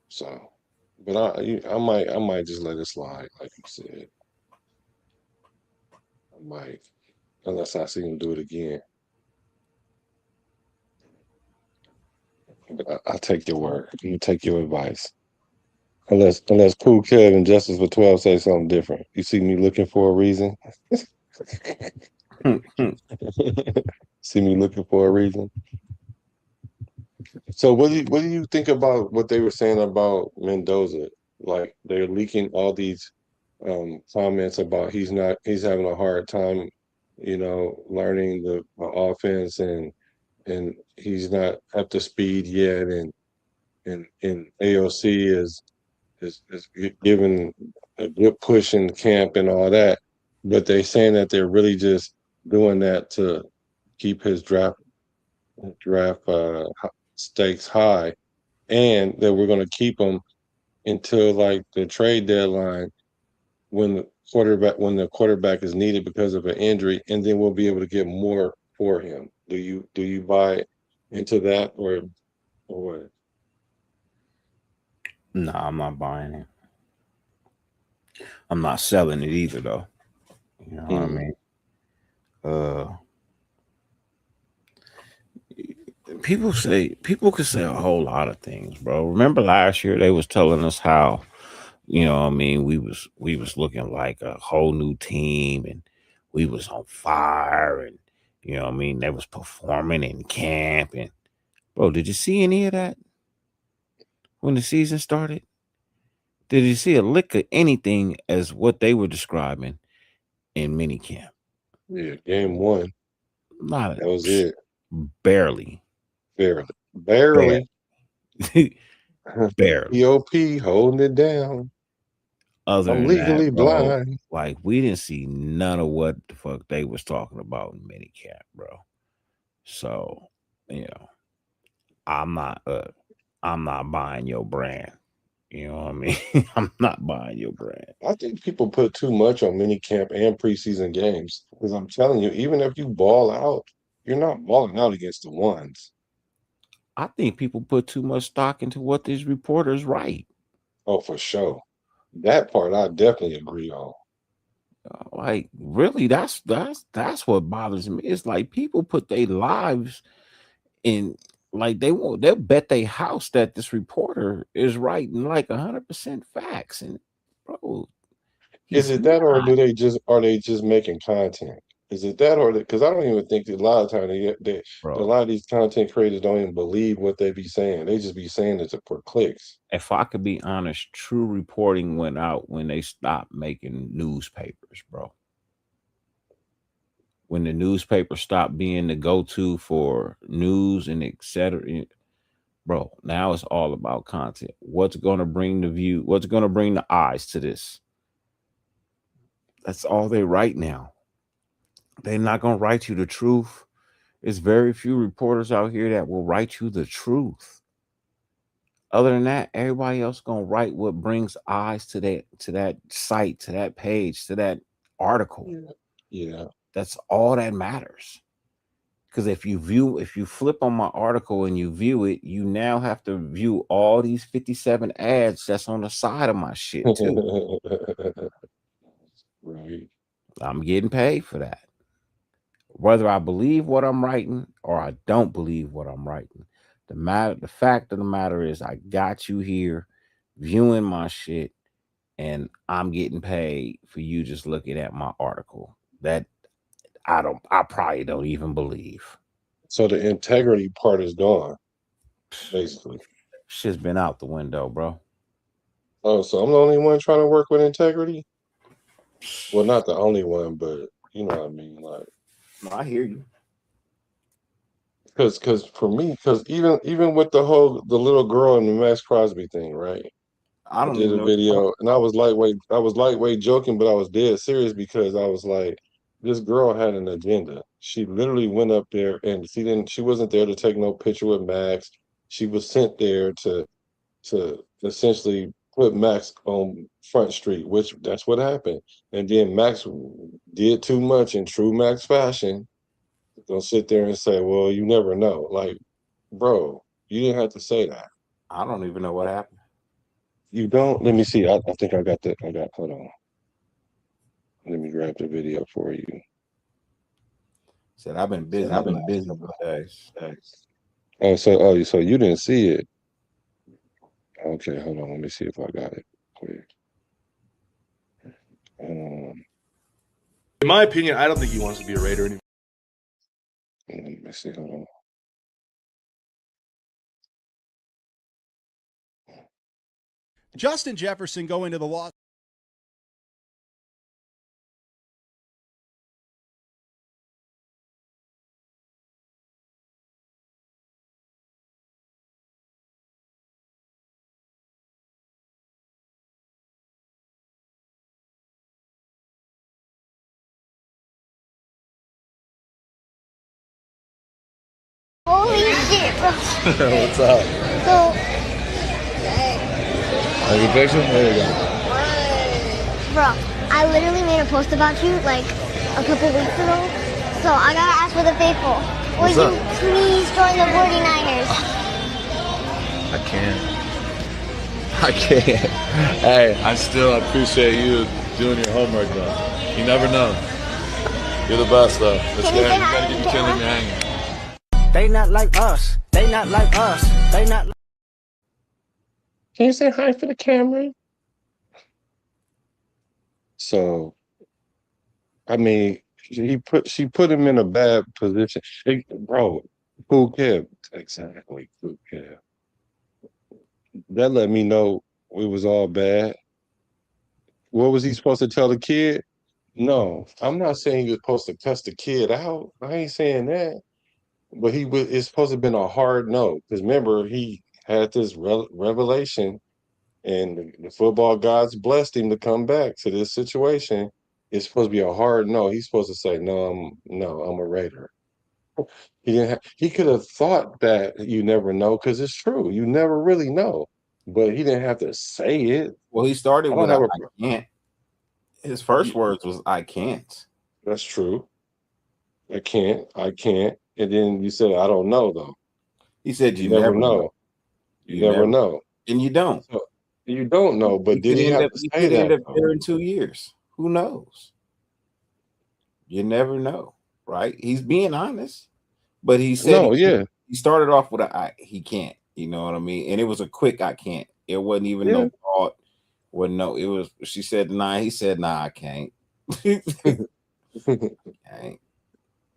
So, but I might just let it slide, like you said. I might, unless I see him do it again. But I take your word. You take your advice. Unless Cool Kev and Justice for 12 say something different. You see me looking for a reason. See me looking for a reason. So what do you think about what they were saying about Mendoza? Like they're leaking all these comments about he's having a hard time, learning the offense and he's not up to speed yet and AOC is giving a good push in camp and all that, but they're saying that they're really just doing that to keep his draft stakes high, and that we're going to keep him until like the trade deadline when the quarterback is needed because of an injury, and then we'll be able to get more for him. Do you buy into that or what? No, I'm not buying it. I'm not selling it either, though. You know what I mean? People could say a whole lot of things, bro. Remember last year they was telling us how, you know what I mean, we was looking like a whole new team and we was on fire and you know what I mean, they was performing in camp and bro, did you see any of that when the season started? Did you see a lick of anything as what they were describing in minicamp? Yeah, game 1. Not that was it. Barely. Barely. Barely. POP holding it down. Other I'm than legally that, bro, blind. like we didn't see none of what the fuck they was talking about in minicamp, bro. So, I'm not buying your brand. You know what I mean? I'm not buying your brand. I think people put too much on minicamp and preseason games because I'm telling you, even if you ball out, you're not balling out against the ones. I think people put too much stock into what these reporters write. Oh, for sure. That part I definitely agree on. Like, really, that's what bothers me. It's like people put their lives in, like they'll bet their house that this reporter is writing like 100% facts. And bro, is it that or are they just making content? Is it that or because I don't even think that a lot of times a lot of these content creators don't even believe what they be saying. They just be saying it for clicks. If I could be honest, true reporting went out when they stopped making newspapers, bro. When the newspaper stopped being the go-to for news and etc. Bro, now it's all about content. What's going to bring the view? What's going to bring the eyes to this? That's all they write now. They're not going to write you the truth. There's very few reporters out here that will write you the truth. Other than that, everybody else going to write what brings eyes to that site, to that page, to that article. Yeah. That's all that matters. Because if you flip on my article and you view it, you now have to view all these 57 ads that's on the side of my shit too. Right. I'm getting paid for that. Whether I believe what I'm writing or I don't believe what I'm writing. The fact of the matter is I got you here viewing my shit and I'm getting paid for you just looking at my article. That I probably don't even believe. So the integrity part is gone, basically. Shit's been out the window, bro. Oh, so I'm the only one trying to work with integrity? Well, not the only one, but you know what I mean. Like, no, I hear you. Because for me, because even with the little girl and the Max Crosby thing, right? I did a video and I was lightweight joking, but I was dead serious because I was like, this girl had an agenda. She literally went up there and she wasn't there to take no picture with Max. She was sent there to essentially put Max on Front Street, which that's what happened. And then Max did too much in true Max fashion. Gonna sit there and say, well, you never know. Like, bro, you didn't have to say that. I don't even know what happened. You don't? Let me see. I think I got that. Hold on. Let me grab the video for you. Said I've been busy. I've been busy for days. So you didn't see it. Okay, hold on. Let me see if I got it quick. In my opinion, I don't think he wants to be a Raider anymore. Let me see. Hold on. Justin Jefferson going to the Los. Holy shit, bro. What's up? So, Are you picture? There you go. bro, I literally made a post about you like a couple weeks ago. So I gotta ask for the faithful. Would What's up? you please join the 49ers? I can't. Hey, I still appreciate you doing your homework though. You never know. You're the best though. Let's Can you get say it. You hi gotta to get the me killing camera? me hanging. They not like us. They not like us. They not. Can you say hi for the camera? So, I mean, she put him in a bad position. Bro, who cared? Exactly, who cared? That let me know it was all bad. What was he supposed to tell the kid? No, I'm not saying you're supposed to cuss the kid out. I ain't saying that. But it's supposed to have been a hard no. Because remember, he had this revelation and the football gods blessed him to come back to this situation. It's supposed to be a hard no. He's supposed to say, no, I'm a Raider. He could have thought that you never know because it's true. You never really know. But he didn't have to say it. Well, he started I with don't have I can't. His first words was I can't. That's true. I can't. And then you said, I don't know though. He said You never know. You never know. And you don't. So, you don't know, but did he have to say that? End up there in 2 years. Who knows? You never know, right? He's being honest, but he said he started off with he can't. You know what I mean? And it was a quick I can't. It wasn't even no thought. Wasn't no. It was. She said nah. He said nah. I can't.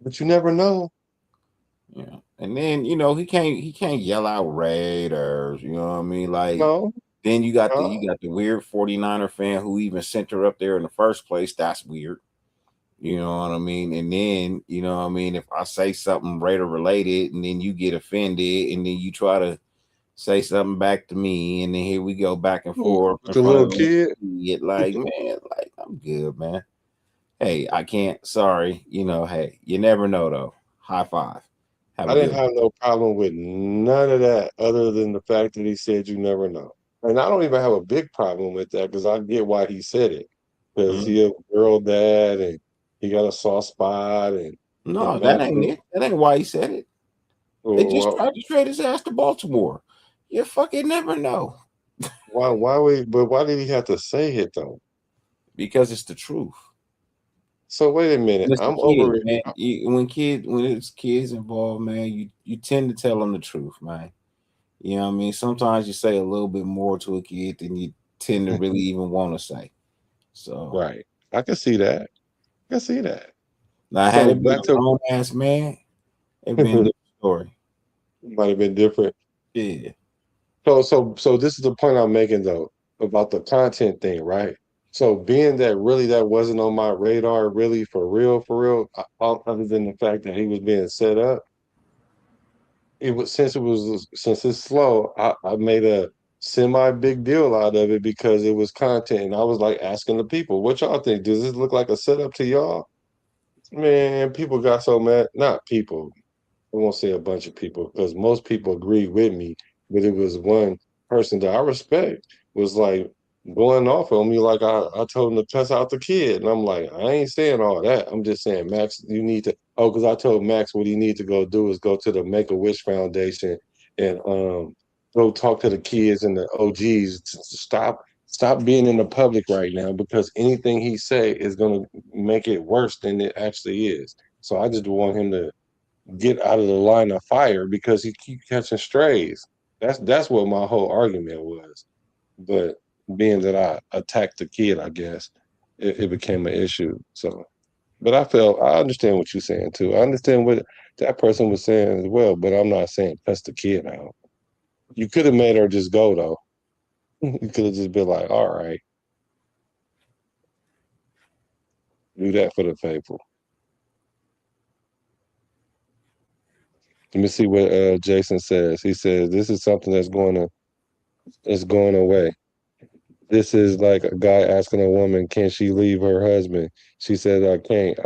But you never know. Yeah. And then, you know, he can't yell out Raiders, you know what I mean? Like No, then you got no. the weird 49er fan who even sent her up there in the first place. That's weird. You know what I mean? And then, you know what I mean, if I say something Raider related and then you get offended and then you try to say something back to me and then here we go back and forth With in the front little of the kid. kid. Like, man, like I'm good, man. Hey, I can't. Sorry. You know, hey, you never know though. High five. Have I a didn't good one. have no problem with none of that other than the fact that he said you never know. And I don't even have a big problem with that because I get why he said it. Because Mhm. he a girl dad and he got a soft spot and No, that Max ain't it. That ain't why he said it. They just well, tried to trade his ass to Baltimore. You fucking never know. why did he have to say it though? Because it's the truth. So wait a minute. And it's the I'm kid, over it. man. When it's kids involved, man, you tend to tell them the truth, man. You know what I mean? Sometimes you say a little bit more to a kid than you tend to really even want to say. So Right. I can see that. I can see that. now had So it been back a to grown ass man, it'd been a different story. might have been different. Yeah. So this is the point I'm making though about the content thing, right? So being that really that wasn't on my radar, really for real, other than the fact that he was being set up, since it's slow, I made a semi big deal out of it because it was content, and I was like asking the people, "What y'all think? Does this look like a setup to y'all?" Man, people got so mad. Not people. I won't say a bunch of people because most people agree with me, but it was one person that I respect was like going off on me like I told him to cuss out the kid. And I'm like, I ain't saying all that. I'm just saying, Max, you need to because I told Max what he need to go do is go to the Make-A-Wish Foundation and go talk to the kids and the OGs to stop being in the public right now because anything he say is gonna make it worse than it actually is. So I just want him to get out of the line of fire because he keep catching strays. That's what my whole argument was. But being that I attacked the kid, I guess it became an issue. So, but I understand what you're saying too. I understand what that person was saying as well. But I'm not saying cuss the kid out. You could have made her just go though. You could have just been like, all right, do that for the people. Let me see what Jason says. He says this is something that's going away. This is like a guy asking a woman, can she leave her husband? She says, I can't,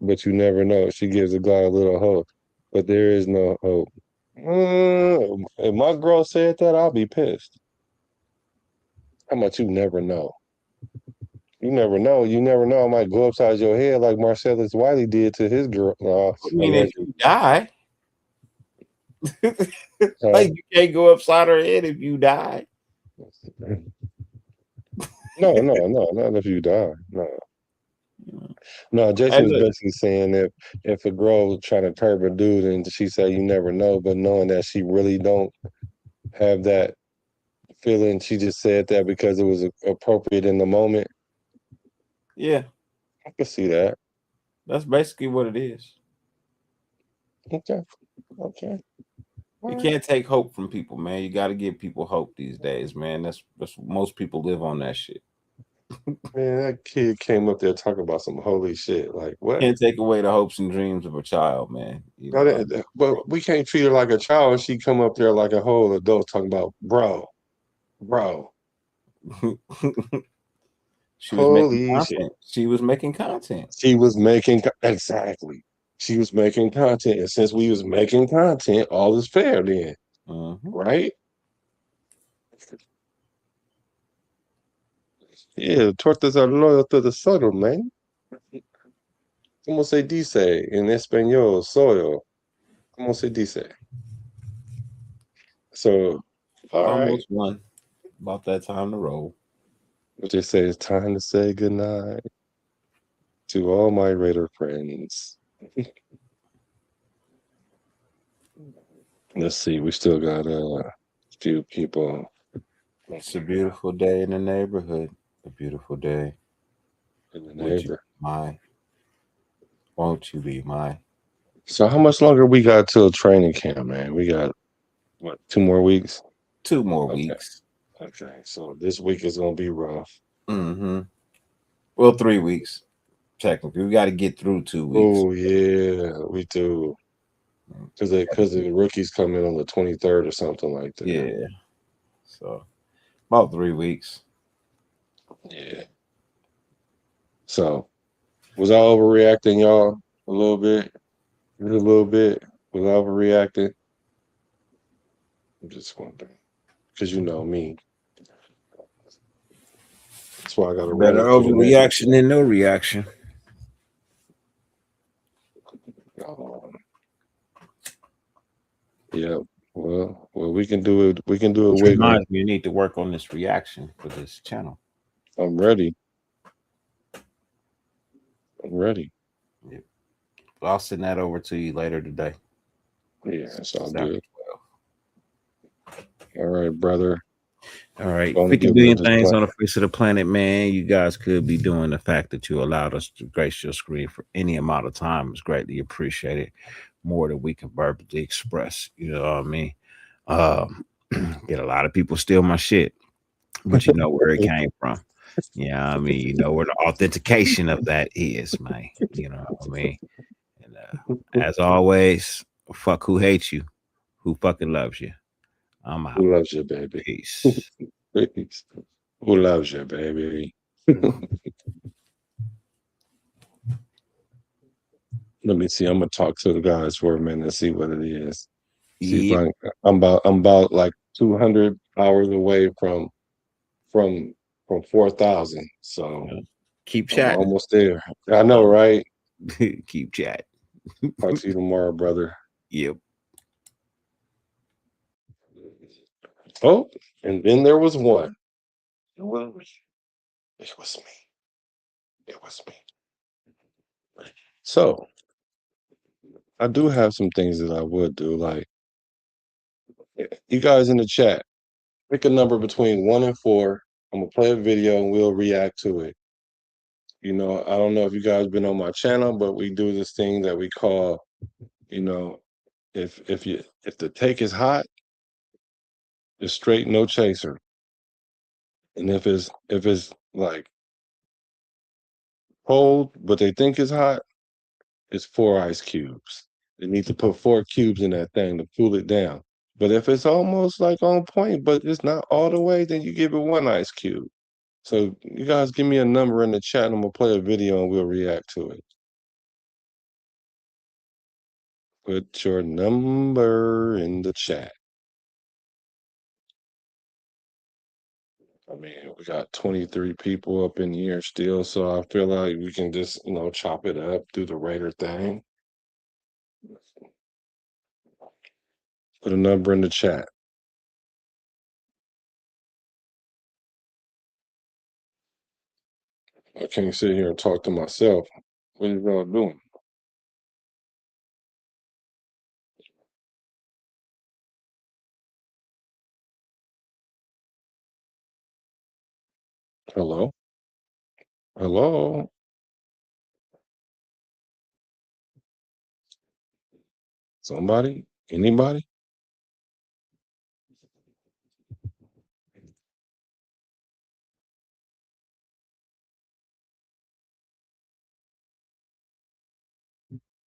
but you never know. She gives the guy a little hope, but there is no hope. If my girl said that, I'll be pissed. How much you never know? You never know. You never know. I might go upside your head like Marcellus Wiley did to his girl. I mean, if Allegedly. you die, Huh? like you can't go upside her head if you die. No, not if you die. No. No, Hey, Jason's look, basically saying if a girl trying to curb a dude and she say you never know, but knowing that she really don't have that feeling, she just said that because it was appropriate in the moment. yeah, I can see that. that's basically what it is. Okay, okay, You all right. can't take hope from people, man. You got to give people hope these days, man. That's most people live on that shit. Man, that kid came up there talking about some holy shit. Like what? Can't take away the hopes and dreams of a child, man. You I know, didn't- But we can't treat her like a child. She come up there like a whole adult talking about bro, she was making holy shit. content. She was making content. She was making exactly. She was making content, and since we was making content, all is fair then, Mhm. right? Yeah, tortas are loyal to the soil, man. ¿Cómo se dice en español, soil? ¿Cómo se dice? So, all right. Almost one. About that time to roll. What they say it's time to say goodnight to all my Raider friends. Let's see, we still got a few people It's a beautiful day in the neighborhood. A beautiful day. in the Would you neighbor. be my? Won't you be my? So how much longer we got till training camp, man? We got what, 2 more weeks? 2 more Okay. weeks. Okay. So this week is gonna be rough. Mm-hmm. Well, 3 weeks. Technically. We got to get through 2 weeks. Oh yeah, we do. Because the rookies come in on the 23rd or something like that. Yeah. So about 3 weeks. Yeah. So was I overreacting, y'all? A little bit? A little bit? Was I overreacting? I'm just wondering. Because you know me. That's why I got to run Better it through the next. overreaction than no reaction. Yeah. Well, we can do it. We can do it. Which Wiggle. reminds me, you need to work on this reaction for this channel. I'm ready. I'm ready. Yep. I'll send that over to you later today. Yeah, that's all good. All right, brother. All right. Gonna 50 get billion with this things plan. on the face of the planet, man. You guys could be doing. The fact that you allowed us to grace your screen for any amount of time is greatly appreciated. More than we can verbally express. You know what I mean? Get a lot of people steal my shit, but you know where it came from. Yeah, I mean, you know where the authentication of that is, man. You know what I mean? And as always, fuck who hates you, who fucking loves you. I'm out. Who loves you, baby? Peace. Peace. Who loves you, baby? Let me see. I'm gonna talk to the guys for a minute and see what it is. See if I'm about like 200 hours away from 4,000. So keep I'm chatting. almost there. I know, right? Keep chatting. Talk to you tomorrow, brother. Yep. Oh, and then there was one. It was me. It was me. It was me. So I do have some things that I would do. Like, you guys in the chat, pick a number between 1 and 4. I'm gonna play a video and we'll react to it. You know, I don't know if you guys been on my channel, but we do this thing that we call, you know, if the take is hot, it's straight no chaser. And if it's like cold, but they think it's hot, it's 4 ice cubes. They need to put 4 cubes in that thing to cool it down. But if it's almost like on point, but it's not all the way, then you give it 1 ice cube. So you guys give me a number in the chat and I'm gonna play a video and we'll react to it. Put your number in the chat. I mean, we got 23 people up in here still, so I feel like we can just, you know, chop it up, do the Raider thing. Put a number in the chat. I can't sit here and talk to myself. What are y'all doing? Hello? Hello? Somebody? Anybody?